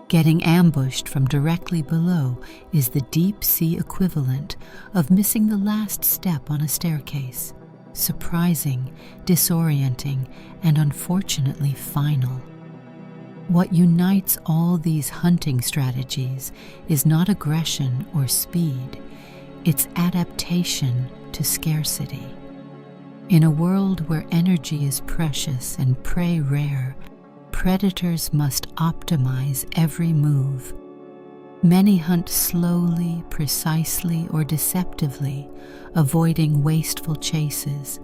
Getting ambushed from directly below is the deep sea equivalent of missing the last step on a staircase. Surprising, disorienting, and unfortunately final. What unites all these hunting strategies is not aggression or speed, it's adaptation to scarcity. In a world where energy is precious and prey rare, predators must optimize every move. Many hunt slowly, precisely, or deceptively, avoiding wasteful chases.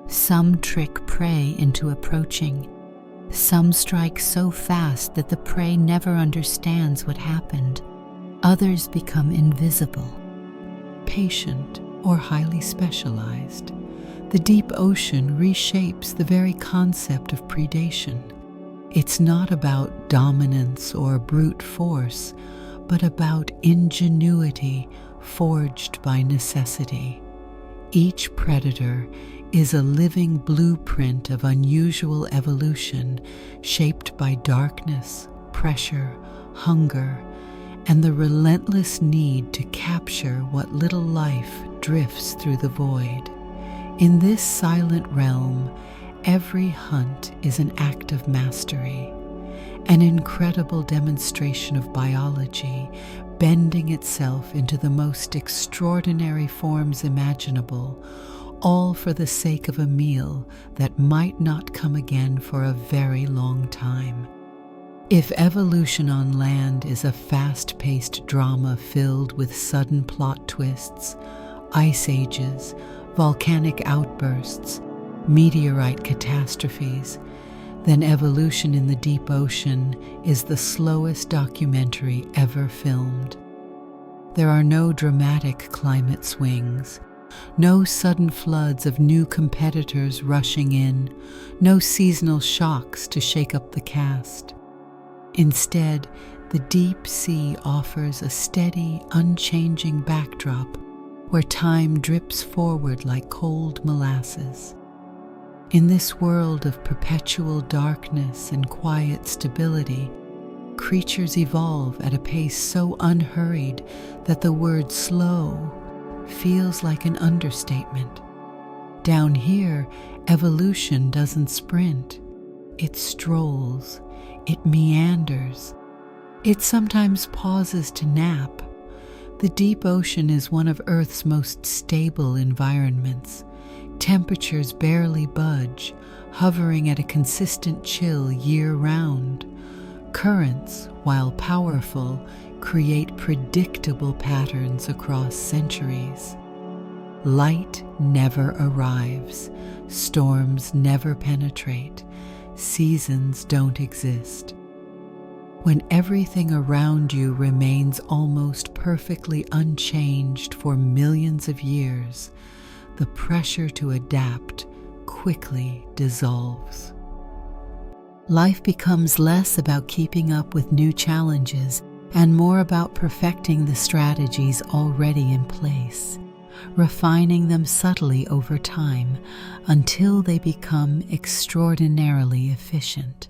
Some trick prey into approaching. Some strike so fast that the prey never understands what happened. Others become invisible. Patient or highly specialized, the deep ocean reshapes the very concept of predation. It's not about dominance or brute force, but about ingenuity forged by necessity. Each predator is a living blueprint of unusual evolution shaped by darkness, pressure, hunger, and the relentless need to capture what little life drifts through the void. In this silent realm, every hunt is an act of mastery, an incredible demonstration of biology, bending itself into the most extraordinary forms imaginable, all for the sake of a meal that might not come again for a very long time. If evolution on land is a fast-paced drama filled with sudden plot twists, ice ages, volcanic outbursts, meteorite catastrophes, then evolution in the deep ocean is the slowest documentary ever filmed. There are no dramatic climate swings, no sudden floods of new competitors rushing in, no seasonal shocks to shake up the cast. Instead, the deep sea offers a steady, unchanging backdrop where time drips forward like cold molasses. In this world of perpetual darkness and quiet stability, creatures evolve at a pace so unhurried that the word slow feels like an understatement. Down here, evolution doesn't sprint. It strolls, it meanders. It sometimes pauses to nap, The deep ocean is one of Earth's most stable environments. Temperatures barely budge, hovering at a consistent chill year-round. Currents, while powerful, create predictable patterns across centuries. Light never arrives, storms never penetrate, seasons don't exist. When everything around you remains almost perfectly unchanged for millions of years, the pressure to adapt quickly dissolves. Life becomes less about keeping up with new challenges and more about perfecting the strategies already in place, refining them subtly over time until they become extraordinarily efficient.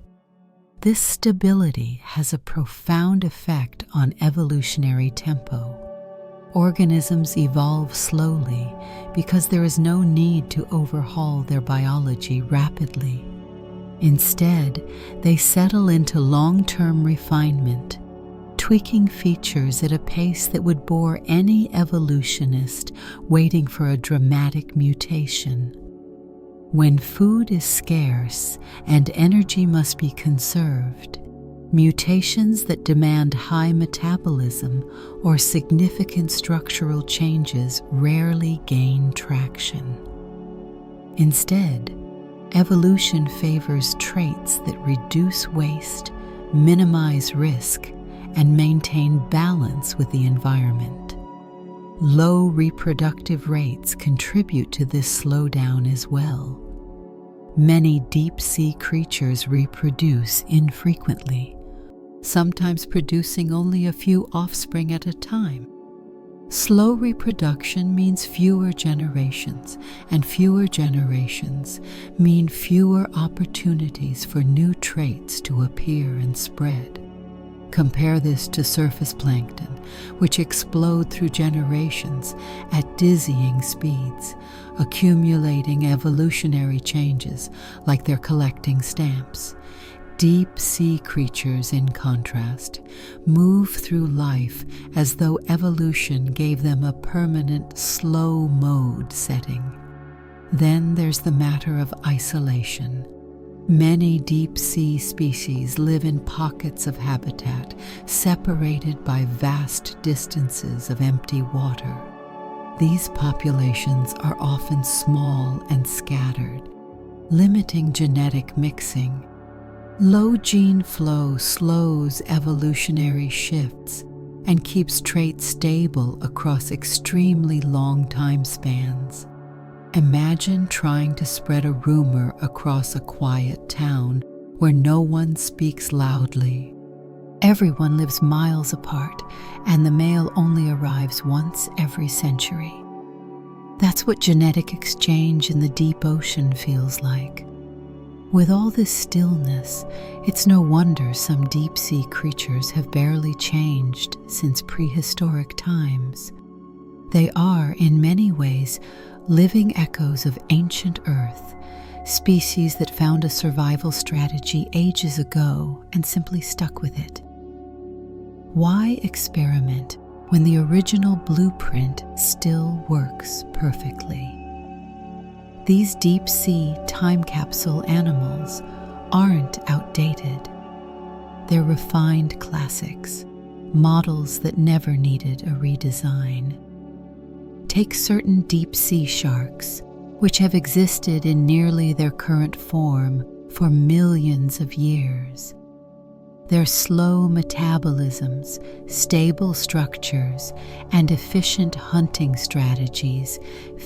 This stability has a profound effect on evolutionary tempo. Organisms evolve slowly because there is no need to overhaul their biology rapidly. Instead, they settle into long-term refinement, tweaking features at a pace that would bore any evolutionist waiting for a dramatic mutation. When food is scarce and energy must be conserved, mutations that demand high metabolism or significant structural changes rarely gain traction. Instead, evolution favors traits that reduce waste, minimize risk, and maintain balance with the environment. Low reproductive rates contribute to this slowdown as well. Many deep-sea creatures reproduce infrequently, sometimes producing only a few offspring at a time. Slow reproduction means fewer generations, and fewer generations mean fewer opportunities for new traits to appear and spread. Compare this to surface plankton, which explode through generations at dizzying speeds, accumulating evolutionary changes like they're collecting stamps. Deep sea creatures, in contrast, move through life as though evolution gave them a permanent slow mode setting. Then there's the matter of isolation. Many deep-sea species live in pockets of habitat, separated by vast distances of empty water. These populations are often small and scattered, limiting genetic mixing. Low gene flow slows evolutionary shifts and keeps traits stable across extremely long time spans. Imagine trying to spread a rumor across a quiet town where no one speaks loudly. Everyone lives miles apart, and the mail only arrives once every century. That's what genetic exchange in the deep ocean feels like. With all this stillness, it's no wonder some deep-sea creatures have barely changed since prehistoric times. They are, in many ways, living echoes of ancient Earth, species that found a survival strategy ages ago and simply stuck with it. Why experiment when the original blueprint still works perfectly? These deep-sea time capsule animals aren't outdated. They're refined classics, models that never needed a redesign. Take certain deep-sea sharks, which have existed in nearly their current form for millions of years. Their slow metabolisms, stable structures, and efficient hunting strategies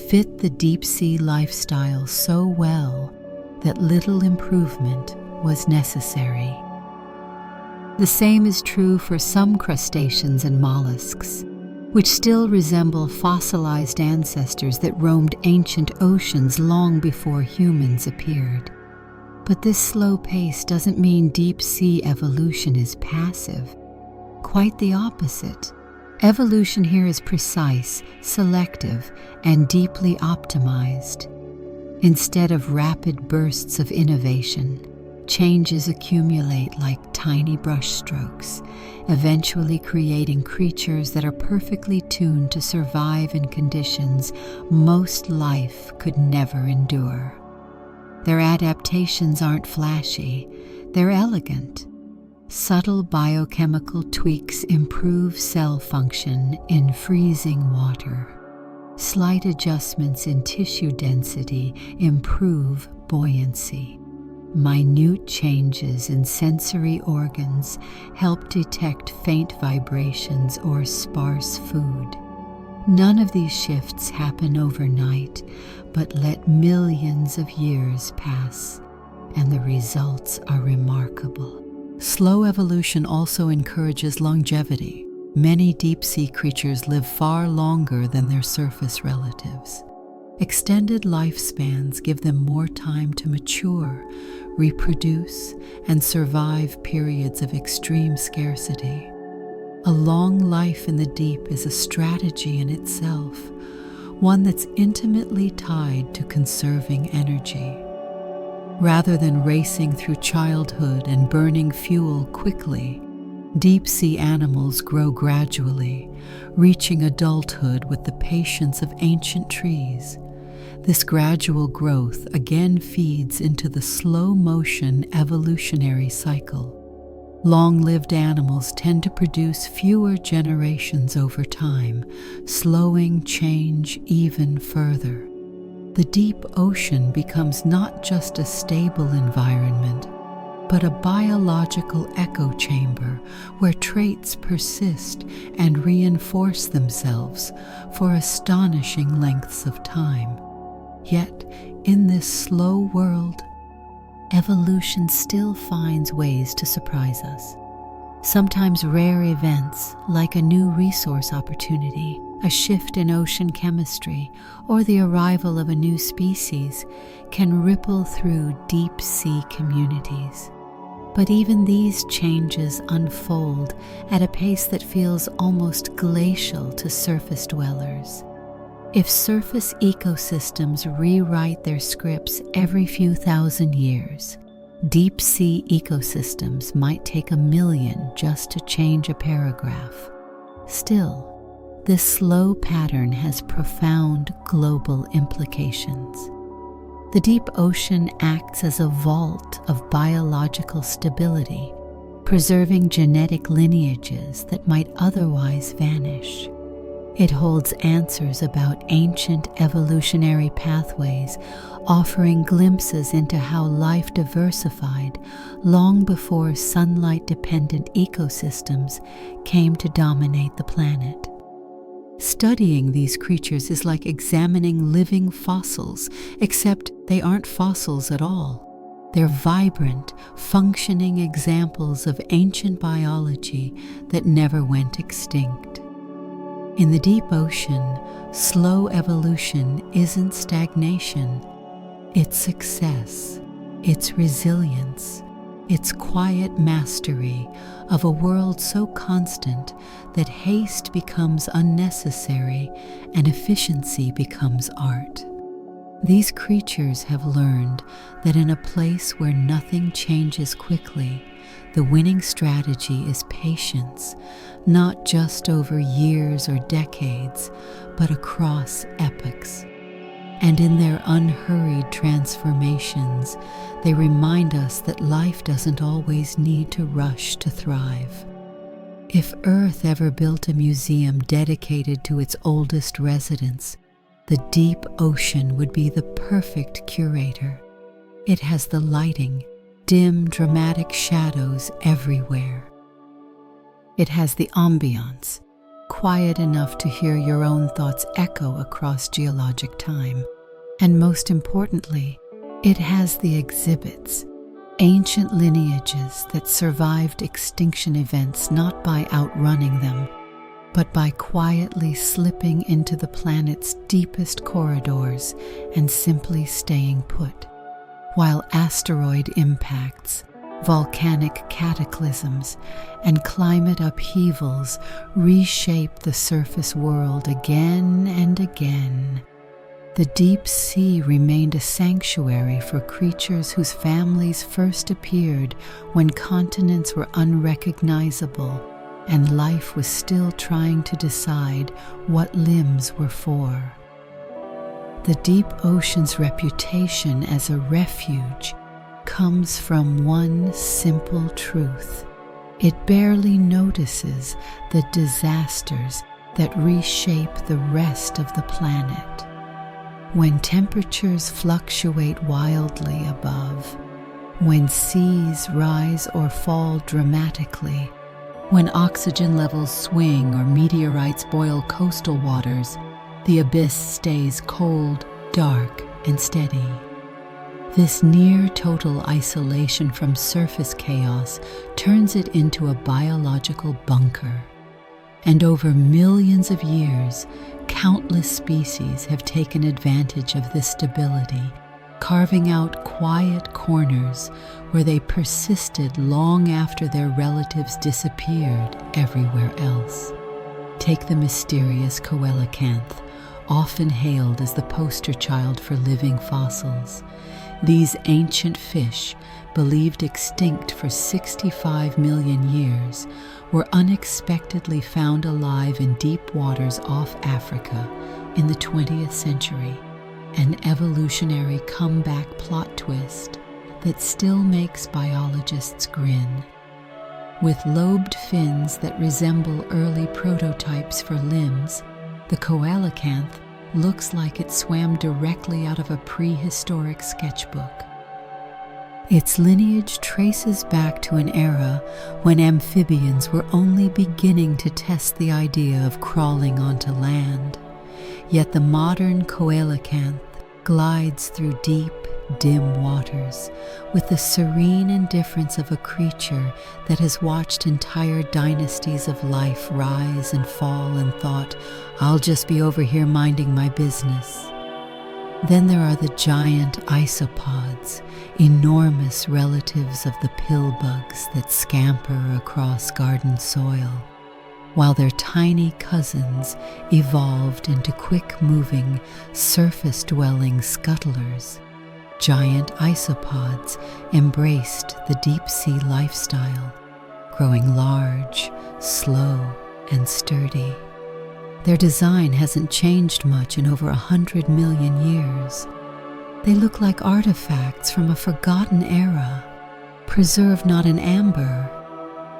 fit the deep-sea lifestyle so well that little improvement was necessary. The same is true for some crustaceans and mollusks, which still resemble fossilized ancestors that roamed ancient oceans long before humans appeared. But this slow pace doesn't mean deep-sea evolution is passive. Quite the opposite. Evolution here is precise, selective, and deeply optimized. Instead of rapid bursts of innovation, Changes accumulate like tiny brush strokes, eventually creating creatures that are perfectly tuned to survive in conditions most life could never endure. Their adaptations aren't flashy, they're elegant. Subtle biochemical tweaks improve cell function in freezing water. Slight adjustments in tissue density improve buoyancy. Minute changes in sensory organs help detect faint vibrations or sparse food. None of these shifts happen overnight, but let millions of years pass, and the results are remarkable. Slow evolution also encourages longevity. Many deep-sea creatures live far longer than their surface relatives. Extended lifespans give them more time to mature, reproduce, and survive periods of extreme scarcity. A long life in the deep is a strategy in itself, one that's intimately tied to conserving energy. Rather than racing through childhood and burning fuel quickly, deep-sea animals grow gradually, reaching adulthood with the patience of ancient trees. This gradual growth again feeds into the slow-motion evolutionary cycle. Long-lived animals tend to produce fewer generations over time, slowing change even further. The deep ocean becomes not just a stable environment, but a biological echo chamber where traits persist and reinforce themselves for astonishing lengths of time. Yet, in this slow world, evolution still finds ways to surprise us. Sometimes rare events, like a new resource opportunity, a shift in ocean chemistry, or the arrival of a new species, can ripple through deep-sea communities. But even these changes unfold at a pace that feels almost glacial to surface dwellers. If surface ecosystems rewrite their scripts every few thousand years, deep-sea ecosystems might take 1,000,000 just to change a paragraph. Still, this slow pattern has profound global implications. The deep ocean acts as a vault of biological stability, preserving genetic lineages that might otherwise vanish. It holds answers about ancient evolutionary pathways, offering glimpses into how life diversified long before sunlight-dependent ecosystems came to dominate the planet. Studying these creatures is like examining living fossils, except they aren't fossils at all. They're vibrant, functioning examples of ancient biology that never went extinct. In the deep ocean, slow evolution isn't stagnation. It's success, it's resilience, it's quiet mastery of a world so constant that haste becomes unnecessary and efficiency becomes art. These creatures have learned that in a place where nothing changes quickly, the winning strategy is patience, not just over years or decades, but across epochs. And in their unhurried transformations, they remind us that life doesn't always need to rush to thrive. If Earth ever built a museum dedicated to its oldest residents, the deep ocean would be the perfect curator. It has the lighting, dim, dramatic shadows everywhere. It has the ambiance, quiet enough to hear your own thoughts echo across geologic time. And most importantly, it has the exhibits, ancient lineages that survived extinction events not by outrunning them, but by quietly slipping into the planet's deepest corridors and simply staying put. While asteroid impacts, volcanic cataclysms, and climate upheavals reshape the surface world again and again, The deep sea remained a sanctuary for creatures whose families first appeared when continents were unrecognizable and life was still trying to decide what limbs were for. The deep ocean's reputation as a refuge comes from one simple truth. It barely notices the disasters that reshape the rest of the planet. When temperatures fluctuate wildly above, when seas rise or fall dramatically, when oxygen levels swing or meteorites boil coastal waters, the abyss stays cold, dark, and steady. This near-total isolation from surface chaos turns it into a biological bunker. And over millions of years, countless species have taken advantage of this stability, carving out quiet corners where they persisted long after their relatives disappeared everywhere else. Take the mysterious coelacanth, often hailed as the poster child for living fossils. These ancient fish, believed extinct for 65 million years, were unexpectedly found alive in deep waters off Africa in the 20th century, an evolutionary comeback plot twist that still makes biologists grin. With lobed fins that resemble early prototypes for limbs, the coelacanth looks like it swam directly out of a prehistoric sketchbook. Its lineage traces back to an era when amphibians were only beginning to test the idea of crawling onto land. Yet the modern coelacanth glides through deep, dim waters with the serene indifference of a creature that has watched entire dynasties of life rise and fall and thought, "I'll just be over here minding my business." Then there are the giant isopods, enormous relatives of the pill-bugs that scamper across garden soil, while their tiny cousins evolved into quick-moving, surface-dwelling scuttlers. Giant isopods embraced the deep-sea lifestyle, growing large, slow, and sturdy. Their design hasn't changed much in over 100 million years. They look like artifacts from a forgotten era, preserved not in amber,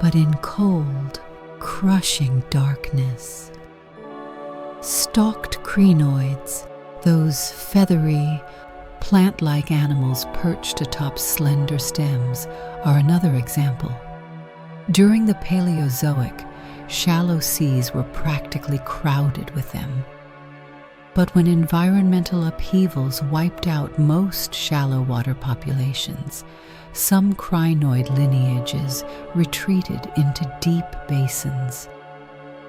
but in cold, crushing darkness. Stalked crinoids, those feathery, plant-like animals perched atop slender stems, are another example. During the Paleozoic, shallow seas were practically crowded with them. But when environmental upheavals wiped out most shallow water populations, some crinoid lineages retreated into deep basins.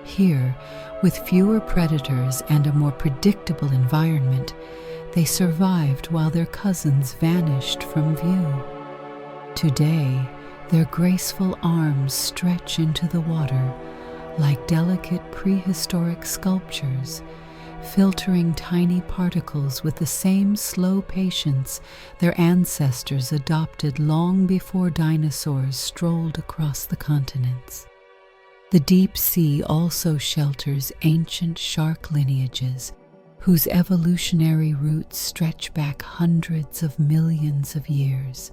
Here, with fewer predators and a more predictable environment, they survived while their cousins vanished from view. Today, their graceful arms stretch into the water like delicate prehistoric sculptures, filtering tiny particles with the same slow patience their ancestors adopted long before dinosaurs strolled across the continents. The deep sea also shelters ancient shark lineages whose evolutionary roots stretch back hundreds of millions of years.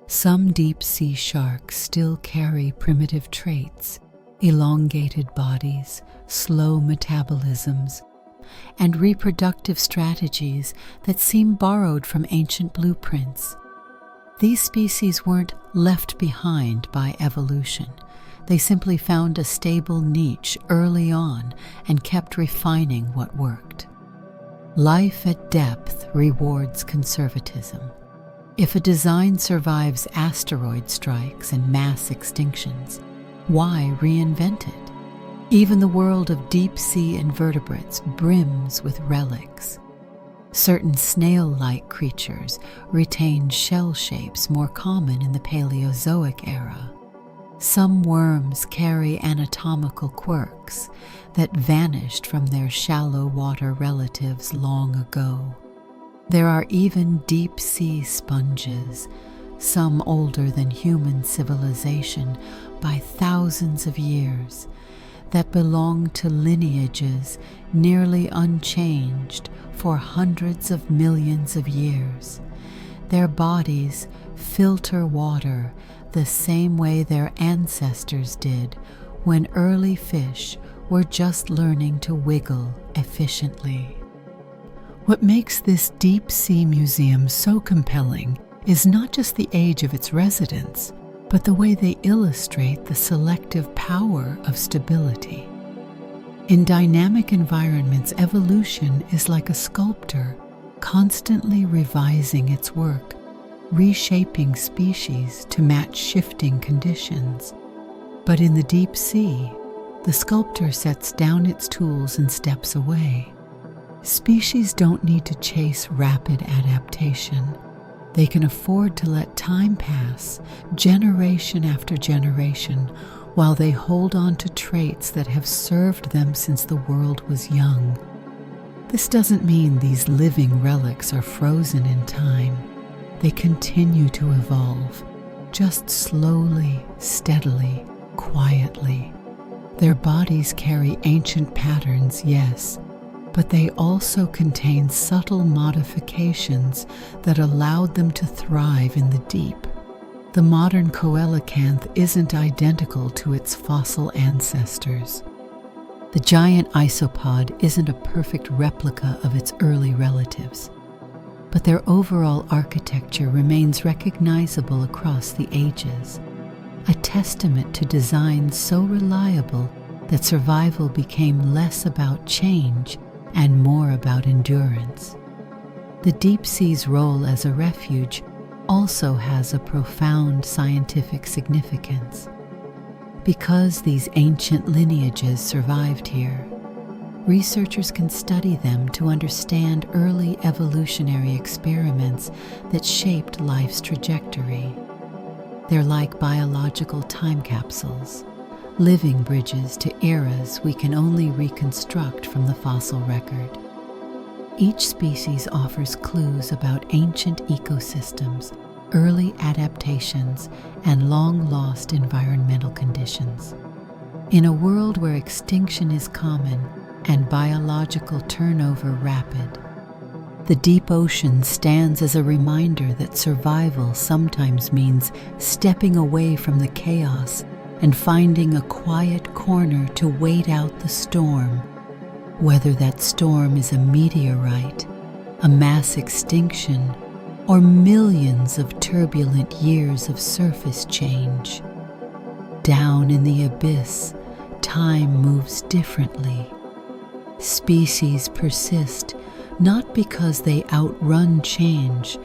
Some deep-sea sharks still carry primitive traits, elongated bodies, slow metabolisms, and reproductive strategies that seem borrowed from ancient blueprints. These species weren't left behind by evolution. They simply found a stable niche early on and kept refining what worked. Life at depth rewards conservatism. If a design survives asteroid strikes and mass extinctions, why reinvent it? Even the world of deep-sea invertebrates brims with relics. Certain snail-like creatures retain shell shapes more common in the Paleozoic era. Some worms carry anatomical quirks that vanished from their shallow water relatives long ago. There are even deep-sea sponges, some older than human civilization by thousands of years, that belong to lineages nearly unchanged for hundreds of millions of years. Their bodies filter water the same way their ancestors did when early fish were just learning to wiggle efficiently. What makes this deep-sea museum so compelling is not just the age of its residents, but the way they illustrate the selective power of stability. In dynamic environments, evolution is like a sculptor constantly revising its work, reshaping species to match shifting conditions. But in the deep sea, the sculptor sets down its tools and steps away. Species don't need to chase rapid adaptation. They can afford to let time pass, generation after generation, while they hold on to traits that have served them since the world was young. This doesn't mean these living relics are frozen in time. They continue to evolve, just slowly, steadily, quietly. Their bodies carry ancient patterns, yes, but they also contain subtle modifications that allowed them to thrive in the deep. The modern coelacanth isn't identical to its fossil ancestors. The giant isopod isn't a perfect replica of its early relatives, but their overall architecture remains recognizable across the ages, a testament to design so reliable that survival became less about change and more about endurance. The deep sea's role as a refuge also has a profound scientific significance. Because these ancient lineages survived here, researchers can study them to understand early evolutionary experiments that shaped life's trajectory. They're like biological time capsules, living bridges to eras we can only reconstruct from the fossil record. Each species offers clues about ancient ecosystems, early adaptations, and long-lost environmental conditions. In a world where extinction is common and biological turnover rapid, the deep ocean stands as a reminder that survival sometimes means stepping away from the chaos and finding a quiet corner to wait out the storm, whether that storm is a meteorite, a mass extinction, or millions of turbulent years of surface change. Down in the abyss, time moves differently. Species persist not because they outrun change,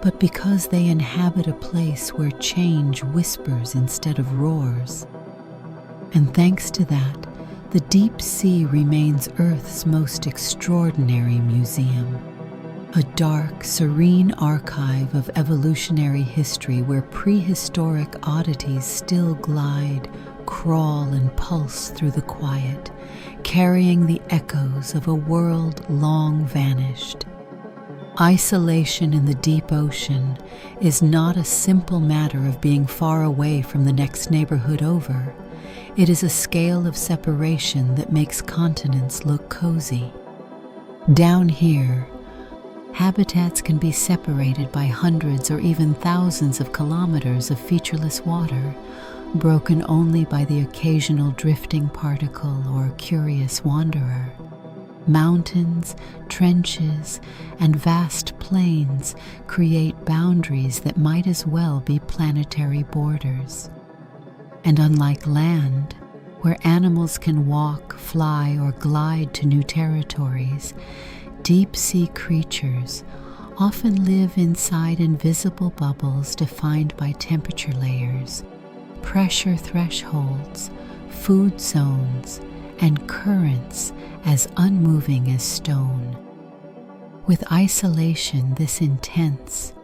but because they inhabit a place where change whispers instead of roars. And thanks to that, the deep sea remains Earth's most extraordinary museum. A dark, serene archive of evolutionary history where prehistoric oddities still glide, crawl, and pulse through the quiet, carrying the echoes of a world long vanished. Isolation in the deep ocean is not a simple matter of being far away from the next neighborhood over. It is a scale of separation that makes continents look cozy. Down here, habitats can be separated by hundreds or even thousands of kilometers of featureless water, broken only by the occasional drifting particle or curious wanderer. Mountains, trenches, and vast plains create boundaries that might as well be planetary borders. And unlike land, where animals can walk, fly, or glide to new territories, deep-sea creatures often live inside invisible bubbles defined by temperature layers, pressure thresholds, food zones, and currents as unmoving as stone. With isolation this intense,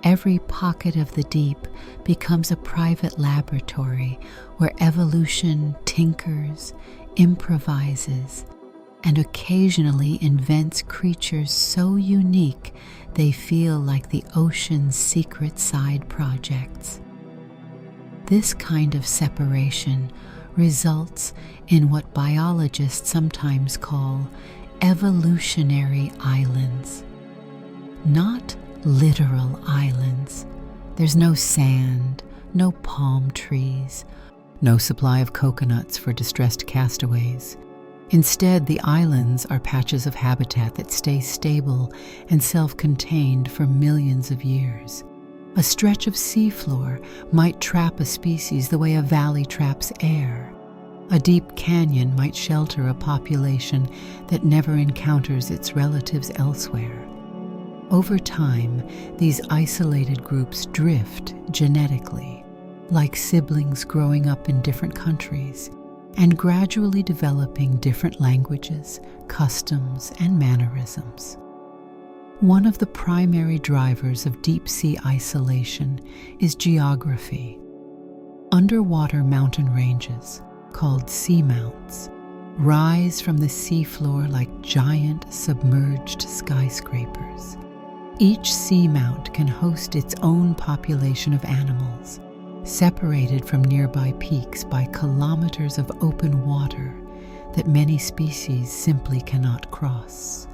every pocket of the deep becomes a private laboratory where evolution tinkers, improvises, and occasionally invents creatures so unique they feel like the ocean's secret side projects. This kind of separation results in what biologists sometimes call evolutionary islands. Not literal islands. There's no sand, no palm trees, no supply of coconuts for distressed castaways. Instead, the islands are patches of habitat that stay stable and self-contained for millions of years. A stretch of seafloor might trap a species the way a valley traps air. A deep canyon might shelter a population that never encounters its relatives elsewhere. Over time, these isolated groups drift genetically, like siblings growing up in different countries, and gradually developing different languages, customs, and mannerisms. One of the primary drivers of deep-sea isolation is geography. Underwater mountain ranges, called seamounts, rise from the seafloor like giant submerged skyscrapers. Each seamount can host its own population of animals, separated from nearby peaks by kilometers of open water that many species simply cannot cross.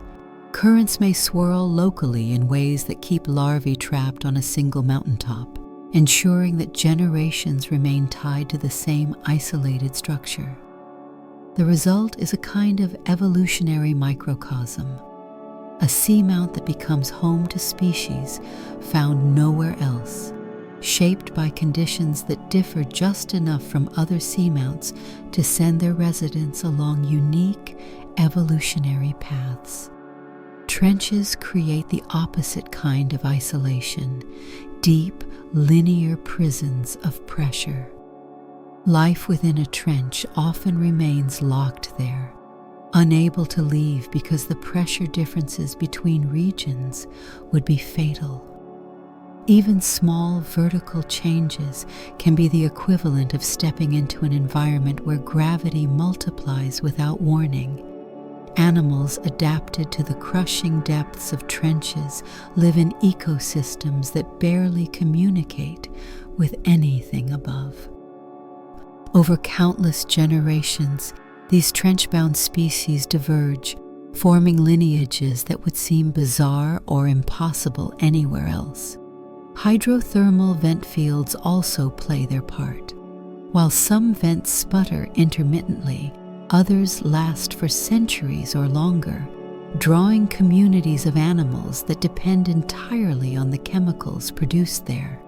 Currents may swirl locally in ways that keep larvae trapped on a single mountaintop, ensuring that generations remain tied to the same isolated structure. The result is a kind of evolutionary microcosm, a seamount that becomes home to species found nowhere else, shaped by conditions that differ just enough from other seamounts to send their residents along unique evolutionary paths. Trenches create the opposite kind of isolation, deep, linear prisons of pressure. Life within a trench often remains locked there, unable to leave because the pressure differences between regions would be fatal. Even small vertical changes can be the equivalent of stepping into an environment where gravity multiplies without warning. Animals adapted to the crushing depths of trenches live in ecosystems that barely communicate with anything above. Over countless generations, these trench-bound species diverge, forming lineages that would seem bizarre or impossible anywhere else. Hydrothermal vent fields also play their part. While some vents sputter intermittently, others last for centuries or longer, drawing communities of animals that depend entirely on the chemicals produced there.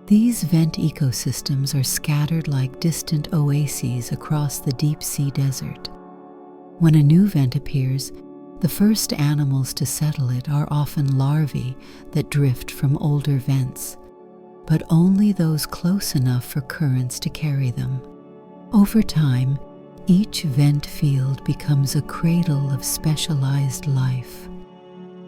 These vent ecosystems are scattered like distant oases across the deep-sea desert. When a new vent appears, the first animals to settle it are often larvae that drift from older vents, but only those close enough for currents to carry them. Over time, each vent field becomes a cradle of specialized life.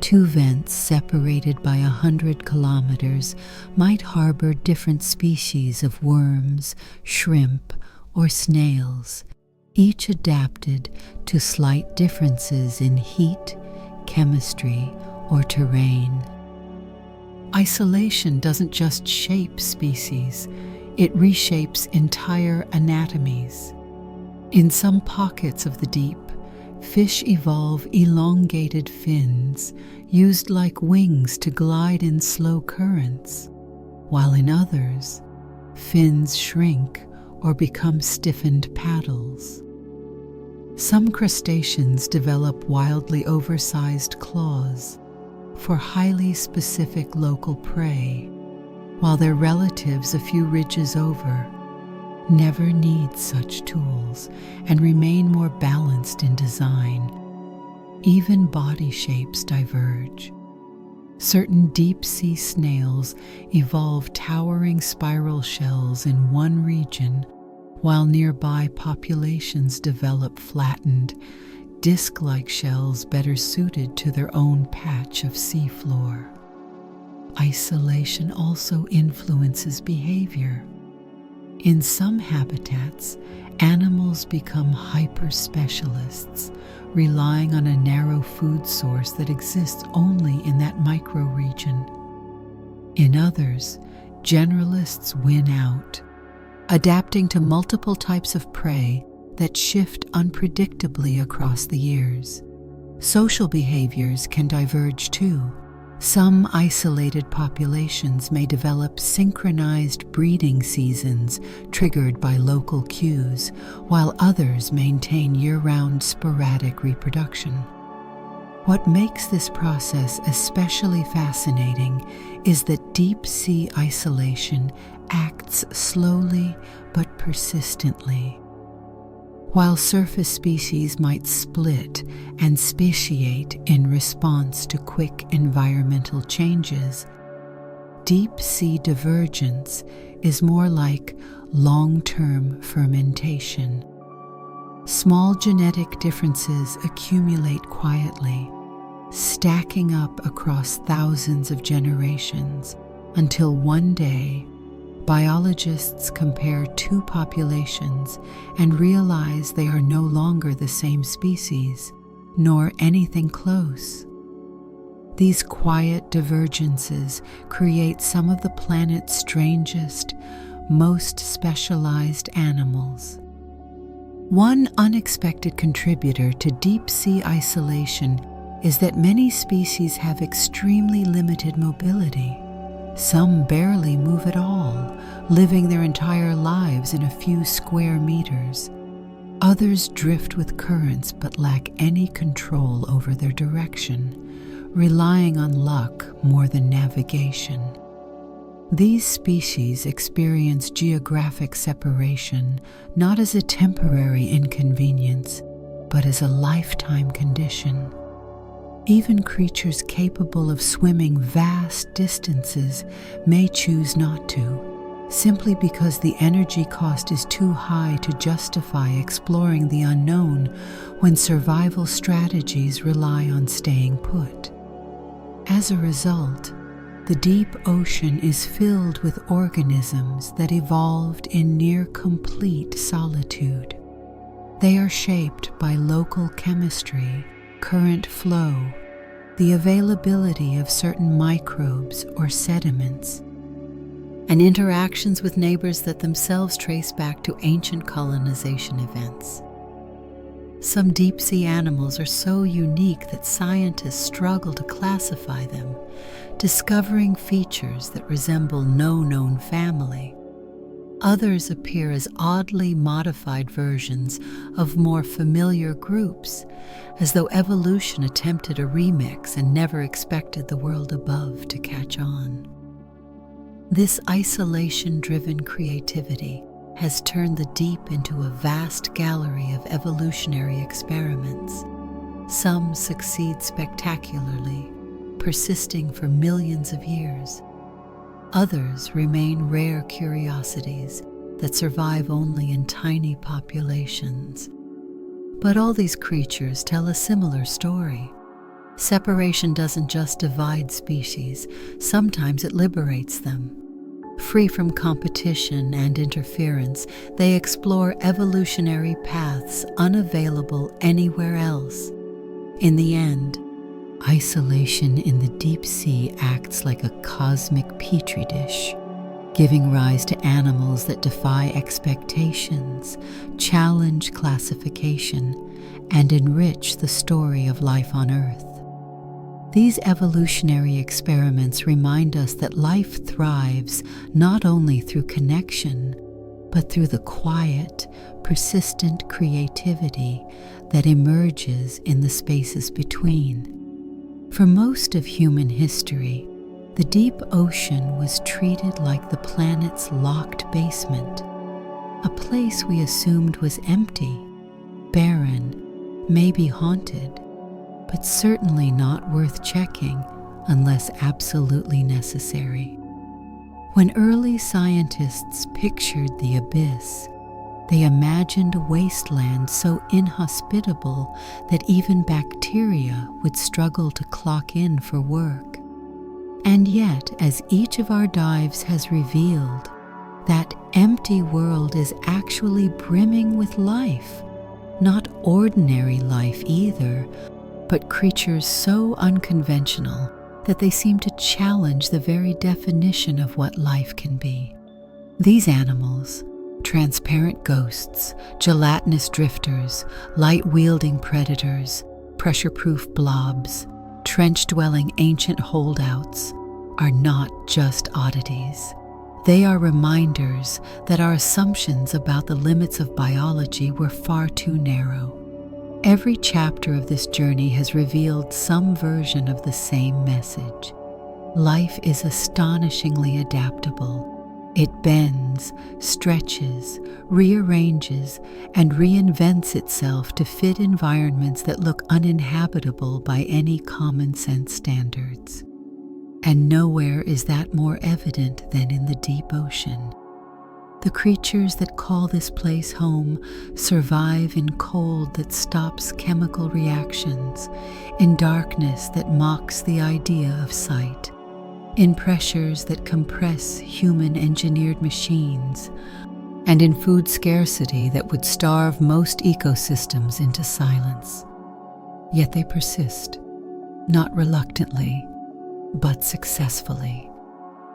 Two vents separated by 100 kilometers might harbor different species of worms, shrimp, or snails, each adapted to slight differences in heat, chemistry, or terrain. Isolation doesn't just shape species, it reshapes entire anatomies. In some pockets of the deep, fish evolve elongated fins, used like wings to glide in slow currents, while in others, fins shrink or become stiffened paddles. Some crustaceans develop wildly oversized claws for highly specific local prey, while their relatives a few ridges over never need such tools and remain more balanced in design. Even body shapes diverge. Certain deep-sea snails evolve towering spiral shells in one region, while nearby populations develop flattened, disc-like shells better suited to their own patch of seafloor. Isolation also influences behavior. In some habitats, animals become hyper-specialists, relying on a narrow food source that exists only in that microregion. In others, generalists win out, adapting to multiple types of prey that shift unpredictably across the years. Social behaviors can diverge too. Some isolated populations may develop synchronized breeding seasons triggered by local cues, while others maintain year-round sporadic reproduction. What makes this process especially fascinating is that deep-sea isolation acts slowly but persistently. While surface species might split and speciate in response to quick environmental changes, deep-sea divergence is more like long-term fermentation. Small genetic differences accumulate quietly, stacking up across thousands of generations until one day, biologists compare two populations and realize they are no longer the same species, nor anything close. These quiet divergences create some of the planet's strangest, most specialized animals. One unexpected contributor to deep-sea isolation is that many species have extremely limited mobility. Some barely move at all, living their entire lives in a few square meters. Others drift with currents but lack any control over their direction, relying on luck more than navigation. These species experience geographic separation not as a temporary inconvenience, but as a lifetime condition. Even creatures capable of swimming vast distances may choose not to, simply because the energy cost is too high to justify exploring the unknown when survival strategies rely on staying put. As a result, the deep ocean is filled with organisms that evolved in near complete solitude. They are shaped by local chemistry, current flow, the availability of certain microbes or sediments, and interactions with neighbors that themselves trace back to ancient colonization events. Some deep-sea animals are so unique that scientists struggle to classify them, discovering features that resemble no known family. Others appear as oddly modified versions of more familiar groups, as though evolution attempted a remix and never expected the world above to catch on. This isolation-driven creativity has turned the deep into a vast gallery of evolutionary experiments. Some succeed spectacularly, persisting for millions of years. Others remain rare curiosities that survive only in tiny populations. But all these creatures tell a similar story. Separation doesn't just divide species, sometimes it liberates them. Free from competition and interference, they explore evolutionary paths unavailable anywhere else. In the end, isolation in the deep sea acts like a cosmic petri dish, giving rise to animals that defy expectations, challenge classification, and enrich the story of life on Earth. These evolutionary experiments remind us that life thrives not only through connection, but through the quiet, persistent creativity that emerges in the spaces between. For most of human history, the deep ocean was treated like the planet's locked basement, a place we assumed was empty, barren, maybe haunted, but certainly not worth checking unless absolutely necessary. When early scientists pictured the abyss, they imagined a wasteland so inhospitable that even bacteria would struggle to clock in for work. And yet, as each of our dives has revealed, That empty world is actually brimming with life. Not ordinary life either, but creatures so unconventional that they seem to challenge the very definition of what life can be. These animals, transparent ghosts, gelatinous drifters, light-wielding predators, pressure-proof blobs, trench-dwelling ancient holdouts, are not just oddities. They are reminders that our assumptions about the limits of biology were far too narrow. Every chapter of this journey has revealed some version of the same message. Life is astonishingly adaptable. It bends, stretches, rearranges, and reinvents itself to fit environments that look uninhabitable by any common sense standards. And nowhere is that more evident than in the deep ocean. The creatures that call this place home survive in cold that stops chemical reactions, in darkness that mocks the idea of sight, in pressures that compress human-engineered machines, and in food scarcity that would starve most ecosystems into silence. Yet they persist, not reluctantly, but successfully.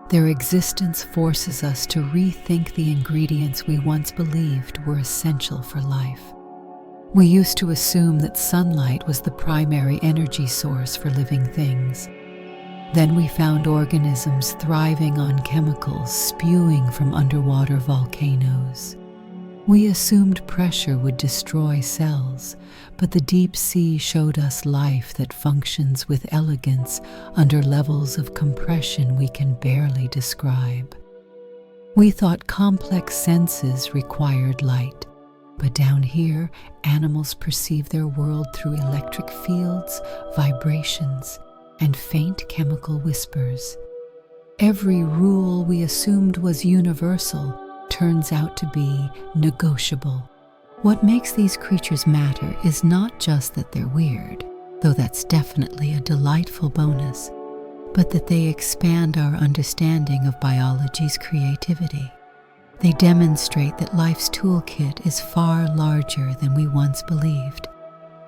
Their existence forces us to rethink the ingredients we once believed were essential for life. We used to assume that sunlight was the primary energy source for living things. Then we found organisms thriving on chemicals spewing from underwater volcanoes. We assumed pressure would destroy cells, but the deep sea showed us life that functions with elegance under levels of compression we can barely describe. We thought complex senses required light, but down here, animals perceive their world through electric fields, vibrations, and faint chemical whispers. Every rule we assumed was universal turns out to be negotiable. What makes these creatures matter is not just that they're weird, though that's definitely a delightful bonus, but that they expand our understanding of biology's creativity. They demonstrate that life's toolkit is far larger than we once believed.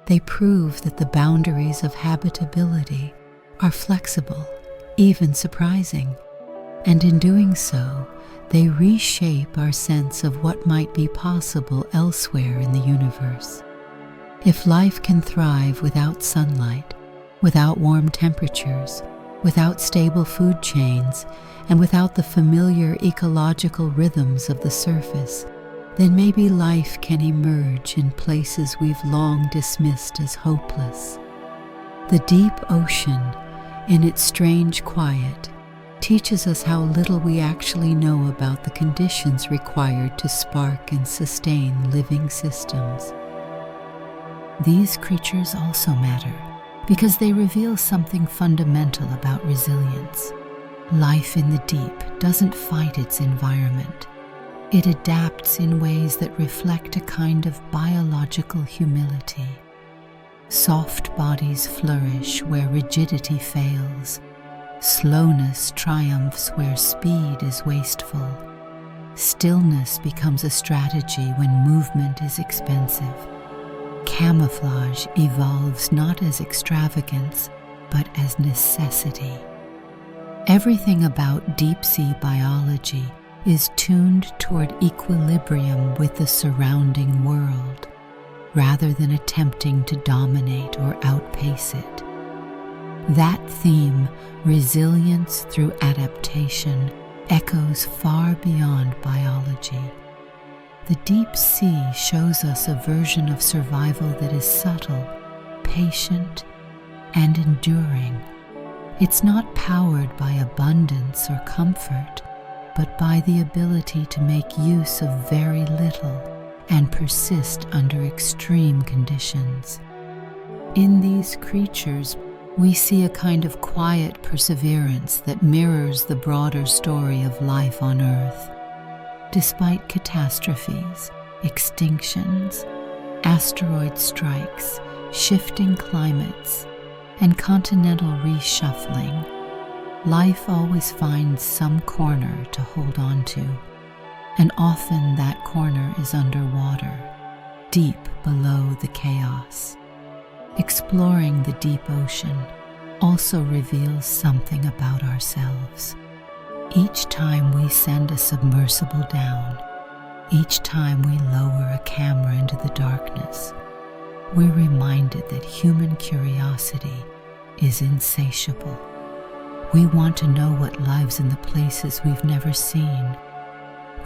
They prove that the boundaries of habitability are flexible, even surprising, and in doing so, they reshape our sense of what might be possible elsewhere in the universe. If life can thrive without sunlight, without warm temperatures, without stable food chains, and without the familiar ecological rhythms of the surface, then maybe life can emerge in places we've long dismissed as hopeless. The deep ocean, in its strange quiet, teaches us how little we actually know about the conditions required to spark and sustain living systems. These creatures also matter because they reveal something fundamental about resilience. Life in the deep doesn't fight its environment. It adapts in ways that reflect a kind of biological humility. Soft bodies flourish where rigidity fails. Slowness triumphs where speed is wasteful. Stillness becomes a strategy when movement is expensive. Camouflage evolves not as extravagance, but as necessity. Everything about deep-sea biology is tuned toward equilibrium with the surrounding world, rather than attempting to dominate or outpace it. That theme, resilience through adaptation, echoes far beyond biology. The deep sea shows us a version of survival that is subtle, patient, and enduring. It's not powered by abundance or comfort, but by the ability to make use of very little and persist under extreme conditions. In these creatures, we see a kind of quiet perseverance that mirrors the broader story of life on Earth. Despite catastrophes, extinctions, asteroid strikes, shifting climates, and continental reshuffling, life always finds some corner to hold on to. and often that corner is underwater, deep below the chaos. Exploring the deep ocean also reveals something about ourselves. Each time we send a submersible down, each time we lower a camera into the darkness, we're reminded that human curiosity is insatiable. We want to know what lives in the places we've never seen.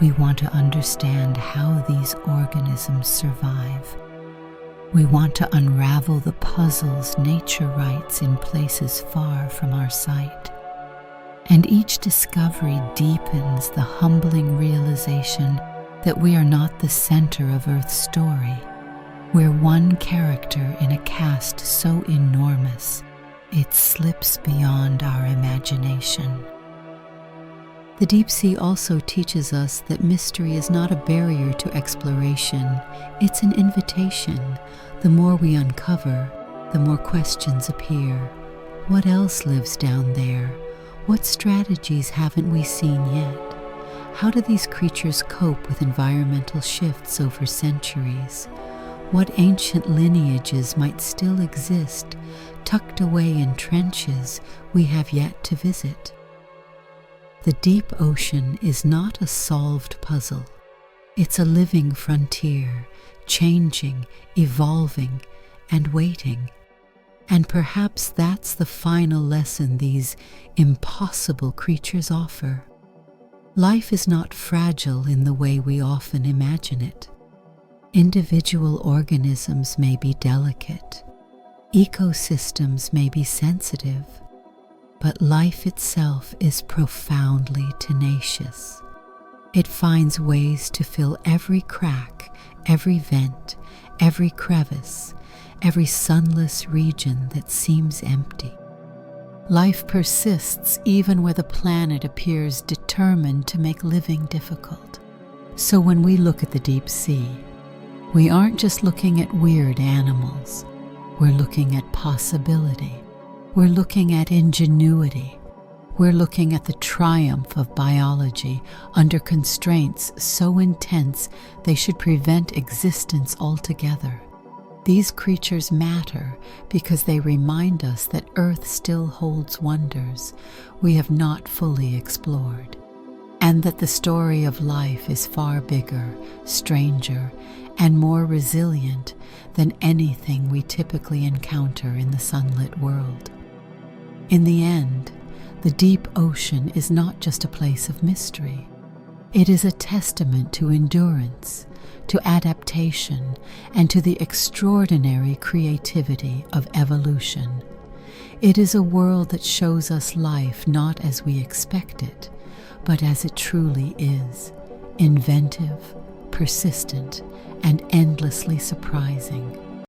We want to understand how these organisms survive. We want to unravel the puzzles nature writes in places far from our sight. And each discovery deepens the humbling realization that we are not the center of Earth's story. We're one character in a cast so enormous it slips beyond our imagination. The deep sea also teaches us that mystery is not a barrier to exploration, it's an invitation. The more we uncover, the more questions appear. What else lives down there? What strategies haven't we seen yet? How do these creatures cope with environmental shifts over centuries? What ancient lineages might still exist, tucked away in trenches we have yet to visit? The deep ocean is not a solved puzzle. It's a living frontier, changing, evolving, and waiting. And perhaps that's the final lesson these impossible creatures offer. Life is not fragile in the way we often imagine it. Individual organisms may be delicate. Ecosystems may be sensitive. But life itself is profoundly tenacious. It finds ways to fill every crack, every vent, every crevice, every sunless region that seems empty. Life persists even where the planet appears determined to make living difficult. So when we look at the deep sea, we aren't just looking at weird animals. We're looking at possibility. We're looking at ingenuity. We're looking at the triumph of biology under constraints so intense they should prevent existence altogether. These creatures matter because they remind us that Earth still holds wonders we have not fully explored, and that the story of life is far bigger, stranger, and more resilient than anything we typically encounter in the sunlit world. In the end, the deep ocean is not just a place of mystery. It is a testament to endurance, to adaptation, and to the extraordinary creativity of evolution. It is a world that shows us life not as we expect it, but as it truly is, inventive, persistent, and endlessly surprising.